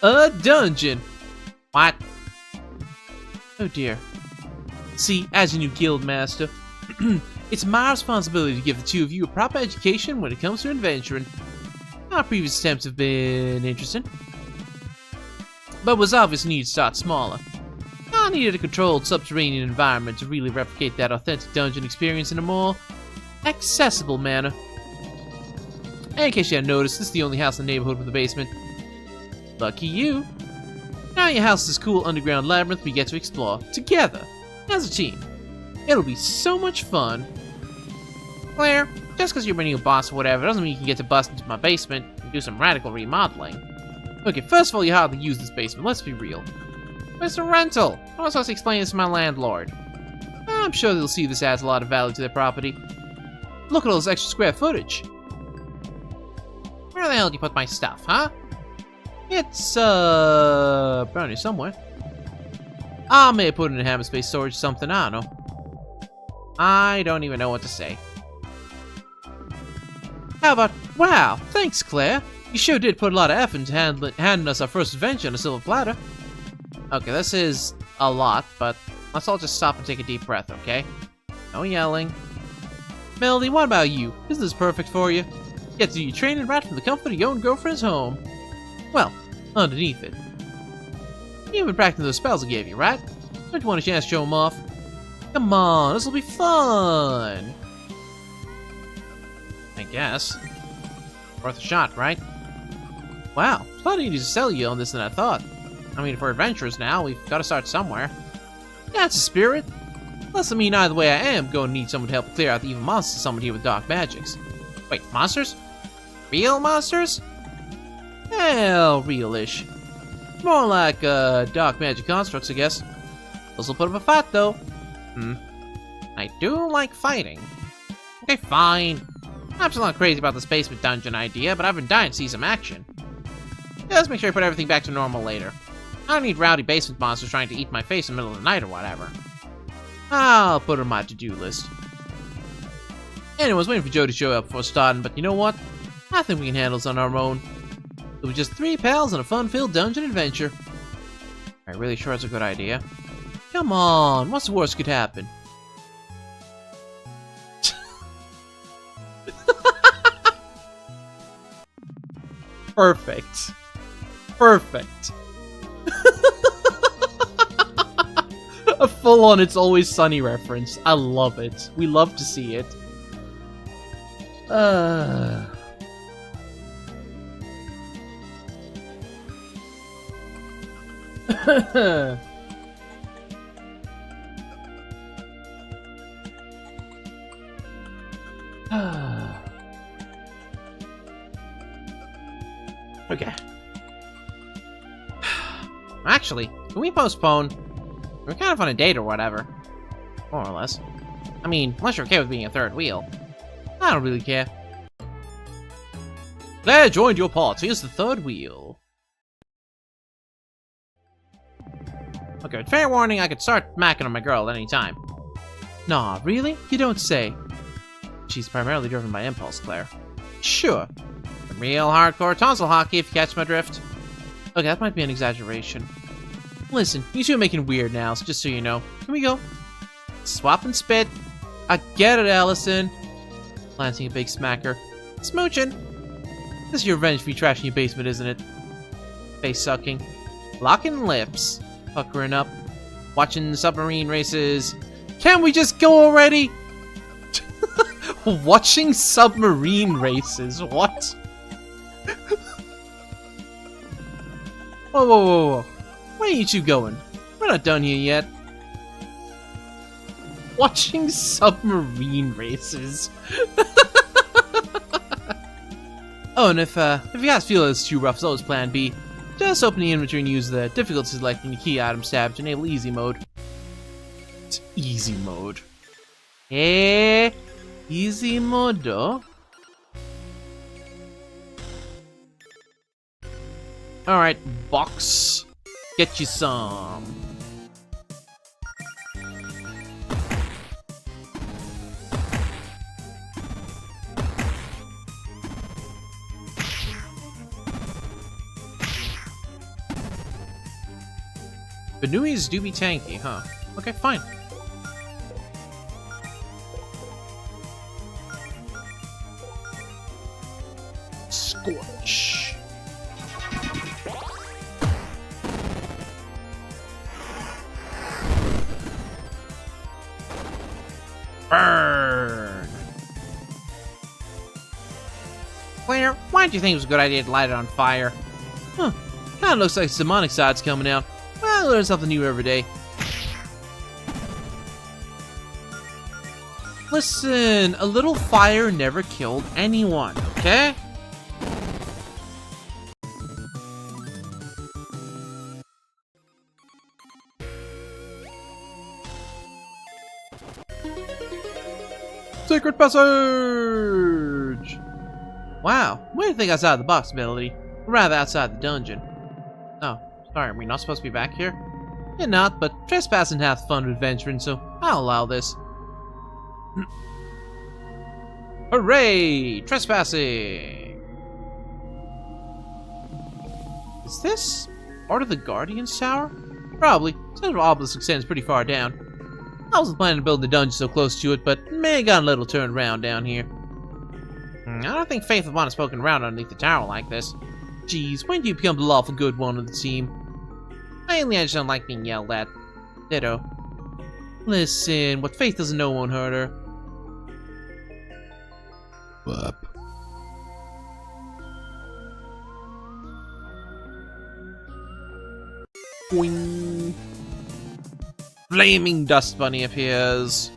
A dungeon. What? Oh dear. See, as your new guild master, it's my responsibility to give the two of you a proper education when it comes to adventuring. Our previous attempts have been interesting, but it was obvious we need to start smaller. I needed a controlled subterranean environment to really replicate that authentic dungeon experience in a more accessible manner. And in case you hadn't noticed, this is the only house in the neighborhood with a basement. Lucky you. Now your house is this cool underground labyrinth we get to explore together, as a team. It'll be so much fun. Claire, just because you're my new boss or whatever doesn't mean you can get to bust into my basement and do some radical remodeling. Okay, first of all, you hardly use this basement, let's be real. It's a rental. How am I supposed to explain this to my landlord? I'm sure they'll see this adds a lot of value to their property. Look at all this extra square footage. Where the hell did you put my stuff, huh? It's, around here somewhere. I may have put it in hammer space storage or something, I don't know. I don't even know what to say. How about, wow, thanks, Claire. You sure did put a lot of effort into handing us our first adventure on a silver platter. Okay, this is a lot, but let's all just stop and take a deep breath, okay? No yelling. Melody, what about you? Isn't this perfect for you? You get to do your training right from the comfort of your own girlfriend's home. Well, underneath it. You've been practicing those spells I gave you, right? Don't you want a chance to show them off? Come on, this'll be fun! I guess. Worth a shot, right? Wow, it's a lot easier to sell you on this than I thought. I mean, if we're adventurers now, we've got to start somewhere. That's the spirit. Doesn't mean either way I am going to need someone to help clear out the evil monsters summoned here with dark magics. Wait, monsters? Real monsters? Hell, real-ish. More like, dark magic constructs, I guess. Those will put up a fight, though. I do like fighting. Okay, fine. I'm still not crazy about this basement dungeon idea, but I've been dying to see some action. Yeah, let's make sure I put everything back to normal later. I don't need rowdy basement monsters trying to eat my face in the middle of the night or whatever. I'll put it on my to-do list. Anyway, I was waiting for Joe to show up before starting, but you know what? I think we can handle this on our own. It was just 3 pals and a fun-filled dungeon adventure. Are you really sure it's a good idea? Come on, what's the worst could happen? Perfect. Perfect. A full-on It's Always Sunny reference. I love it. We love to see it. Okay. Actually, can we postpone? We're kind of on a date or whatever. More or less. I mean, unless you're okay with being a third wheel. I don't really care. Claire joined your party as the third wheel. Okay, fair warning, I could start macking on my girl at any time. Nah, really? You don't say. She's primarily driven by impulse, Claire. Sure. Real hardcore tonsil hockey, if you catch my drift. Okay, that might be an exaggeration. Listen, you two are making weird now, so just so you know. Can we go? Swap and spit. I get it, Allison. Planting a big smacker. Smooching. This is your revenge for you trashing your basement, isn't it? Face sucking. Locking lips. Puckering up. Watching submarine races. Can't we just go already? Watching submarine races. What? Whoa, whoa, whoa, whoa. Where are you two going? We're not done here yet. Watching submarine races. Oh, and if you guys feel it's too rough, so is plan B. Just open the inventory and use the difficulty selecting the key item tab to enable easy mode. It's easy mode. Eh? Easy mode, though? Alright, box. Get you some. Benuis do be tanky, huh? Okay, fine. Scorch. Burn. Claire, why did you think it was a good idea to light it on fire? Huh. Kinda looks like the demonic side's coming out. Well, I learn something new every day. Listen, a little fire never killed anyone, okay? Secret passage! Wow, way to think outside the box ability. Or rather, outside the dungeon. Oh, sorry, are we not supposed to be back here? You're not, but trespassing hath fun with adventuring, so I'll allow this. Hooray! Trespassing! Is this part of the Guardian's Tower? Probably. Central Obelisk extends pretty far down. I wasn't planning to build the dungeon so close to it, but man got a little turned around down here. I don't think Faith would want to poking around underneath the tower like this. Jeez, when do you become the lawful good one of the team? Mainly, I just don't like being yelled at. Ditto. Listen, what Faith doesn't know won't hurt her. Bop. Boing. Flaming dust bunny appears.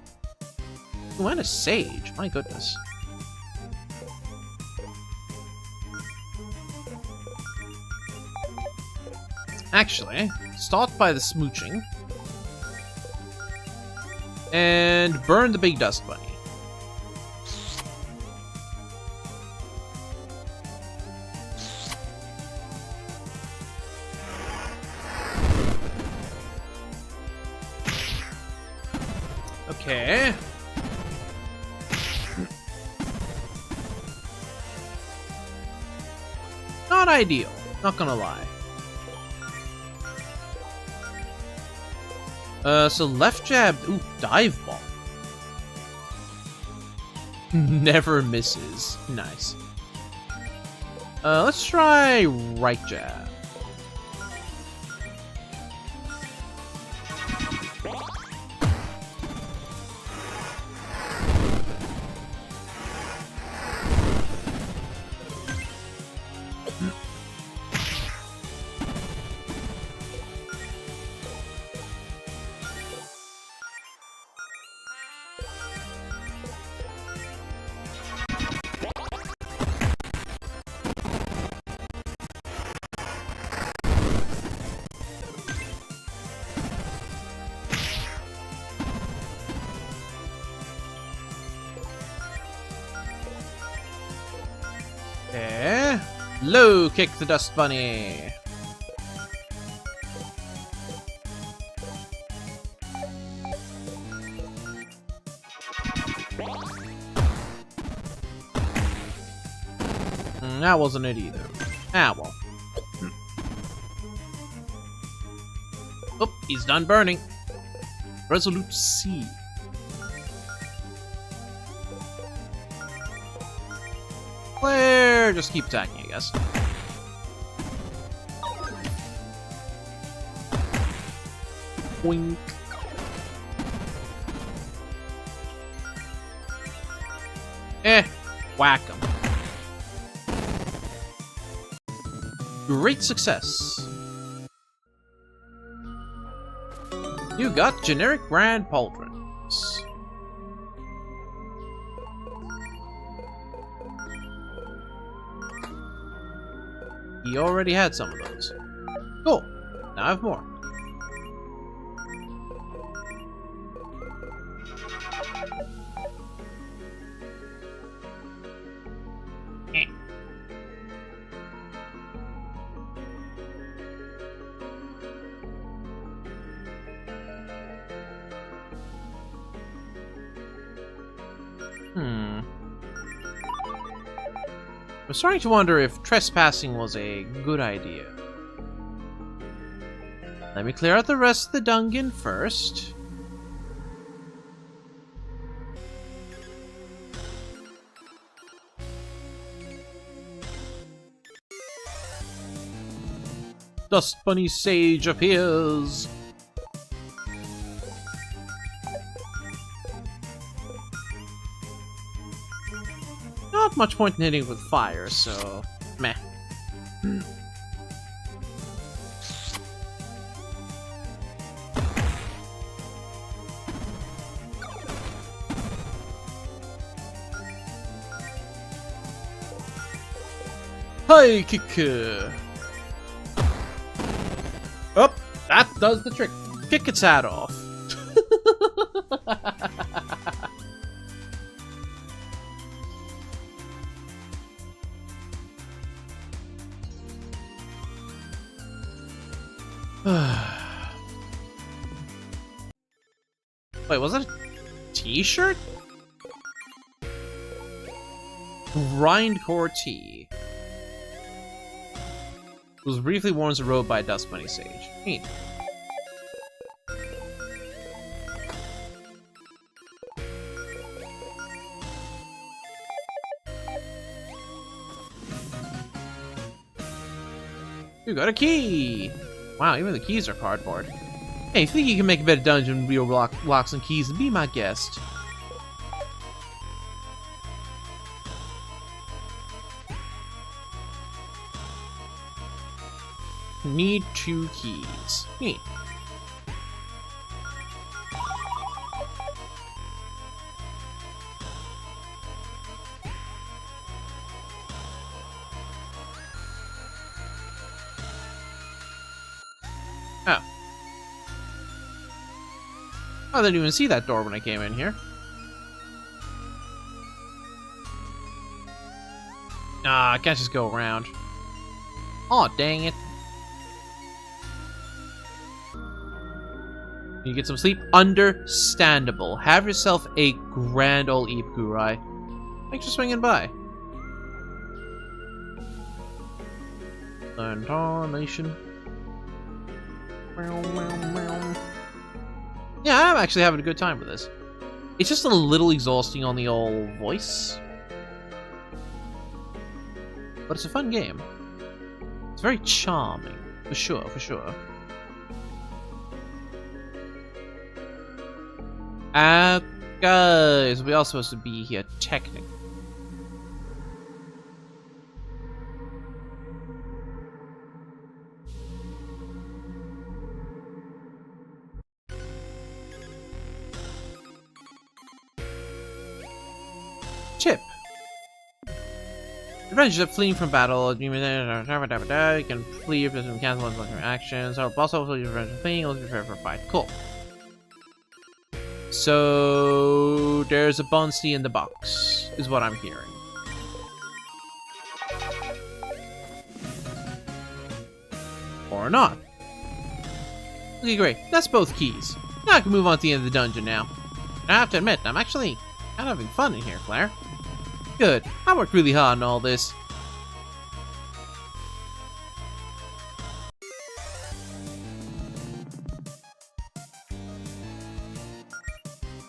Ooh, and a sage. My goodness. Actually, start by the smooching. And burn the big dust bunny. Okay. Not ideal, not gonna lie. So left jab, ooh, dive bomb. Never misses. Nice. Let's try right jab. Eh? Low kick the dust bunny. That wasn't it either. Ah, well. Oh, he's done burning. Resolute C. Claire, just keep attacking, I guess. Wink. Whack him. Great success. You got generic grand pauldrons. He already had some of those. Cool. Now I have more. I'm starting to wonder if trespassing was a good idea. Let me clear out the rest of the dungeon first. Dust Bunny Sage appears. Not much point in hitting with fire, so meh. High kick. Oh, that does the trick. Kick its hat off. Wait, was that a t-shirt? Grindcore T. Was briefly worn as a robe by Dust Bunny Sage. Neat. You got a key! Wow, even the keys are cardboard. Hey, if you think you can make a better dungeon with real locks and keys, then be my guest. Need 2 keys. Neat. Oh. I didn't even see that door when I came in here. Ah, I can't just go around. Aw, dang it. You get some sleep? Understandable. Have yourself a grand old Eep Gurai. Thanks for swinging by. Intonation. Yeah, I'm actually having a good time with this. It's just a little exhausting on the old voice. But it's a fun game. It's very charming. For sure, for sure. Guys, we are supposed to be here technically. Chip. Adventures of fleeing from battle. You can flee if you cancel one of your actions. Or also your adventure fleeing. Let's prepare for a fight. Cool. So there's a bounty in the box, is what I'm hearing. or not. Okay, great. That's both keys. Now I can move on to the end of the dungeon now. And I have to admit, I'm actually kind of having fun in here, Claire. Good. I worked really hard on all this.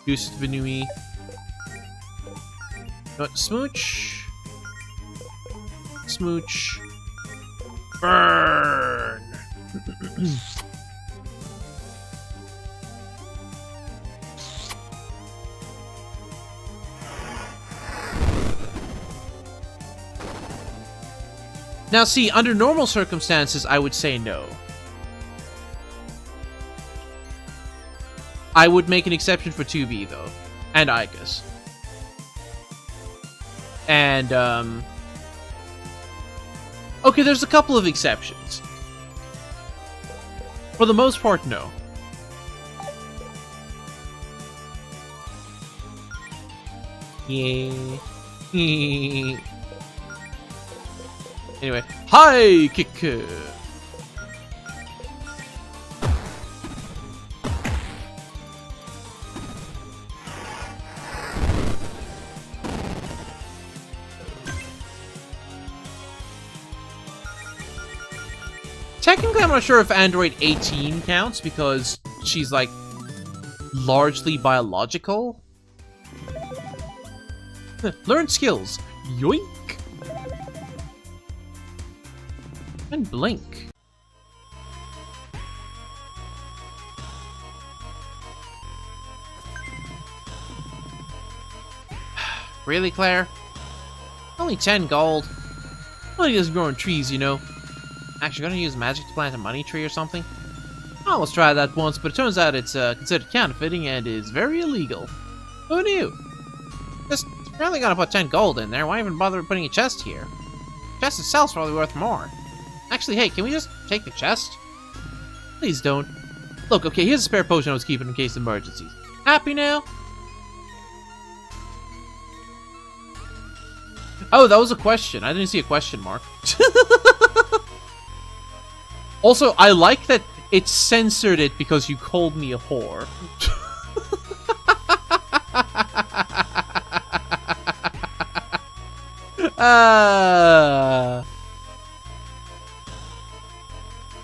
Goose Vanui. Smooch. Smooch. Burn. Now see, under normal circumstances, I would say no. I would make an exception for 2B, though. And Igus. And, okay, there's a couple of exceptions. For the most part, no. Yeah. Anyway, high kick. Technically, I'm not sure if Android 18 counts because she's like largely biological. Learn skills. Yoink. And blink. Really, Claire? Only 10 gold. Money doesn't grow on trees, you know. Actually, gonna use magic to plant a money tree or something? I almost tried that once, but it turns out it's considered counterfeiting and is very illegal. Who knew? Just really gonna put 10 gold in there. Why even bother putting a chest here? The chest itself's probably worth more. Actually, hey, can we just take the chest? Please don't. Look, okay, here's a spare potion I was keeping in case of emergencies. Happy now? Oh, that was a question. I didn't see a question mark. Also, I like that it censored it because you called me a whore.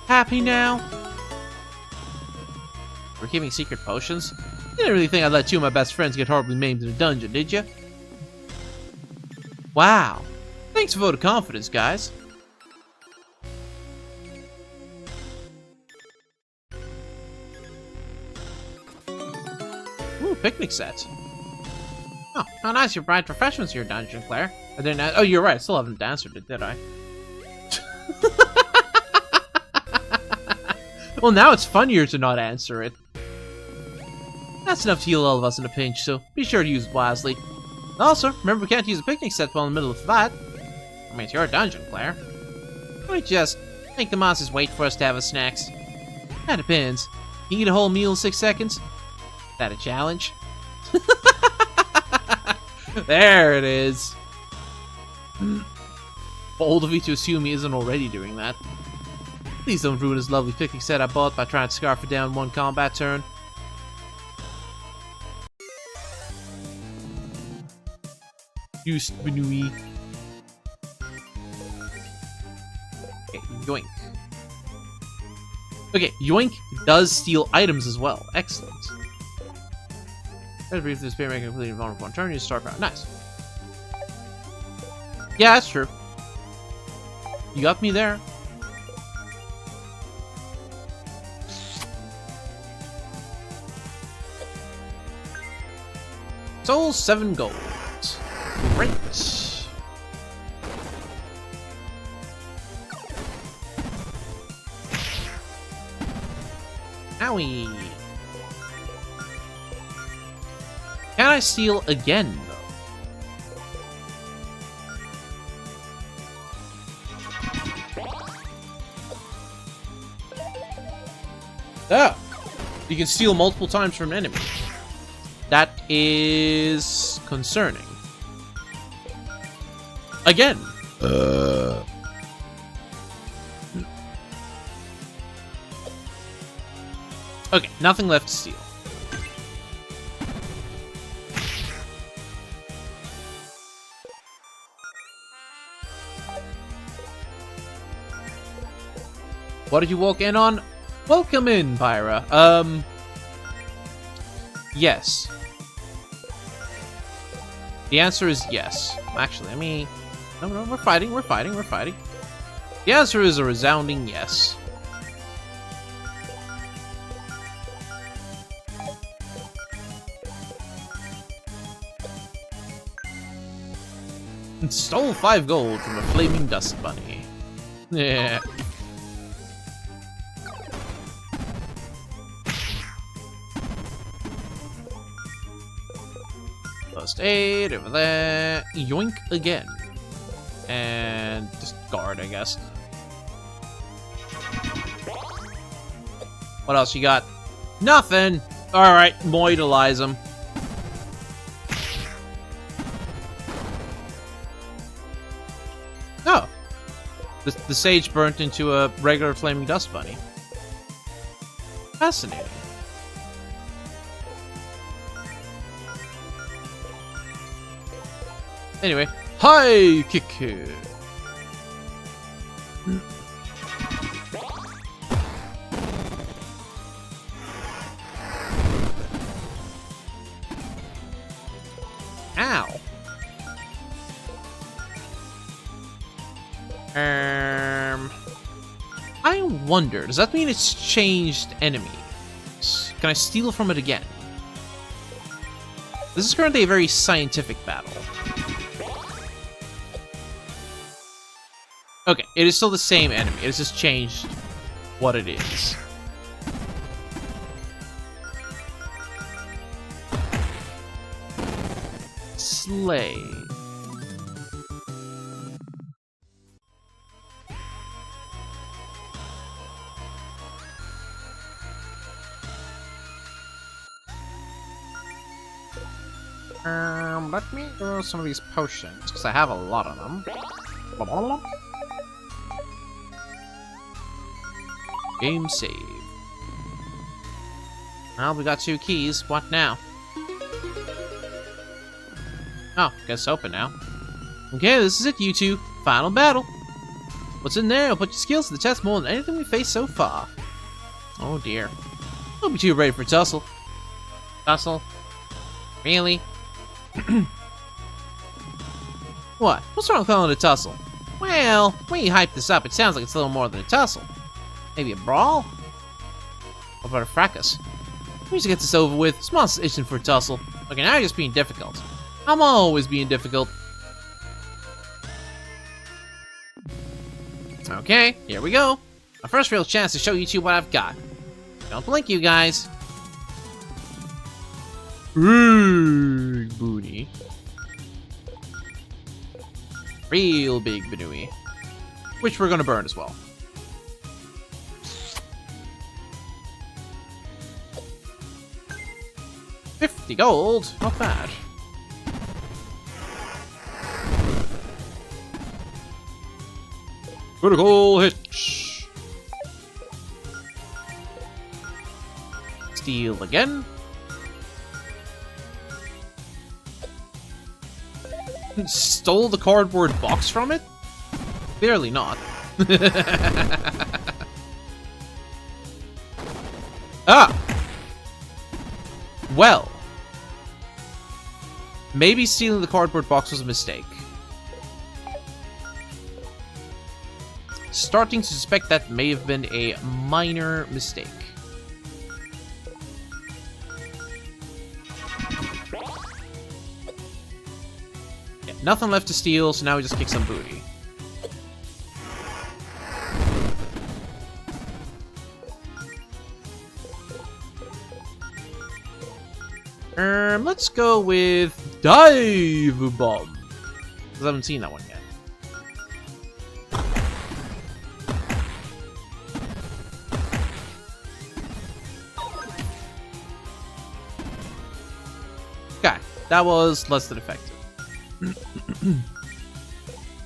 Happy now? We're keeping secret potions? You didn't really think I'd let two of my best friends get horribly maimed in a dungeon, did you? Wow. Thanks for the vote of confidence, guys. Ooh, picnic set. Oh, how nice you brought refreshments to your dungeon, Claire. I didn't. Oh, you're right. I still haven't answered it, did I? Well, now it's funnier to not answer it. That's enough to heal all of us in a pinch, so be sure to use it wisely. Also, remember we can't use a picnic set while in the middle of a fight. I mean, it's your dungeon, Claire. Why don't you just make the monsters wait for us to have our snacks? That depends. Can you eat a whole meal in 6 seconds? Is that a challenge? There it is. Bold of you to assume he isn't already doing that. Please don't ruin this lovely picnic set I bought by trying to scarf it down in one combat turn. Used Benui. Okay, yoink. Okay, yoink does steal items as well. Excellent. Better brief this spear making completely vulnerable one turn, use star power. Nice. Yeah, that's true. You got me there. Soul 7 gold. Great. Owie. Can I steal again, though? Oh! You can steal multiple times from an enemy. That is concerning. Again. Okay, nothing left to steal. What did you walk in on? Welcome in, Pyra. Yes. The answer is yes. Actually, I mean... No, we're fighting. The answer is a resounding yes. And stole 5 gold from a flaming dust bunny. Yeah. First aid over there. Yoink again. And just guard, I guess. What else you got? Nothing! Alright, moidalize him. Oh. The sage burnt into a regular flaming dust bunny. Fascinating. Anyway, hi kick. Ow. I wonder, does that mean it's changed enemies? Can I steal from it again? This is currently a very scientific battle. Okay, it is still the same enemy. It has just changed what it is. Slay. Let me grow some of these potions, because I have a lot of them. Game save. Well, we got 2 keys. What now? Oh, guess open now. Okay, this is it, you two. Final battle. What's in there? I'll put your skills to the test more than anything we faced so far. Oh dear. Don't be too ready for tussle. Tussle? Really? What? What's wrong with calling it a tussle? Well, when you hype this up, it sounds like it's a little more than a tussle. Maybe a brawl? What about a fracas? We just get this over with. Small's itching for a tussle. Okay, now you're just being difficult. I'm always being difficult. Okay, here we go. My first real chance to show you two what I've got. Don't blink, you guys. Big booty. Real big badooey. Which we're gonna burn as well. $50 gold, not bad. Critical hit. Steal again. Stole the cardboard box from it? Clearly not. Ah! Well. Maybe stealing the cardboard box was a mistake. Starting to suspect that may have been a minor mistake. Yeah, nothing left to steal, so now we just kick some booty. Let's go with Dive Bomb. Because I haven't seen that one yet. Okay, that was less than effective.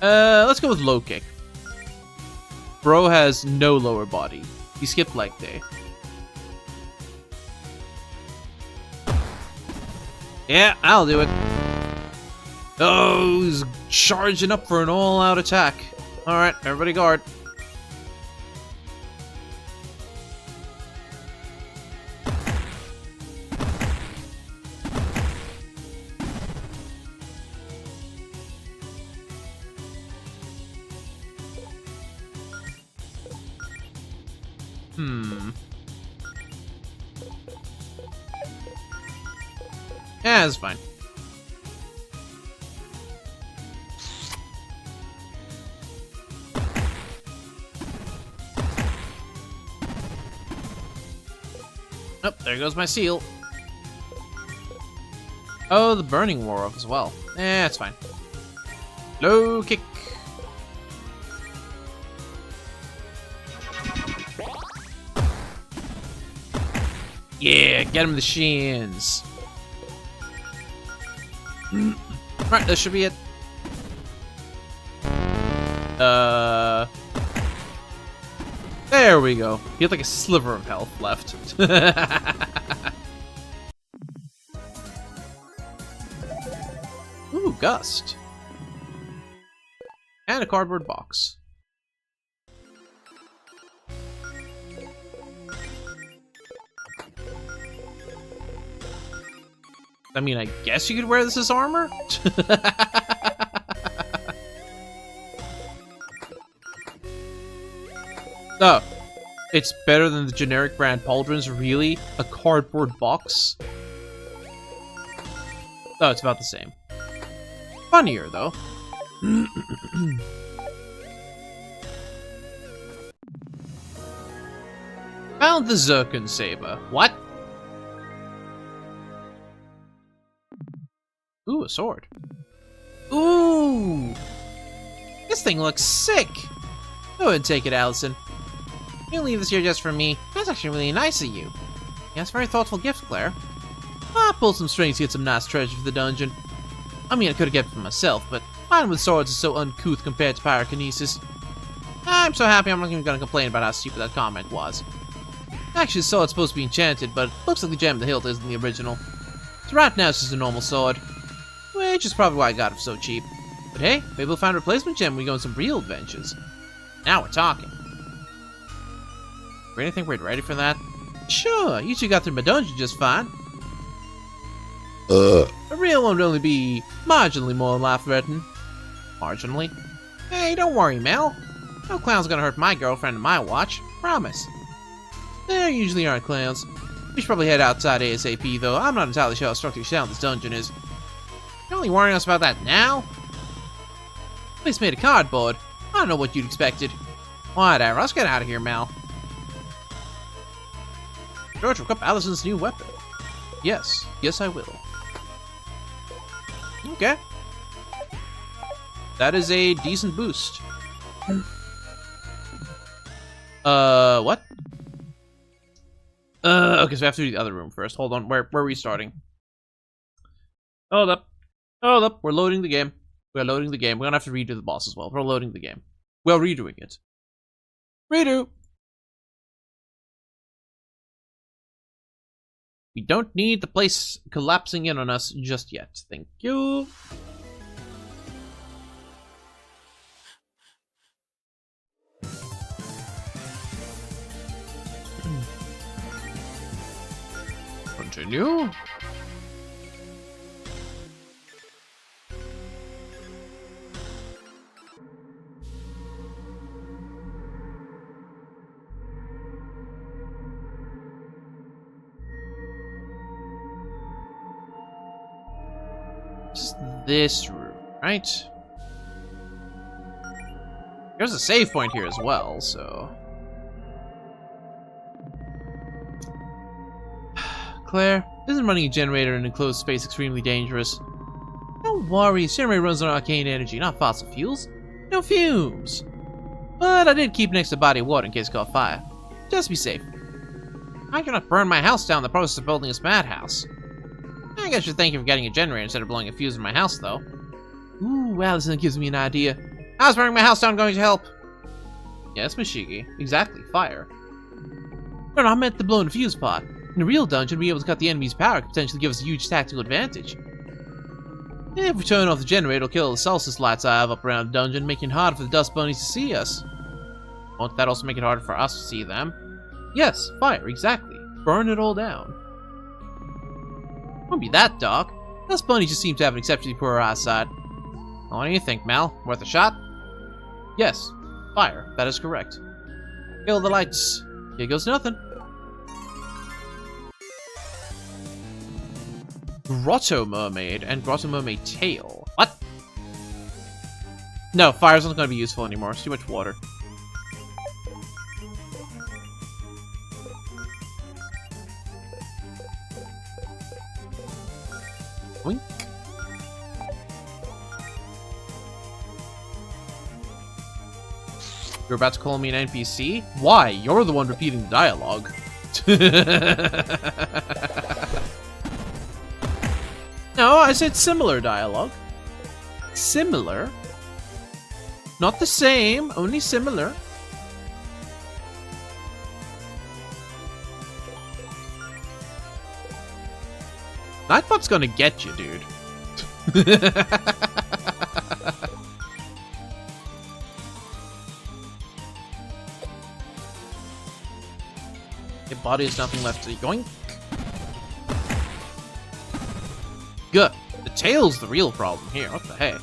Let's go with low kick. Bro has no lower body. He skipped leg day. Yeah, I'll do it. Oh, he's charging up for an all-out attack. Alright, everybody guard. Yeah, it's fine. Oh, there goes my seal. Oh, the burning wore off as well. Eh, it's fine. Low kick. Yeah, get him the shins. Right, this should be it. There we go. He had like a sliver of health left. Ooh, gust. And a cardboard box. I mean, I guess you could wear this as armor? Oh, it's better than the generic brand pauldrons, really? A cardboard box? Oh, it's about the same. Funnier, though. Found the Zircon Saber. What? Ooh, a sword. Ooh! This thing looks sick! Go ahead and take it, Allison. You leave this here just for me. That's actually really nice of you. Yes, very thoughtful gift, Claire. I pulled some strings to get some nice treasure for the dungeon. I mean, I could have kept it for myself, but mine with swords is so uncouth compared to pyrokinesis. I'm so happy I'm not even gonna complain about how stupid that comment was. Actually, the sword's supposed to be enchanted, but it looks like the gem of the hilt isn't the original. So right now it's just a normal sword. Which is probably why I got it for so cheap. But hey, maybe we'll find a replacement gem when we go on some real adventures. Now we're talking. Really think we're ready for that? Sure, you two got through my dungeon just fine. A real one would only be marginally more life-threatening. Marginally? Hey, don't worry, Mel. No clown's gonna hurt my girlfriend on my watch. Promise. There usually aren't clowns. We should probably head outside ASAP, though. I'm not entirely sure how structurally sound this dungeon is. You're only worrying us about that now? Place made of cardboard. I don't know what you'd expected. Whatever, let's get out of here, Mel. George, equip Allison's new weapon. Yes, yes I will. Okay. That is a decent boost. What? Okay, so we have to do the other room first. Hold on, where are we starting? Hold up. Hold up, we're loading the game. We're loading the game. We're gonna have to redo the boss as well. We're loading the game. We're redoing it. Redo! We don't need the place collapsing in on us just yet. Thank you. Continue. Just this room, right? There's a save point here as well, so... Claire, isn't running a generator in an enclosed space extremely dangerous? Don't worry, this generator runs on arcane energy, not fossil fuels. No fumes. But I did keep next to body of water in case it caught fire. Just be safe. I cannot burn my house down in the process of building this madhouse. I guess you're thanking for getting a generator instead of blowing a fuse in my house, though. Ooh, Allison gives me an idea. How's burning my house down going to help? Yes, Mashigi. Exactly, fire. No, I meant the blowing fuse part. In a real dungeon, being able to cut the enemy's power could potentially give us a huge tactical advantage. If we turn off the generator, it'll kill the solstice lights I have up around the dungeon, making it harder for the dust bunnies to see us. Won't that also make it harder for us to see them? Yes, fire, exactly. Burn it all down. Won't be that dark. Dust bunnies just seem to have an exceptionally poor eyesight. What do you think, Mel? Worth a shot? Yes, fire, that is correct. Kill the lights. Here goes nothing. Grotto Mermaid and Grotto Mermaid Tail. What? No, fire's not going to be useful anymore. It's too much water. Boink. You're about to call me an NPC? Why? You're the one repeating the dialogue. No, I said similar dialogue. Similar? Not the same, only similar. Nightbot's gonna get you, dude. Your body has nothing left to yoink. Good. The tail's the real problem here. What the heck?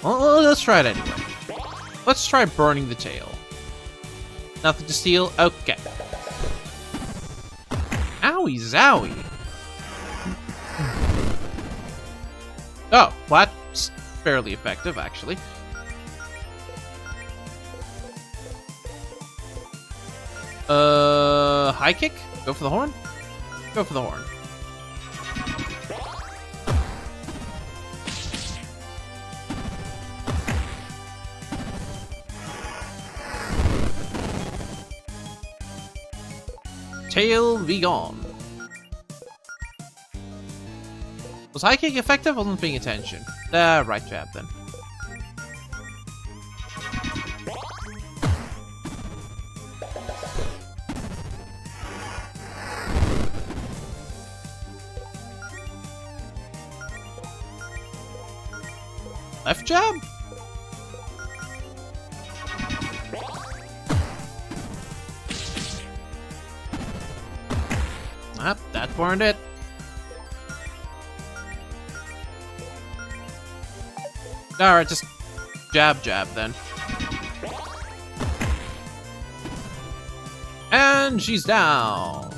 Well, let's try it anyway. Let's try burning the tail. Nothing to steal? Okay. Owie zowie. Oh, what? It's fairly effective, actually. High kick? Go for the horn? Go for the horn. Tail be gone. Was high kick effective? I wasn't paying attention. Right jab then. Left jab? Ah, that burned it. Alright, just jab then. And she's down.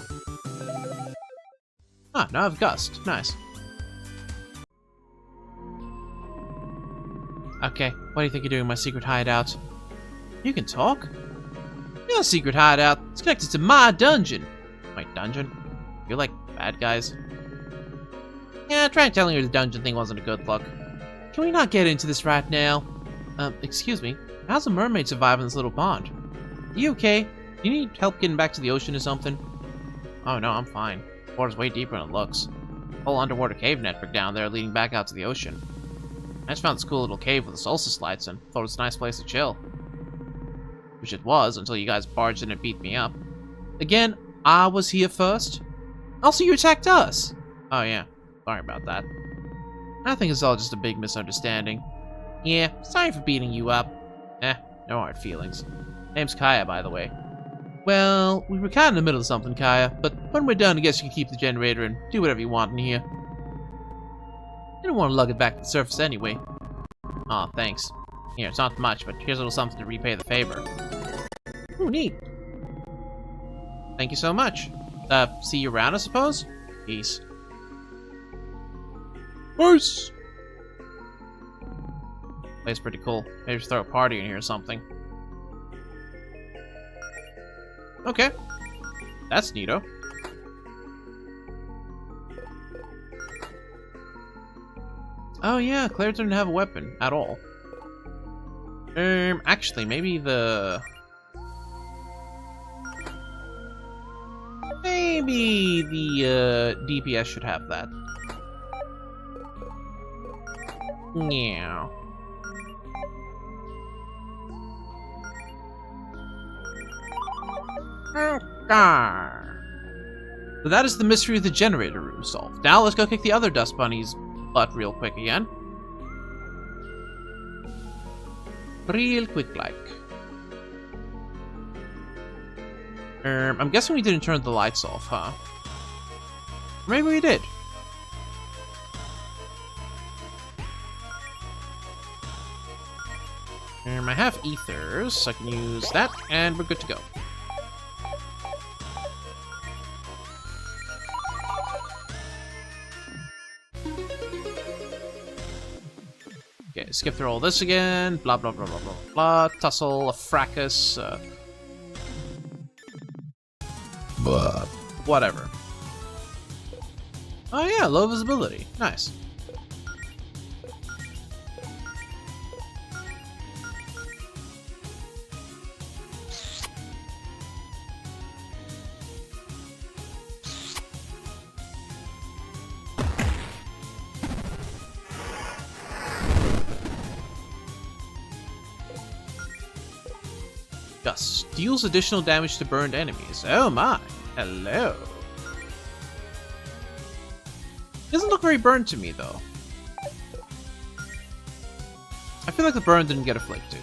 Ah, now I have Gust. Nice. Okay, what do you think you're doing in my secret hideout? You can talk? Your secret hideout is connected to my dungeon. My dungeon? You're like bad guys? Yeah, I tried telling her the dungeon thing wasn't a good look. Can we not get into this right now? Excuse me. How's a mermaid surviving this little pond? You okay? Do you need help getting back to the ocean or something? Oh no, I'm fine. The water's way deeper than it looks. Whole underwater cave network down there leading back out to the ocean. I just found this cool little cave with the solstice lights and thought it was a nice place to chill. Which it was, until you guys barged in and beat me up. Again, I was here first. Also, you attacked us! Oh yeah, sorry about that. I think it's all just a big misunderstanding. Yeah, sorry for beating you up. No hard feelings. Name's Kaya, by the way. Well, we were kind of in the middle of something, Kaya, but when we're done, I guess you can keep the generator and do whatever you want in here. I didn't want to lug it back to the surface anyway. Aw, thanks. Here, it's not much, but here's a little something to repay the favor. Ooh, neat. Thank you so much. See you around, I suppose? Peace. Peace! Place pretty cool. Maybe just throw a party in here or something. Okay. That's neato. Oh yeah, Claire didn't have a weapon at all. Actually, maybe the... Maybe the, DPS should have that. Yeah. So that is the mystery of the generator room solved. Now let's go kick the other dust bunny's butt real quick again. Real quick like. I'm guessing we didn't turn the lights off, huh? Maybe we did. I have ethers, so I can use that, and we're good to go. Okay, skip through all this again. Blah blah blah blah blah blah. Tussle, a fracas. Whatever. Oh yeah, low visibility. Nice. Gust deals additional damage to burned enemies. Oh my. Hello. Doesn't look very burned to me, though. I feel like the burn didn't get afflicted.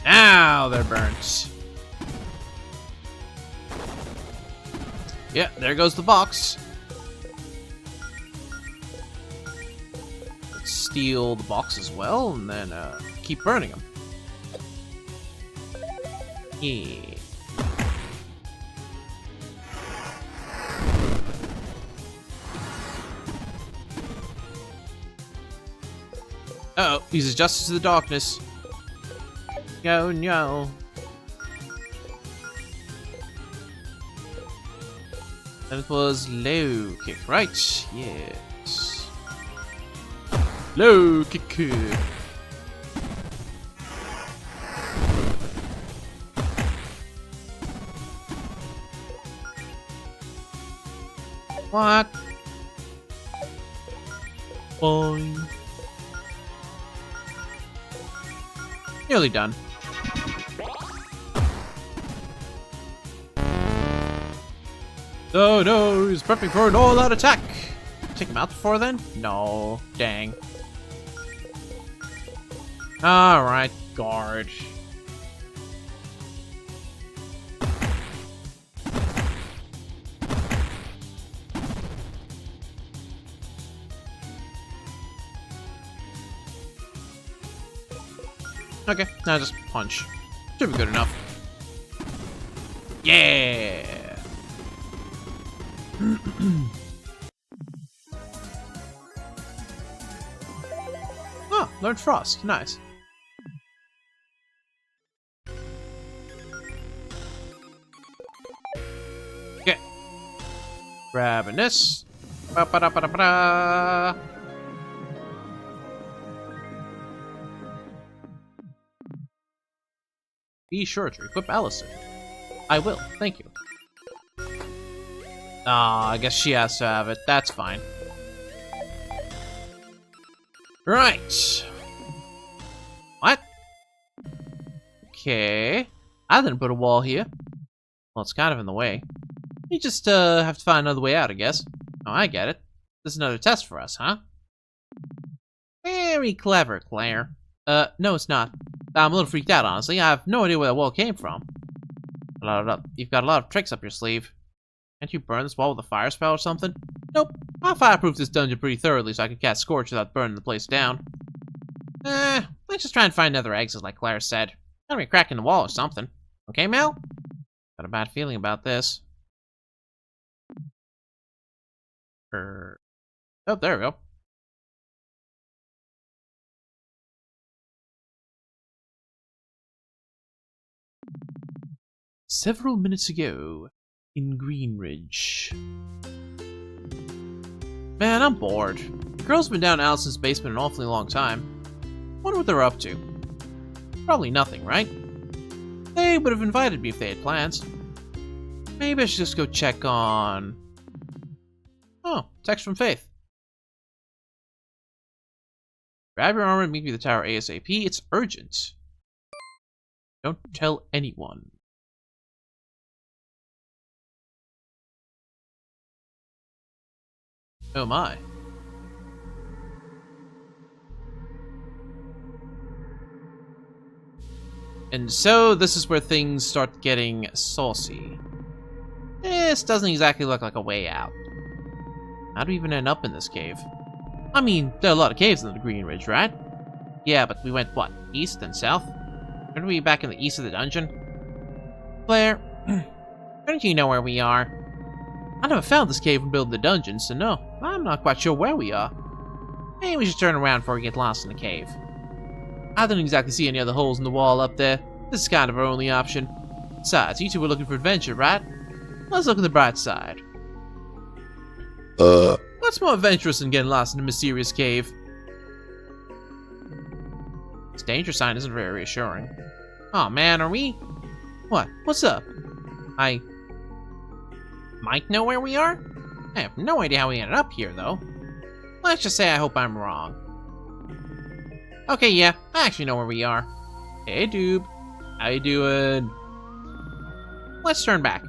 Now they're burnt. Yeah, there goes the box. Let's steal the box as well, and then keep burning them. Yeah. Uh-oh, he's adjusted to the darkness. No, no. That was low kick, right? Yes. Low kick. What? Fine. Nearly done. Oh no, he's prepping for an all-out attack. Take him out before then? No, dang. Alright, guard. Okay, now just punch. Should be good enough. Yeah! Oh, learned Frost. Nice. Okay. Grabbing this. Ba-ba-da-ba-da-ba-da. Be sure to equip Allison. I will, thank you. Ah, I guess she has to have it. That's fine. Right. What? Okay. I didn't put a wall here. Well, it's kind of in the way. You just have to find another way out, I guess. Oh, I get it. This is another test for us, huh? Very clever, Claire. No, it's not. I'm a little freaked out, honestly. I have no idea where that wall came from. You've got a lot of tricks up your sleeve. Can't you burn this wall with a fire spell or something? Nope. I'll fireproof this dungeon pretty thoroughly so I can cast Scorch without burning the place down. Let's just try and find another exit like Claire said. Gotta be a crack in the wall or something. Okay, Mel? Got a bad feeling about this. Oh, there we go. Several minutes ago, in Greenridge. Man, I'm bored. The girls have been down Allison's basement an awfully long time. Wonder what they're up to. Probably nothing, right? They would have invited me if they had plans. Maybe I should just go check on... Oh, Oh, text from Faith. Grab your armor and meet me at the tower ASAP. It's urgent. Don't tell anyone. Oh my. And so, this is where things start getting saucy. This doesn't exactly look like a way out. How do we even end up in this cave? I mean, there are a lot of caves in the Green Ridge, right? Yeah, but we went, what, east and south? Aren't we back in the east of the dungeon? Claire, don't you know where we are? I never found this cave and built the dungeon, so no, I'm not quite sure where we are. Maybe we should turn around before we get lost in the cave. I don't exactly see any other holes in the wall up there. This is kind of our only option. Besides, you two were looking for adventure, right? Let's look at the bright side. What's more adventurous than getting lost in a mysterious cave? This danger sign isn't very reassuring. Aw, man, are we? What? What's up? I might know where we are? I have no idea how we ended up here, though. Let's just say I hope I'm wrong. Okay, yeah, I actually know where we are. Hey, dude. How you doing? Let's turn back.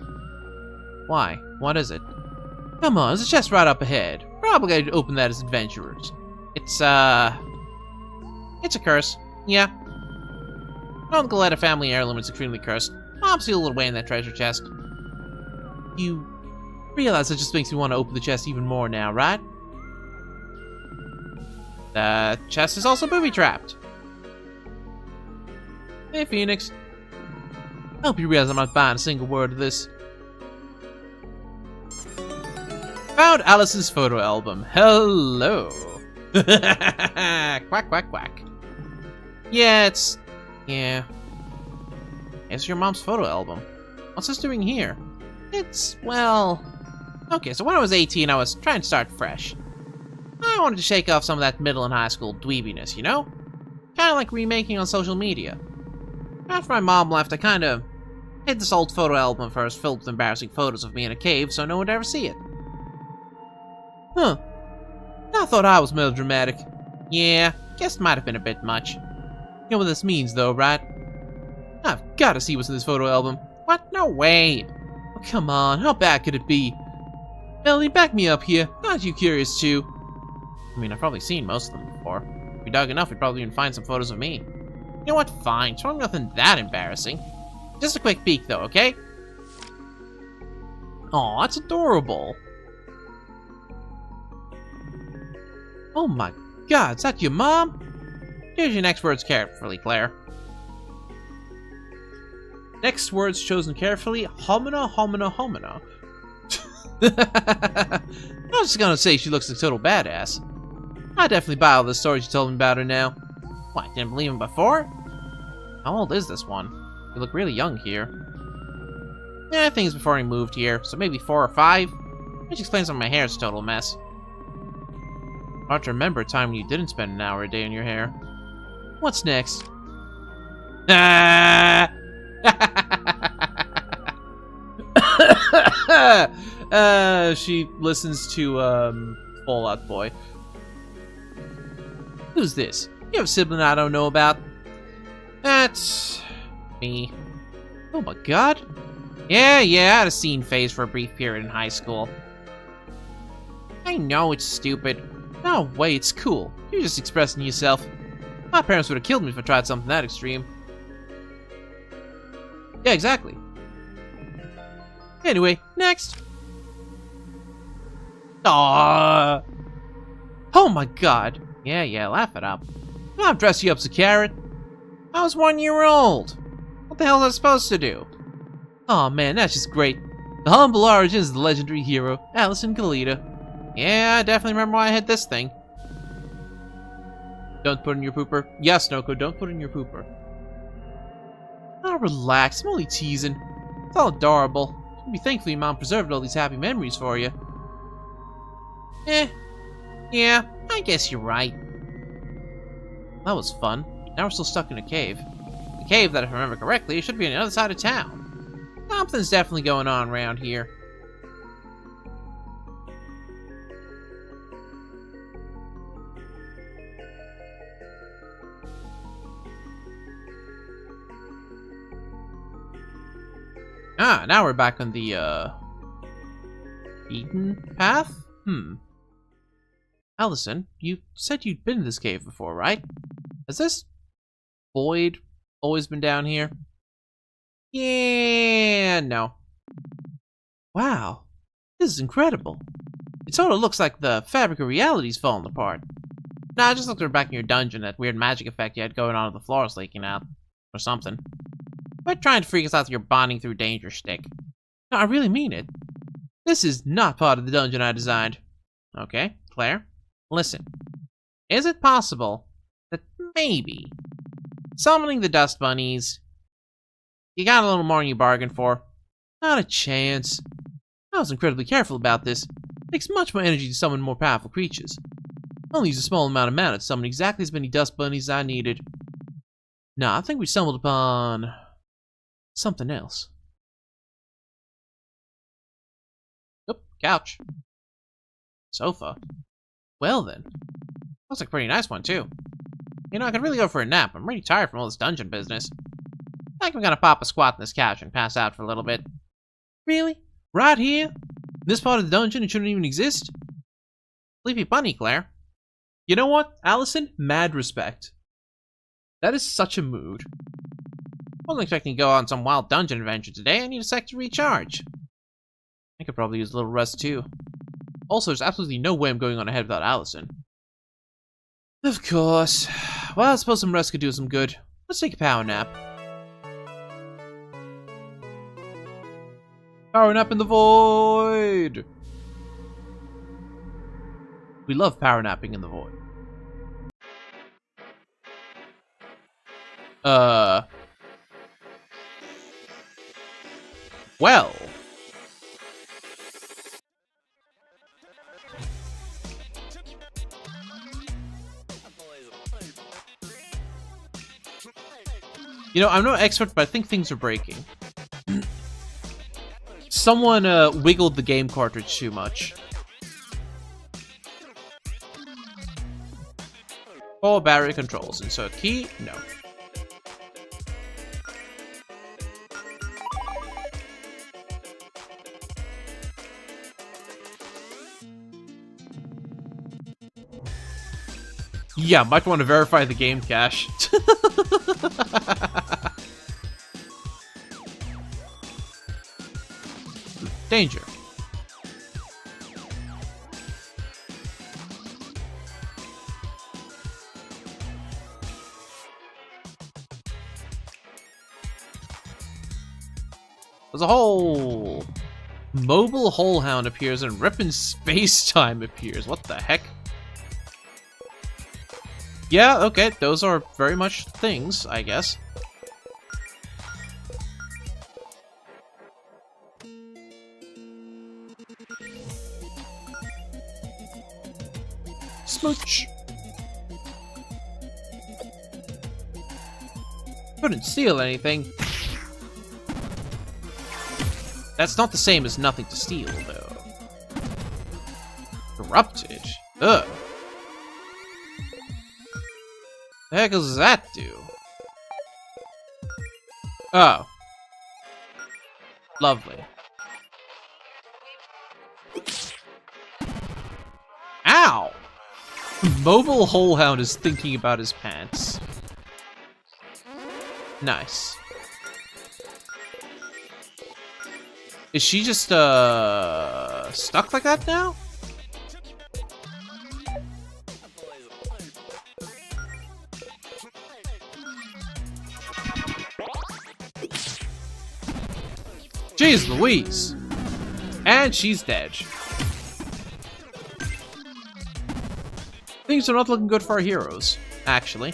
Why? What is it? Come on, there's a chest right up ahead. Probably gotta open that as adventurers. It's a curse. Yeah. Don't let a family heirloom is extremely cursed. I'll seal a little away in that treasure chest. You realize that just makes me want to open the chest even more now, right? The chest is also booby-trapped. Hey, Phoenix. I hope you realize I'm not buying a single word of this. Found Alice's photo album. Hello. Quack, quack, quack. Yeah, it's... yeah. It's your mom's photo album. What's this doing here? It's, well... okay, so when I was 18, I was trying to start fresh. I wanted to shake off some of that middle and high school dweebiness, you know? Kinda like remaking on social media. After my mom left, I kinda hid this old photo album of hers filled with embarrassing photos of me in a cave so no one would ever see it. Huh. I thought I was melodramatic. Yeah, guess it might have been a bit much. You know what this means, though, right? I've gotta see what's in this photo album. What? No way! Oh, come on, how bad could it be? Melanie, back me up here. Aren't you curious, too? I mean, I've probably seen most of them before. If we dug enough, we'd probably even find some photos of me. You know what? Fine. It's probably nothing that embarrassing. Just a quick peek, though, okay? Aw, that's adorable. Oh my god, is that your mom? Choose your next words carefully, Claire. Next words chosen carefully, homina, homina, homina. I was just gonna say she looks a total badass. I definitely buy all the stories you told me about her now. What, didn't believe him before? How old is this one? You look really young here. Yeah, I think it's before he moved here, so maybe 4 or 5. Which explains why my hair is a total mess. Hard to remember a time when you didn't spend an hour a day on your hair. What's next? She listens to, Fall Out Boy. Who's this? You have a sibling I don't know about? That's... me. Oh my god. Yeah, I had a scene phase for a brief period in high school. I know it's stupid. No way, it's cool. You're just expressing yourself. My parents would have killed me if I tried something that extreme. Yeah, exactly. Anyway, next. Aww. Oh my god. Yeah, laugh it up. I'll dress you up as a carrot. I was 1 year old. What the hell was I supposed to do? Aw man, that's just great. The humble origins of the legendary hero, Allison Kalita. Yeah, I definitely remember why I had this thing. Don't put in your pooper. Yes, Noko, don't put in your pooper. Oh, relax, I'm only teasing. It's all adorable. You'll be thankful your mom preserved all these happy memories for you. Yeah, I guess you're right. That was fun. Now we're still stuck in a cave. The cave that, if I remember correctly, should be on the other side of town. Something's definitely going on around here. Ah, now we're back on the, beaten path? Allison, you said you'd been in this cave before, right? Has this void always been down here? Yeah, no. Wow, this is incredible. It sort of looks like the fabric of reality's falling apart. Nah, I just looked back in your dungeon, that weird magic effect you had going on with the floors leaking out. Or something. Quit trying to freak us out with your bonding through danger shtick. No, I really mean it. This is not part of the dungeon I designed. Okay, Claire, listen. Is it possible that maybe summoning the dust bunnies, you got a little more than you bargained for? Not a chance. I was incredibly careful about this. It takes much more energy to summon more powerful creatures. I only use a small amount of mana to summon exactly as many dust bunnies as I needed. Nah, I think we stumbled upon something else. Oop, couch. Sofa. Well then. Looks like a pretty nice one too. You know, I could really go for a nap. I'm really tired from all this dungeon business. I think I'm gonna pop a squat on this couch and pass out for a little bit. Really? Right here? This part of the dungeon, it shouldn't even exist? Sleepy bunny, Claire. You know what, Allison? Mad respect. That is such a mood. Wasn't expecting to go on some wild dungeon adventure today. I need a sec to recharge. I could probably use a little rest too. Also, there's absolutely no way I'm going on ahead without Allison. Of course. Well, I suppose some rest could do some good. Let's take a power nap. Power nap in the void! We love power napping in the void. Well. You know, I'm no expert, but I think things are breaking. Someone wiggled the game cartridge too much. Or battery controls. Insert key? No. Yeah, might want to verify the game cache. Danger. There's a hole. Mobile hole hound appears and Ripin Space Time appears. What the heck? Yeah, okay, those are very much things, I guess. Smooch. Couldn't steal anything. That's not the same as nothing to steal, though. Corrupted? Ugh. The heck does that do? Oh. Lovely. Ow! Mobile hole hound is thinking about his pants. Nice. Is she just, stuck like that now? Jeez Louise! And she's dead. Things are not looking good for our heroes, actually.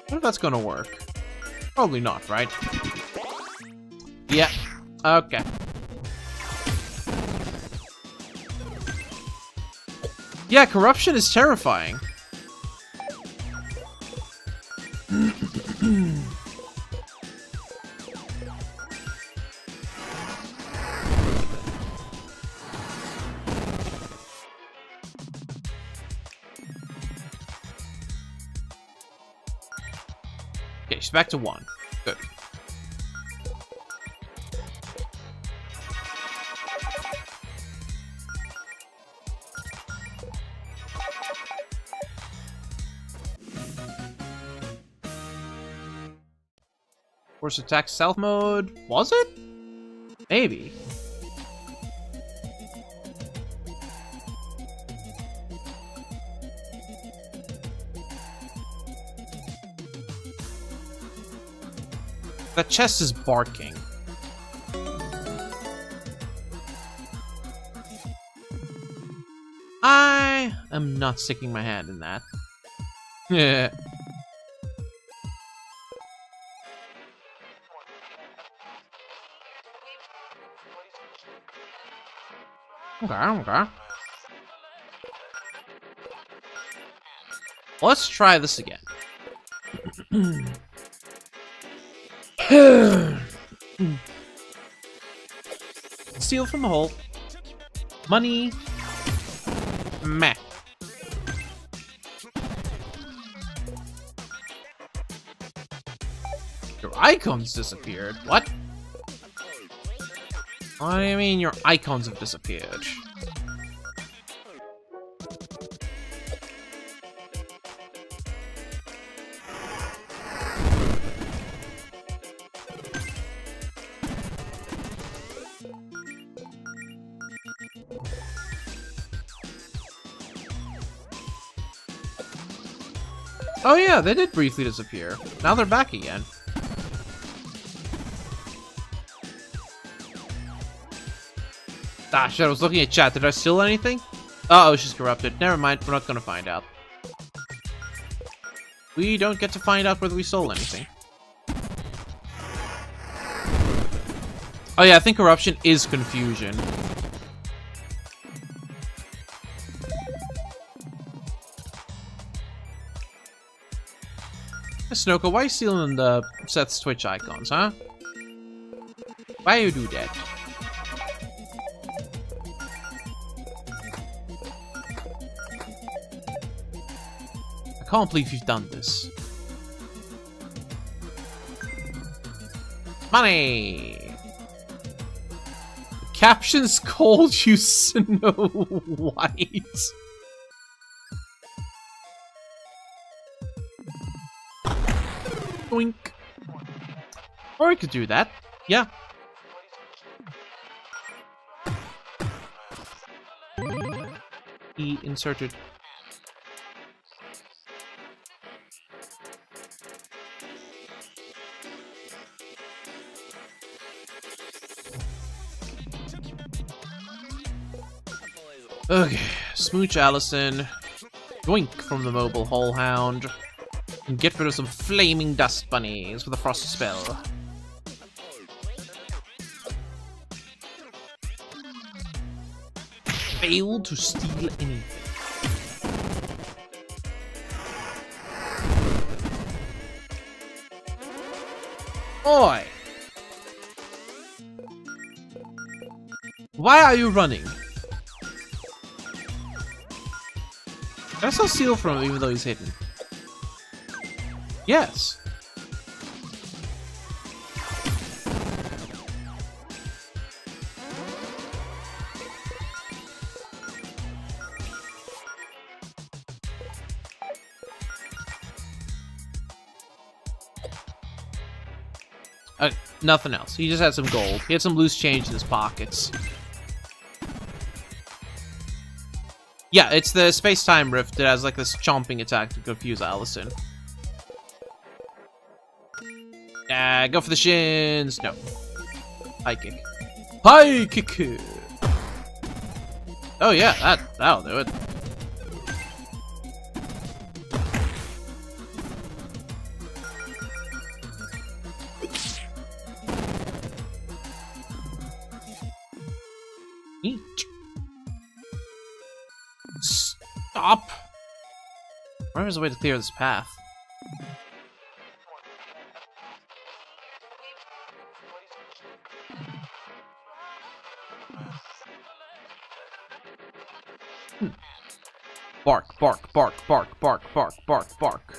What if that's gonna work? Probably not, right? Yeah. Okay. Yeah, corruption is terrifying. she's back to 1. Good. Force attack stealth mode. Was it? Maybe. That chest is barking. I am not sticking my hand in that. Yeah. Okay. Let's try this again. Steal from the hole. Money. Meh. Your icons disappeared. What? What do you mean your icons have disappeared? Oh yeah, they did briefly disappear. Now they're back again. Ah, shit, I was looking at chat. Did I steal anything? Uh-oh, she's corrupted. Never mind, we're not gonna find out. We don't get to find out whether we stole anything. Oh yeah, I think corruption is confusion. Snoka, why are you stealing the Seth's Twitch icons, huh? Why you do that? I can't believe you've done this. Money! The captions called you Snow White. Boink. Or I could do that. Yeah. He inserted. Okay, smooch Allison. Doink from the mobile hole hound. And get rid of some flaming dust bunnies with a frost spell. Fail to steal anything. Oi! Why are you running? Can I still steal from him even though he's hidden? Yes. Nothing else. He just had some gold. He had some loose change in his pockets. Yeah, it's the space-time rift that has like this chomping attack to confuse Allison. Go for the shins. No. High kick. High kick. Oh yeah, that'll do it. Eat. Stop. Where's a way to clear this path? Bark, bark, bark, bark, bark, bark, bark, bark.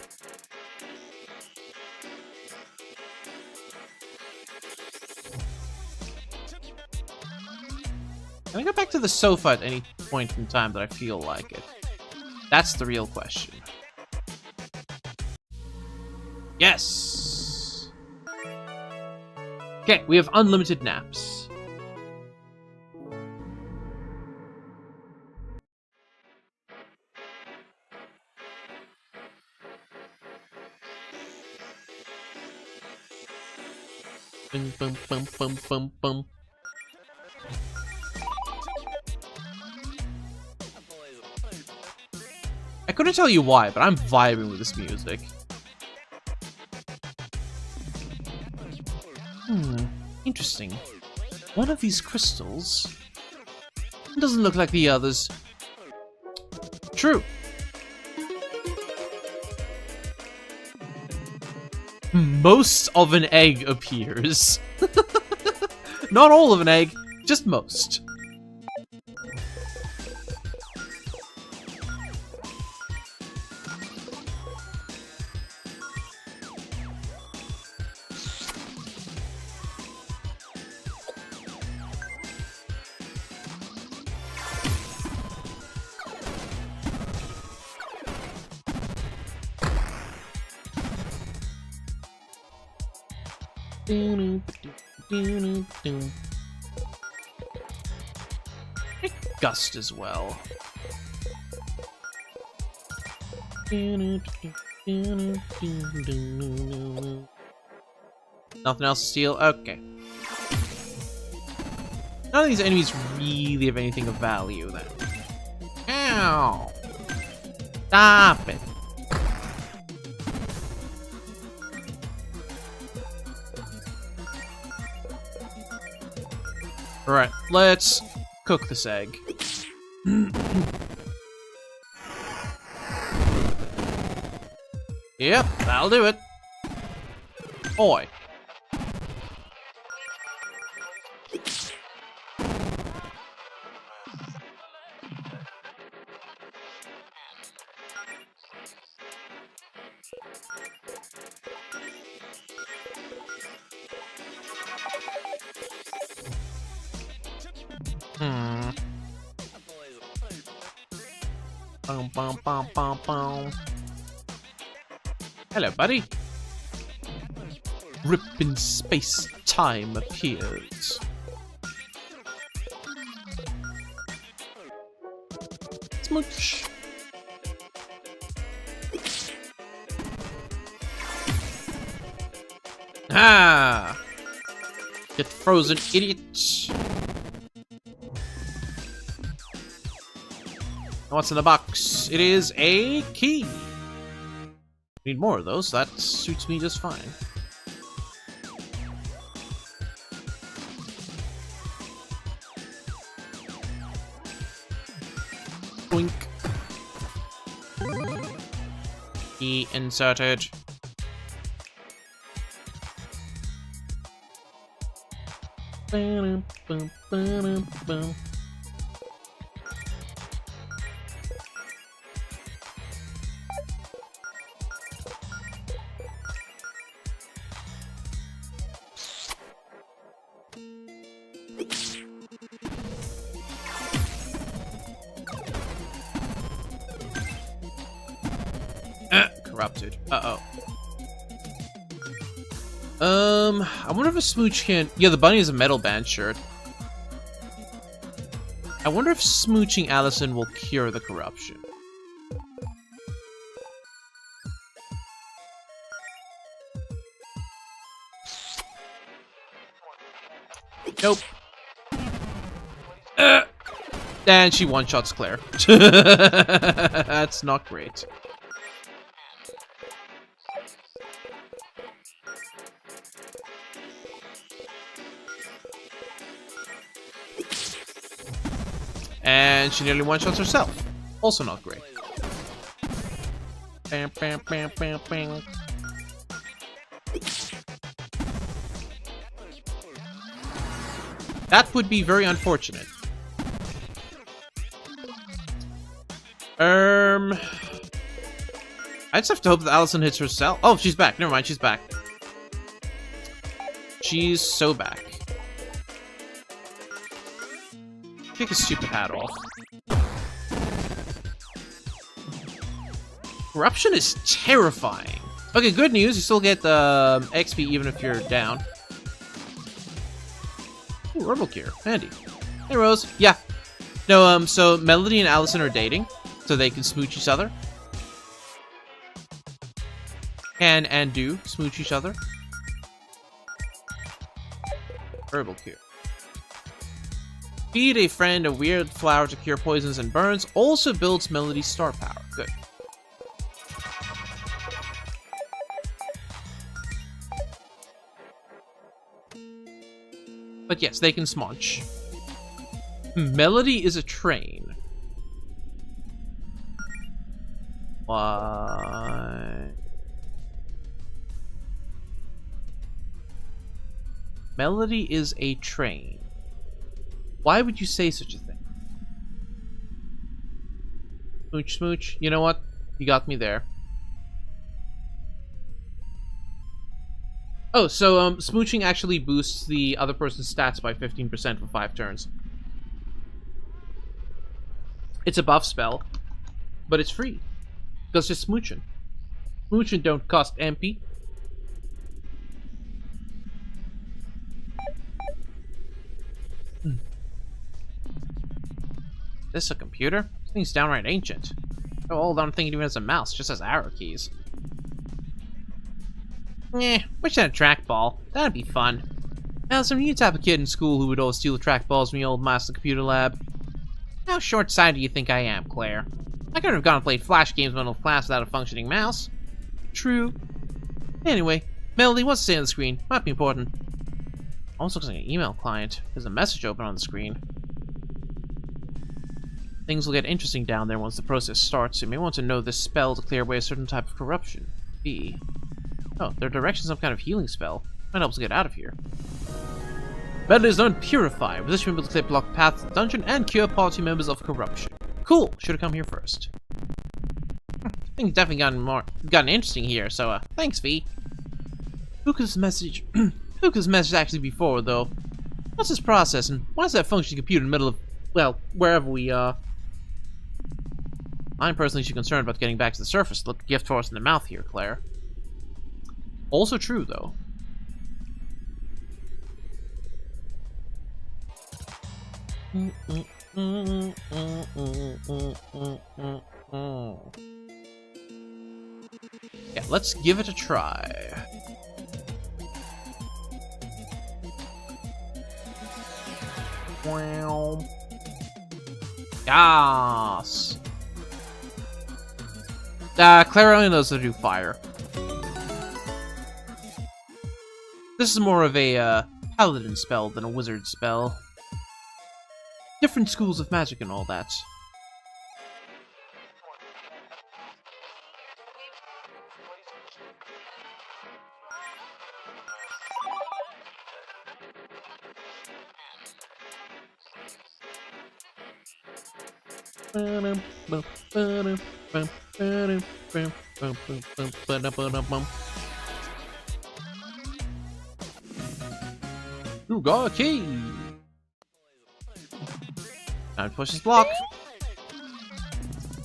Can I go back to the sofa at any point in time that I feel like it? That's the real question. Yes! Okay, we have unlimited naps. Bum, bum, bum, bum, bum, bum. I couldn't tell you why, but I'm vibing with this music. Interesting. One of these crystals doesn't look like the others. True. Most of an egg appears. Not all of an egg, just most. Gust as well. Nothing else to steal? Okay. None of these enemies really have anything of value then. Ow! Stop it. Alright, let's cook this egg. Yep, that'll do it. Boy. Bum, bum, bum, bum, bum. Hello, buddy. Rip in space time appears. Smooch. Ah! Get frozen, idiot. What's in the box? It is a key. Need more of those. That suits me just fine. Boink. Key inserted. Boom, boom, boom, boom. Corrupted. Uh-oh. I wonder if a Smooch can... Yeah, the bunny is a metal band shirt. I wonder if smooching Allison will cure the corruption. Nope. And she one-shots Claire. That's not great. And she nearly one-shots herself. Also not great. Bam, bam, bam, bam, bam. That would be very unfortunate. I just have to hope that Allison hits herself. Oh, she's back. Never mind, she's back. She's so back. Take his stupid hat off. Corruption is terrifying. Okay, good news. You still get the XP even if you're down. Ooh, herbal cure. Handy. Hey, Rose. Yeah. No, so Melody and Allison are dating, so they can smooch each other. Can and do smooch each other. Herbal cure. Feed a friend a weird flower to cure poisons and burns. Also builds Melody's star power. Good. But yes, they can smunch. Melody is a train. Why? Melody is a train. Why would you say such a thing? Smooch, smooch. You know what? You got me there. Oh, so smooching actually boosts the other person's stats by 15% for 5 turns. It's a buff spell, but it's free. Because it's smooching. Smooching don't cost MP. This a computer? This thing's downright ancient. So old I don't think it even has a mouse, just has arrow keys. Wish I had a trackball. That'd be fun. Now, some new type of kid in school who would always steal the trackballs from the old master computer lab. How short-sighted do you think I am, Claire? I couldn't have gone and played Flash games in middle of class without a functioning mouse. True. Anyway, Melody, what's to say on the screen? Might be important. Almost looks like an email client. There's a message open on the screen. Things will get interesting down there once the process starts. You may want to know this spell to clear away a certain type of corruption. B. Oh, their direction's some kind of healing spell. Might help us get out of here. Melody is known Purify. With this, you'll be able to clear blocked paths to the dungeon and cure party members of corruption. Cool! Should have come here first. Things definitely gotten interesting here, so thanks, V. Who could this message actually be for, though? What's this process, and why is that functioning computer in the middle of, well, wherever we are? I'm personally concerned about getting back to the surface. Look, gift horse in the mouth here, Claire. Also true, though. Yeah, let's give it a try. Wow. Yes. Claire only knows how to do fire. This is more of a paladin spell than a wizard spell. Different schools of magic and all that. You got a key! Time to push this block.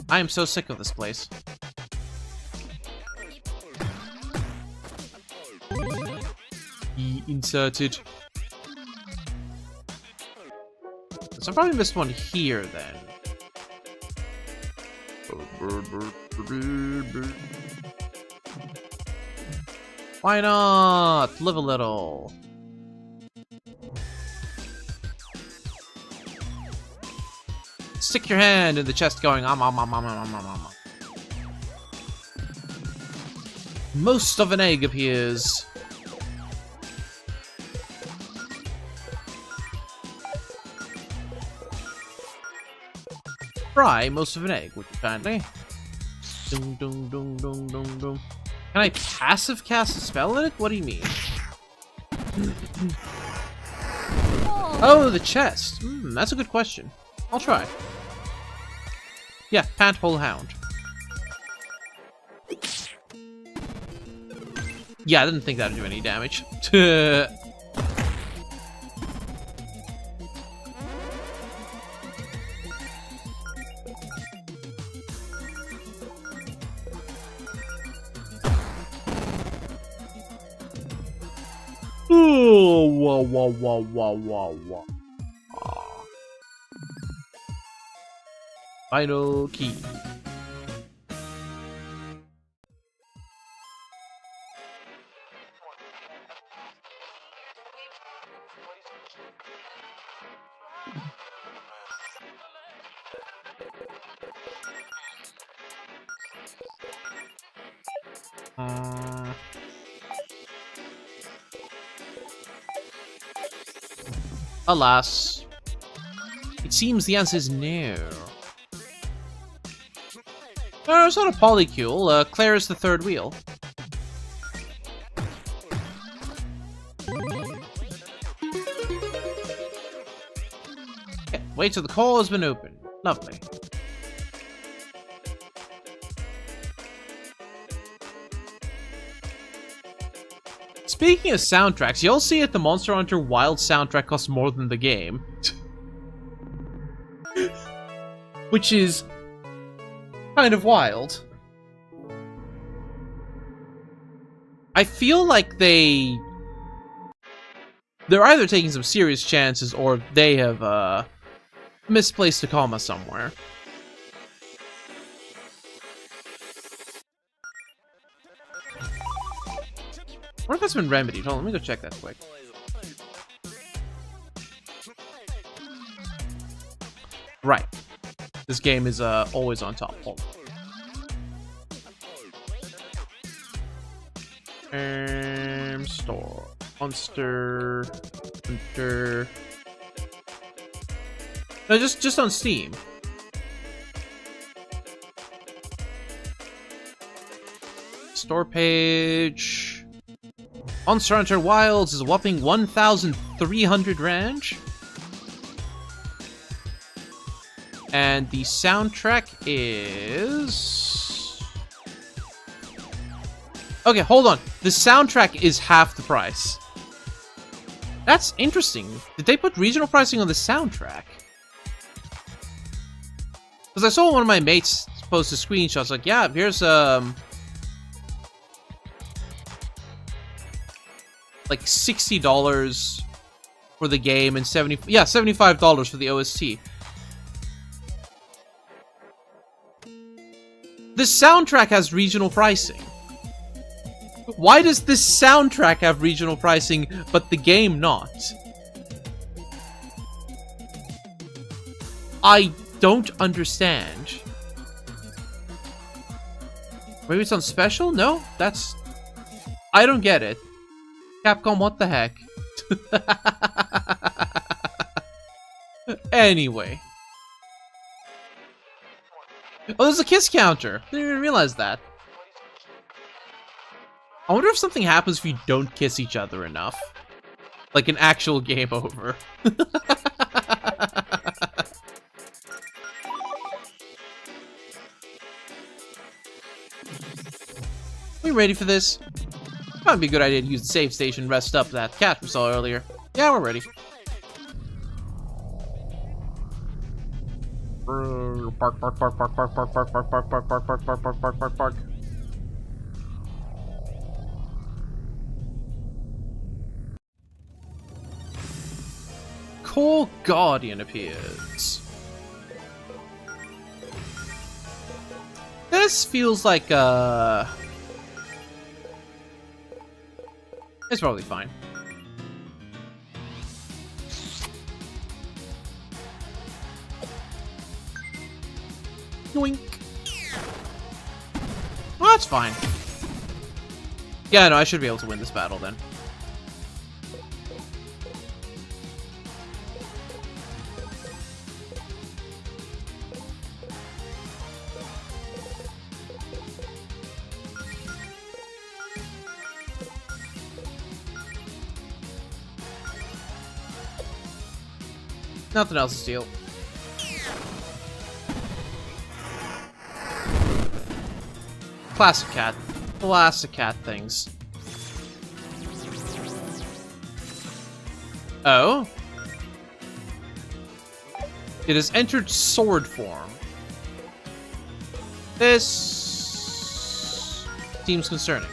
I am so sick of this place. Inserted. So I probably missed one here then. Why not? Live a little. Stick your hand in the chest going Most of an egg appears. Fry most of an egg, would you kindly? Dum dum dum dum dum dum. Can I passive cast a spell in it? What do you mean? Oh, the chest. That's a good question. I'll try. Yeah, Pant Hole Hound. Yeah, I didn't think that'd do any damage. Whoa, whoa, whoa, whoa, whoa, whoa, whoa. Final key. Alas, it seems the answer is no. No, it's not a polycule. Claire is the third wheel. Okay, wait till the call has been opened. Lovely. Speaking of soundtracks, you'll see it the Monster Hunter Wild soundtrack costs more than the game. Which is kind of wild. I feel like they're either taking some serious chances or they have misplaced a comma somewhere. I wonder if that's been remedied. Hold on, let me go check that quick. Right. This game is always on top. Hold on. Store. Monster Hunter. No, just on Steam. Store page. Monster Hunter Wilds is a whopping 1,300 range. And the soundtrack is... Okay, hold on. The soundtrack is half the price. That's interesting. Did they put regional pricing on the soundtrack? Because I saw one of my mates post a screenshot. Like, yeah, here's like $60 for the game and $75 for the OST. The soundtrack has regional pricing. Why does this soundtrack have regional pricing, but the game not? I don't understand. Maybe it's on special? No? That's... I don't get it. Capcom, what the heck? Anyway. Oh, there's a kiss counter. Didn't even realize that. I wonder if something happens if you don't kiss each other enough. Like an actual game over. We ready for this? Might be a good idea to use the save station, rest up that cat we saw earlier. Yeah, we're ready. Park, park, park, park, park, park, park, park, park, park, park, park, park, park, park, park, park. Core Guardian appears. This feels like it's probably fine. Yoink. Well, that's fine. Yeah, no, I should be able to win this battle then. Nothing else to steal. Classic cat. Classic cat things. Oh? It has entered sword form. This seems concerning.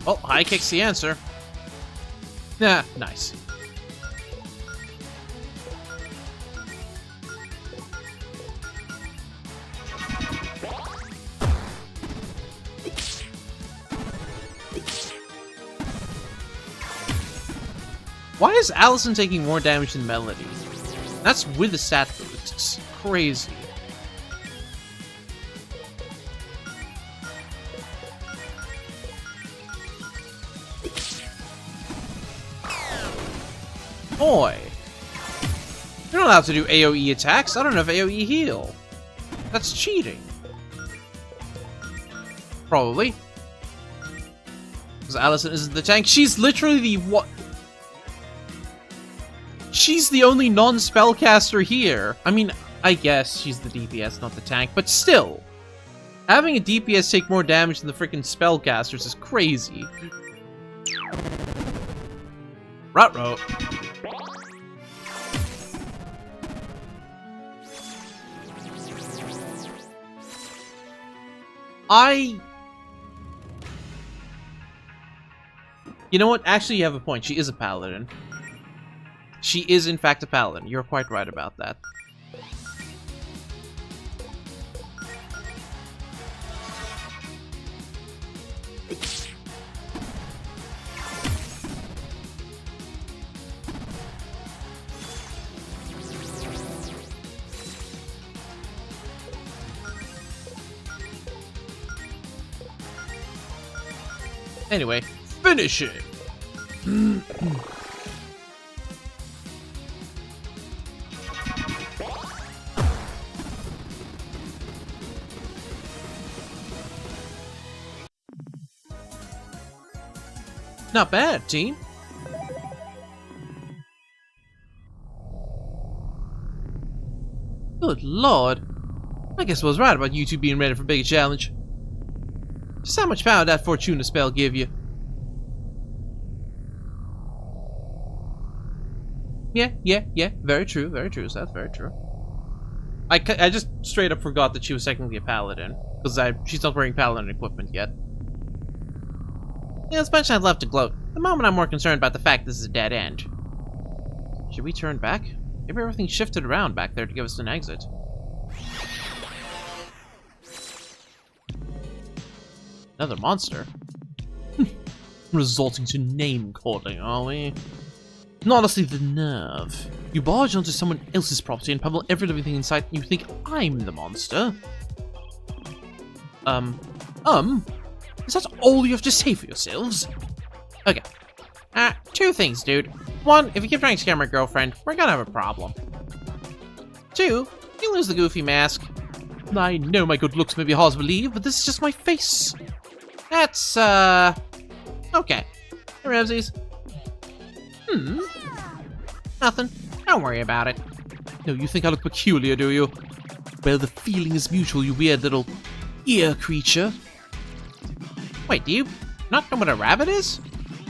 Well, high kick's the answer. Nah, nice. Why is Allison taking more damage than Melody? That's with the stat boosts. Crazy. Boy. You're not allowed to do AoE attacks. I don't have AoE heal. That's cheating. Probably. Because Allison isn't the tank. She's literally the what? She's the only non-spellcaster here. I mean, I guess she's the DPS, not the tank, but still. Having a DPS take more damage than the freaking spellcasters is crazy. Ruh-roh. You know what? Actually, you have a point. She is a paladin. She is, in fact, a paladin. You're quite right about that. Anyway, finish it! Not bad, team. Good lord. I guess I was right about you two being ready for a bigger challenge. Just how much power did that Fortuna spell give you? Yeah. Very true, so that's very true. I just straight up forgot that she was technically a paladin. Because she's not wearing paladin equipment yet. Yeah, there's much I'd love to gloat. At the moment, I'm more concerned about the fact this is a dead end. Should we turn back? Maybe everything shifted around back there to give us an exit. Another monster? Resulting to name-calling, are we? And honestly, the nerve. You barge onto someone else's property and pummel every living thing in sight, and you think I'm the monster? Is that all you have to say for yourselves? Okay. Two things, dude. One, if you keep trying to scare my girlfriend, we're gonna have a problem. Two, you lose the goofy mask. I know my good looks may be hard to believe, but this is just my face. That's, okay. Hey, Ramses. Nothing. Don't worry about it. No, you think I look peculiar, do you? Well, the feeling is mutual, you weird little ear creature. Wait, do you not know what a rabbit is?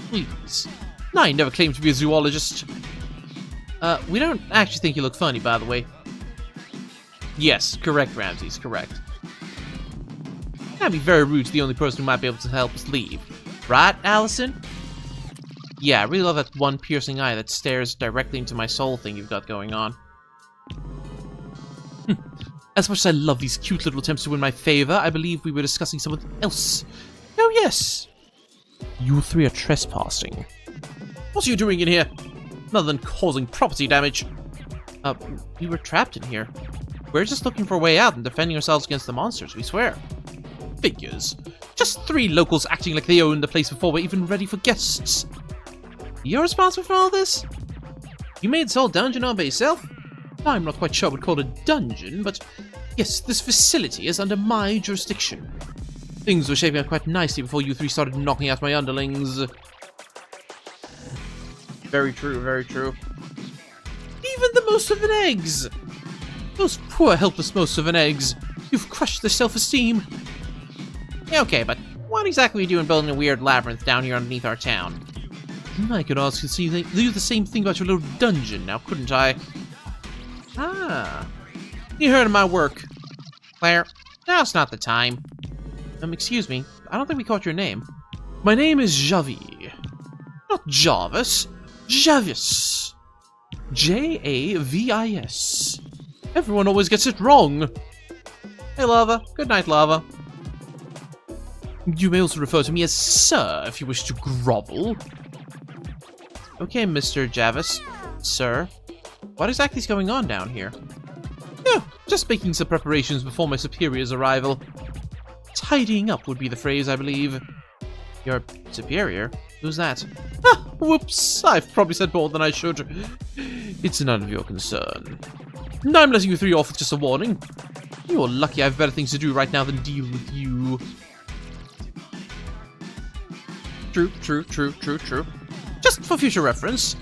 Please. I never claimed to be a zoologist. We don't actually think you look funny, by the way. Yes, correct, Ramses, correct. That'd be very rude to the only person who might be able to help us leave. Right, Allison? Yeah, I really love that one piercing eye that stares directly into my soul thing you've got going on. As much as I love these cute little attempts to win my favor, I believe we were discussing something else. Oh, yes. You three are trespassing. What are you doing in here? Other than causing property damage. We were trapped in here. We're just looking for a way out and defending ourselves against the monsters, we swear. Figures. Just three locals acting like they owned the place before we're even ready for guests. You're responsible for all this? You made this whole dungeon all by yourself? I'm not quite sure I would call it a dungeon, but yes, this facility is under my jurisdiction. Things were shaping up quite nicely before you three started knocking out my underlings. Very true, very true. Even the most of an eggs! Those poor, helpless most of an eggs. You've crushed their self-esteem. Yeah, okay, but what exactly are you doing building a weird labyrinth down here underneath our town? I could ask you to do the same thing about your little dungeon now, couldn't I? Ah. You heard of my work. Claire, now's not the time. Excuse me, I don't think we caught your name. My name is Javi. Not Jarvis. Javis. Javis. Everyone always gets it wrong. Hey, Lava. Good night, Lava. You may also refer to me as Sir if you wish to grovel. Okay, Mr. Javis. Sir. What exactly is going on down here? Oh, just making some preparations before my superior's arrival. Tidying up would be the phrase, I believe. Your superior? Who's that? Ah, whoops. I've probably said more than I should. It's none of your concern. I'm letting you three off with just a warning. You're lucky I have better things to do right now than deal with you. True. Just for future reference,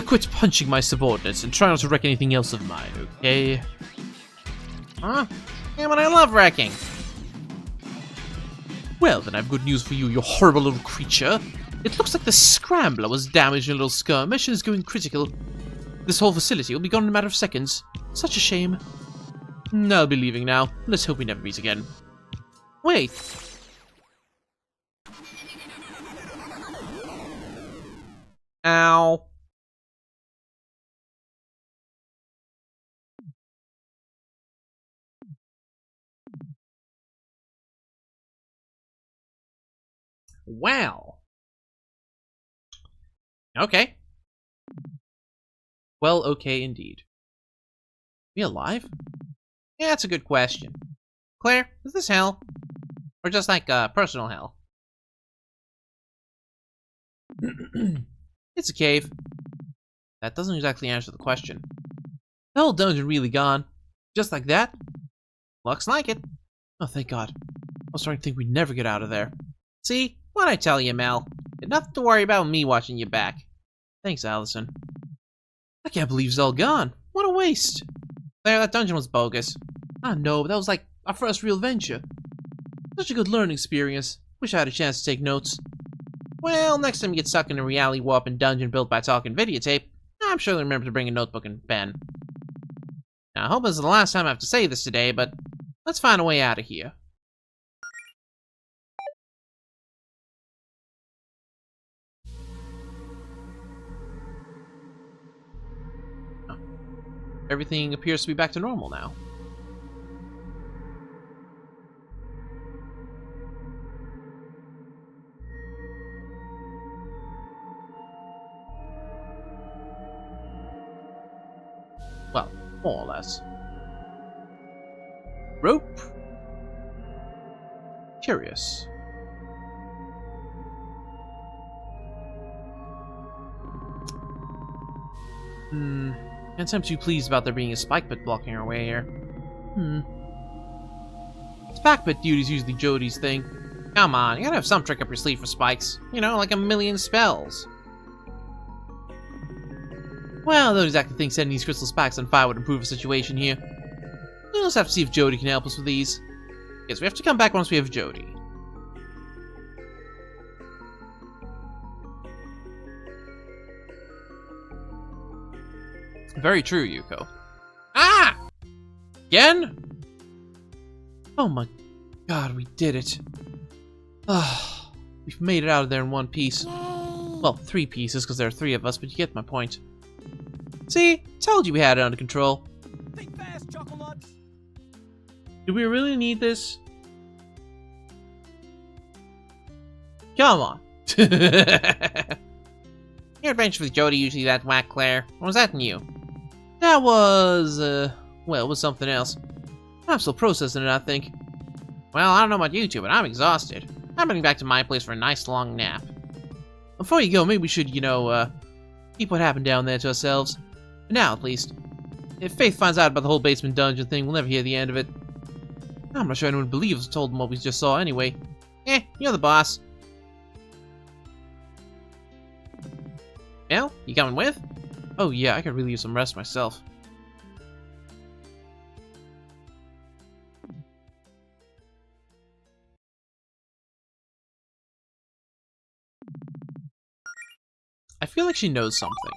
quit punching my subordinates and try not to wreck anything else of mine, okay? Huh? Yeah, but I love wrecking. Well, then I have good news for you, you horrible little creature. It looks like the Scrambler was damaged in a little skirmish and is going critical. This whole facility will be gone in a matter of seconds. Such a shame. I'll be leaving now. Let's hope we never meet again. Wait. Ow. Wow. Okay. Well, okay indeed. We alive? Yeah, that's a good question. Claire, is this hell? Or just like, personal hell? It's a cave. That doesn't exactly answer the question. The whole dungeon really gone? Just like that? Looks like it. Oh, thank God. I was starting to think we'd never get out of there. See? What'd I tell you, Mel? You had nothing to worry about with me watching you back. Thanks, Allison. I can't believe it's all gone. What a waste. Claire, that dungeon was bogus. I know, but that was like our first real venture. Such a good learning experience. Wish I had a chance to take notes. Well, next time you get stuck in a reality warping dungeon built by talking videotape, I'm sure they'll remember to bring a notebook and pen. Now, I hope this is the last time I have to say this today, but let's find a way out of here. Oh. Everything appears to be back to normal now. Well, more or less. Rope. Curious. Can't seem too pleased about there being a spike pit blocking our way here. Spike pit duty is usually Jody's thing. Come on, you gotta have some trick up your sleeve for spikes. You know, like a million spells. Well, I don't exactly think setting these crystal spikes on fire would improve the situation here. We'll just have to see if Jody can help us with these. Yes, we have to come back once we have Jody. Very true, Yuko. Ah! Again? Oh my God, we did it. Ah, we've made it out of there in one piece. Well, 3 pieces, because there are 3 of us, but you get my point. See? Told you we had it under control. Think fast, Chocolate. Do we really need this? Come on. Your adventure with Jody usually that whack, Claire. Or was that new? That was, well, it was something else. I'm still processing it, I think. Well, I don't know about you two, but I'm exhausted. I'm heading back to my place for a nice long nap. Before you go, maybe we should, you know, keep what happened down there to ourselves. For now, at least. If Faith finds out about the whole basement dungeon thing, we'll never hear the end of it. I'm not sure anyone would believe us told them what we just saw anyway. You're the boss. Mel, you coming with? Oh yeah, I could really use some rest myself. I feel like she knows something.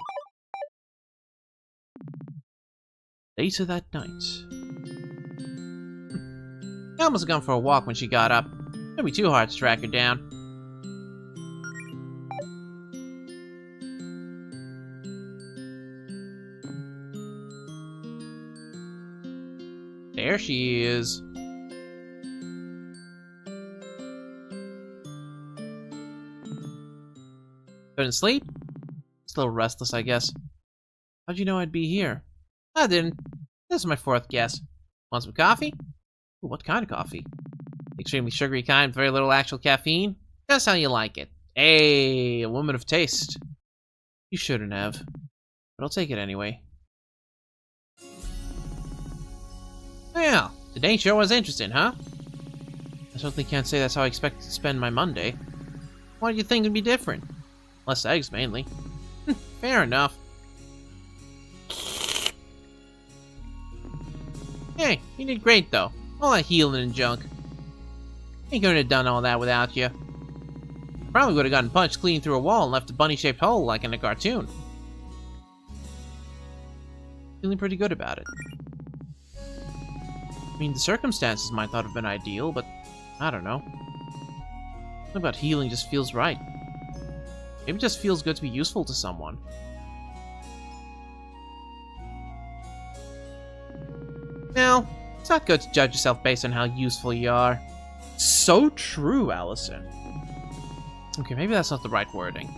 Later that night. Mel must have gone for a walk when she got up. It'd be too hard to track her down. There she is. Couldn't sleep? Just a little restless, I guess. How'd you know I'd be here? I didn't. This is my fourth guess. Want some coffee? Ooh, what kind of coffee? Extremely sugary kind with very little actual caffeine? That's how you like it. Hey, a woman of taste. You shouldn't have. But I'll take it anyway. Well, today sure was interesting, huh? I certainly can't say that's how I expect to spend my Monday. Why do you think it'd be different? Less eggs, mainly. Fair enough. Hey, you did great, though. All that healing and junk. Ain't gonna have done all that without you. Probably would have gotten punched clean through a wall and left a bunny-shaped hole like in a cartoon. Feeling pretty good about it. I mean, the circumstances might not have been ideal, but I don't know. Something about healing just feels right. Maybe it just feels good to be useful to someone. Now, it's not good to judge yourself based on how useful you are. So true, Allison. Okay, maybe that's not the right wording.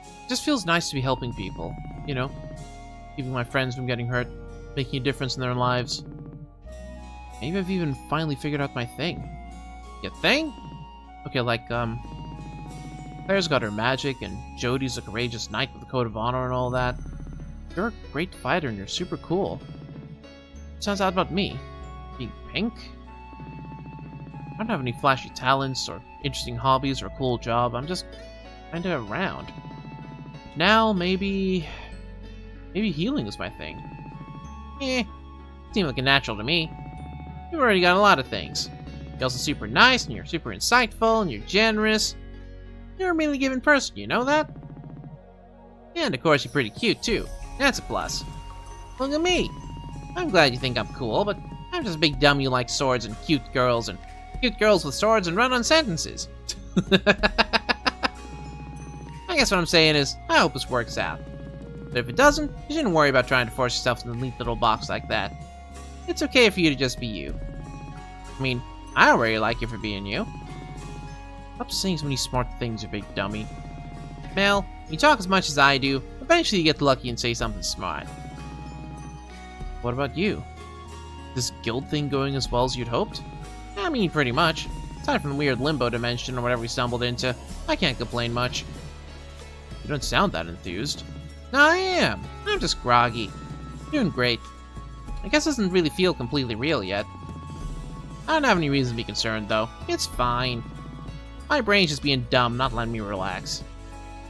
It just feels nice to be helping people, you know? Keeping my friends from getting hurt, making a difference in their lives. Maybe I've even finally figured out my thing. Your thing? Okay, like, Claire's got her magic, and Jodie's a courageous knight with a code of honor and all that. You're a great fighter and you're super cool. What sounds odd about me? Being pink? I don't have any flashy talents or interesting hobbies or a cool job. I'm just kinda around. Now, maybe healing is my thing. Seems like a natural to me. You've already got a lot of things. You're also super nice, and you're super insightful, and you're generous. You're a really giving person, you know that? And of course, you're pretty cute, too. That's a plus. Look at me. I'm glad you think I'm cool, but I'm just a big dummy who likes swords and cute girls with swords and run-on sentences. I guess what I'm saying is, I hope this works out. But if it doesn't, you shouldn't worry about trying to force yourself into a neat little box like that. It's okay for you to just be you. I mean, I already like you for being you. Stop saying so many smart things, you big dummy. Mel, you talk as much as I do, eventually you get lucky and say something smart. What about you? Is this guild thing going as well as you'd hoped? I mean, pretty much. Aside from the weird limbo dimension or whatever we stumbled into, I can't complain much. You don't sound that enthused. No, I am. I'm just groggy. Doing great. I guess it doesn't really feel completely real yet. I don't have any reason to be concerned, though. It's fine. My brain's just being dumb, not letting me relax.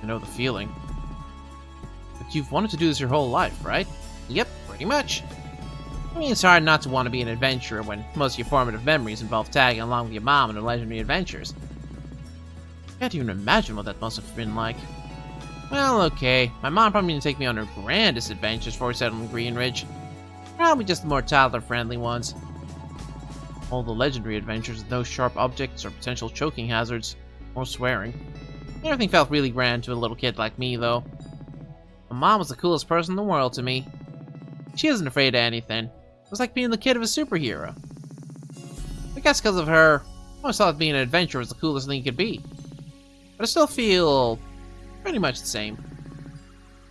I know the feeling. But you've wanted to do this your whole life, right? Yep, pretty much. I mean, it's hard not to want to be an adventurer when most of your formative memories involve tagging along with your mom on her legendary adventures. I can't even imagine what that must have been like. Well, okay. My mom probably didn't take me on her grandest adventures before we settled in Green Ridge. Probably just the more toddler-friendly ones. All the legendary adventures with no sharp objects or potential choking hazards, or swearing. Everything felt really grand to a little kid like me, though. My mom was the coolest person in the world to me. She isn't afraid of anything. It was like being the kid of a superhero. I guess because of her, I always thought being an adventurer was the coolest thing you could be. But I still feel pretty much the same.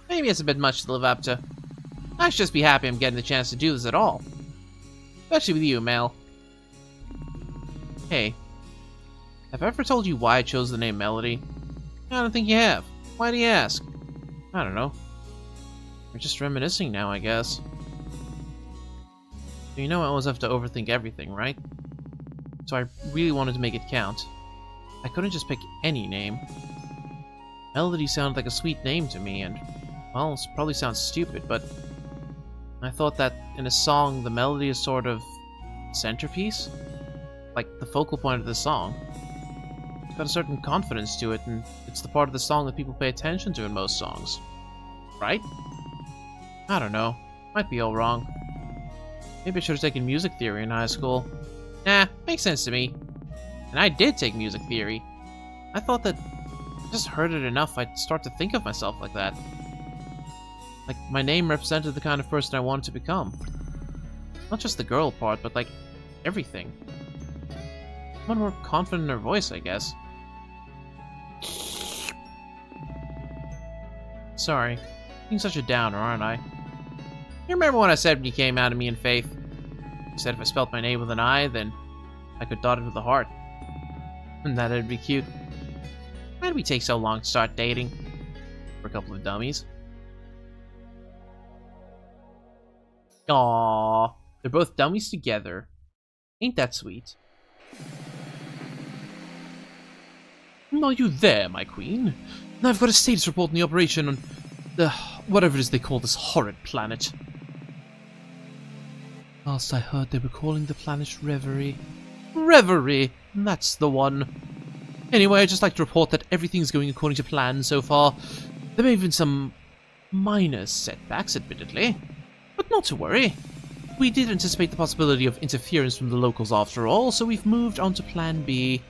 Maybe it's a bit much to live up to. I should just be happy I'm getting the chance to do this at all. Especially with you, Mel. Hey, have I ever told you why I chose the name Melody? I don't think you have. Why do you ask? I don't know. We're just reminiscing now, I guess. You know I always have to overthink everything, right? So I really wanted to make it count. I couldn't just pick any name. Melody sounded like a sweet name to me, and, well, it probably sounds stupid, but I thought that in a song, the melody is sort of centerpiece? Like the focal point of the song. It's got a certain confidence to it, and it's the part of the song that people pay attention to in most songs. Right? I don't know. Might be all wrong. Maybe I should have taken music theory in high school. Nah, makes sense to me. And I did take music theory. I thought that if I just heard it enough, I'd start to think of myself like that. Like my name represented the kind of person I wanted to become. Not just the girl part, but like everything. I'm more confident in her voice, I guess. Sorry. Being such a downer, aren't I? You remember what I said when you came out of me in Faith? You said if I spelled my name with an I, then I could dot it with a heart. And that'd be cute. Why did we take so long to start dating? For a couple of dummies. Aww. They're both dummies together. Ain't that sweet? Are you there, my queen? I've got a status report on the operation on the whatever it is they call this horrid planet. Last I heard, they were calling the planet Reverie. Reverie! That's the one. Anyway, I'd just like to report that everything's going according to plan so far. There may have been some minor setbacks, admittedly. But not to worry. We did anticipate the possibility of interference from the locals after all, so we've moved on to Plan B.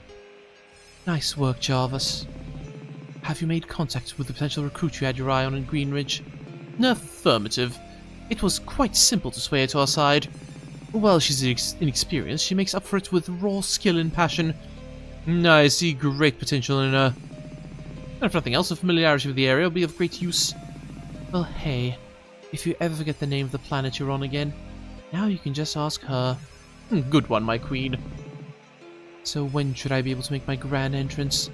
Nice work, Jarvis. Have you made contact with the potential recruit you had your eye on in Greenridge? Affirmative. It was quite simple to sway her to our side. While she's inexperienced, she makes up for it with raw skill and passion. I see great potential in her. And if nothing else, her familiarity with the area will be of great use. Well, hey, if you ever forget the name of the planet you're on again, now you can just ask her. Good one, my queen. So when should I be able to make my grand entrance?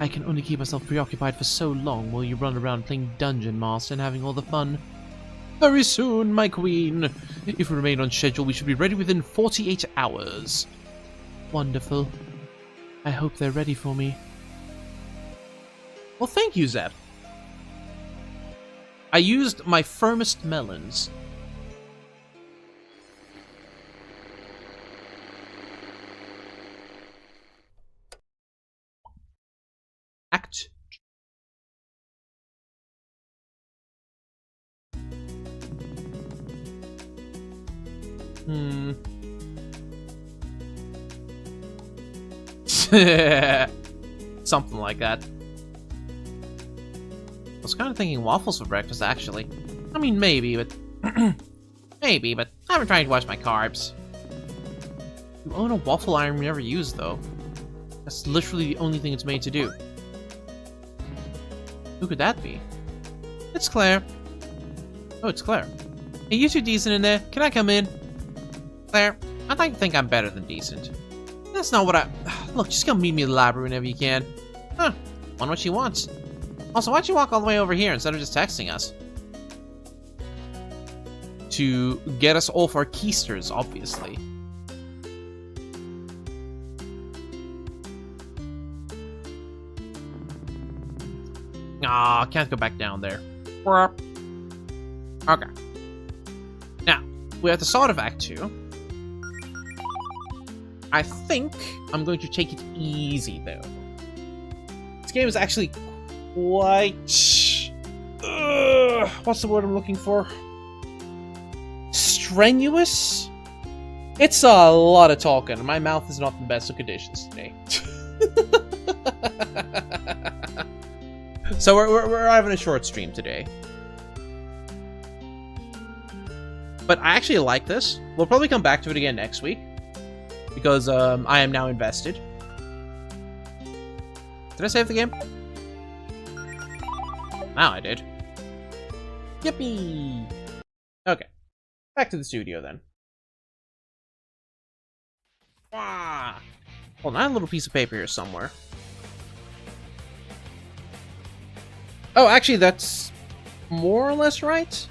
I can only keep myself preoccupied for so long while you run around playing Dungeon Master and having all the fun. Very soon, my queen. If we remain on schedule, we should be ready within 48 hours. Wonderful. I hope they're ready for me. Well, thank you, Zeb. I used my firmest melons. Act. Something like that. I was kind of thinking waffles for breakfast, actually. I mean, maybe, but... maybe, but I've been trying to watch my carbs. You own a waffle iron we never use, though. That's literally the only thing it's made to do. Who could that be? It's Claire. Oh, it's Claire. Hey, you two decent in there? Can I come in? Claire, I'd like to think I'm better than decent. That's not what I... Look, just come meet me in the library whenever you can. Huh. Wonder what she wants. Also, why'd you walk all the way over here instead of just texting us? To get us off our keisters, obviously. Ah, can't go back down there. Okay. Now, we're at the start of Act 2. I think I'm going to take it easy, though. This game is actually quite... what's the word I'm looking for? Strenuous? It's a lot of talking. My mouth is not in the best of conditions today. So we're having a short stream today. But I actually like this. We'll probably come back to it again next week. Because I am now invested. Did I save the game? Now I did. Yippee! Okay. Back to the studio then. Ah! Hold on, I have a little piece of paper here somewhere. Oh, actually, that's more or less right.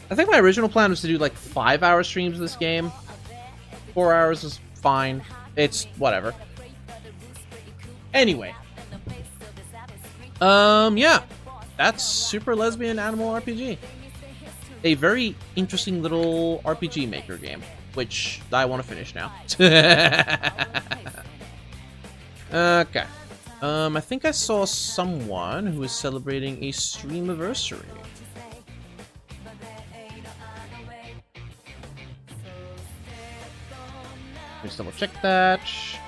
I think my original plan was to do like 5-hour streams of this game. 4 hours is fine. It's whatever. Anyway. Yeah. That's Super Lesbian Animal RPG. A very interesting little RPG Maker game, which I want to finish now. Okay. I think I saw someone who was celebrating a streamiversary. Let's double check that.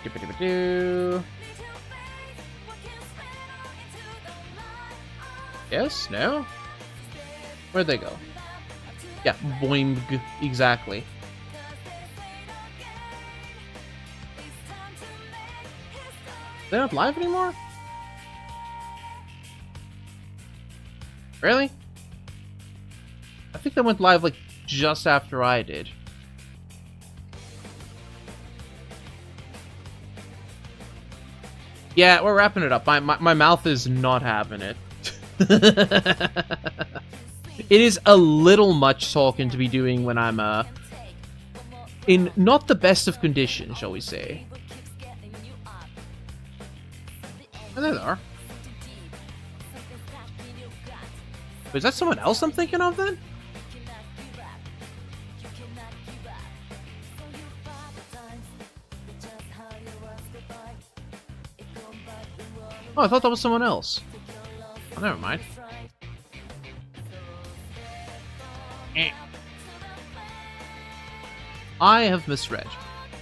Doo-ba-doo-ba-doo. Yes? No? Where'd they go? Yeah, boing, exactly. They're not live anymore? Really? I think they went live like just after I did. Yeah, we're wrapping it up. My mouth is not having it. It is a little much talking to be doing when I'm in not the best of conditions, shall we say. Oh, there they are. Wait, is that someone else I'm thinking of then? Oh, I thought that was someone else. Oh, never mind. I have misread.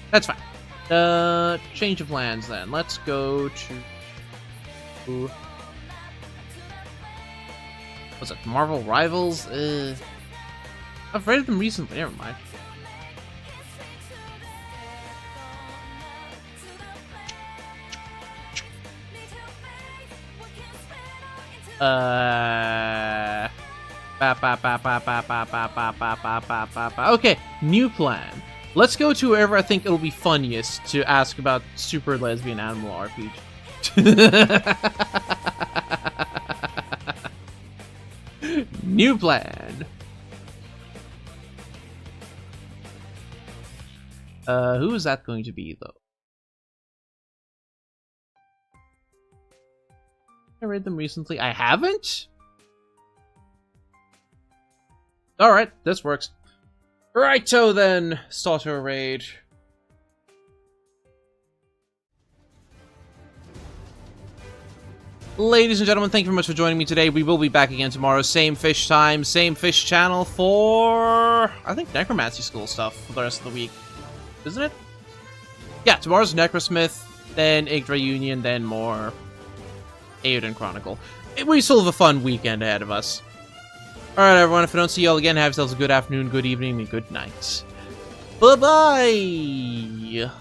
That's fine. Change of lands then. Let's go to... Was it Marvel Rivals? I've read them recently, never mind. Okay, new plan. Let's go to wherever I think it'll be funniest to ask about Super Lesbian Animal RPG. New plan. Who is that going to be, though? I read them recently. I haven't? Alright, this works. Righto then, Starter Raid. Ladies and gentlemen, thank you very much for joining me today. We will be back again tomorrow. Same fish time, same fish channel for... I think Necromancy School stuff for the rest of the week. Isn't it? Yeah, tomorrow's Necrosmith, then Yggdra Union, then more Eowyn Chronicle. We still have a fun weekend ahead of us. Alright everyone, if I don't see y'all again, have yourselves a good afternoon, good evening, and good night. Bye-bye!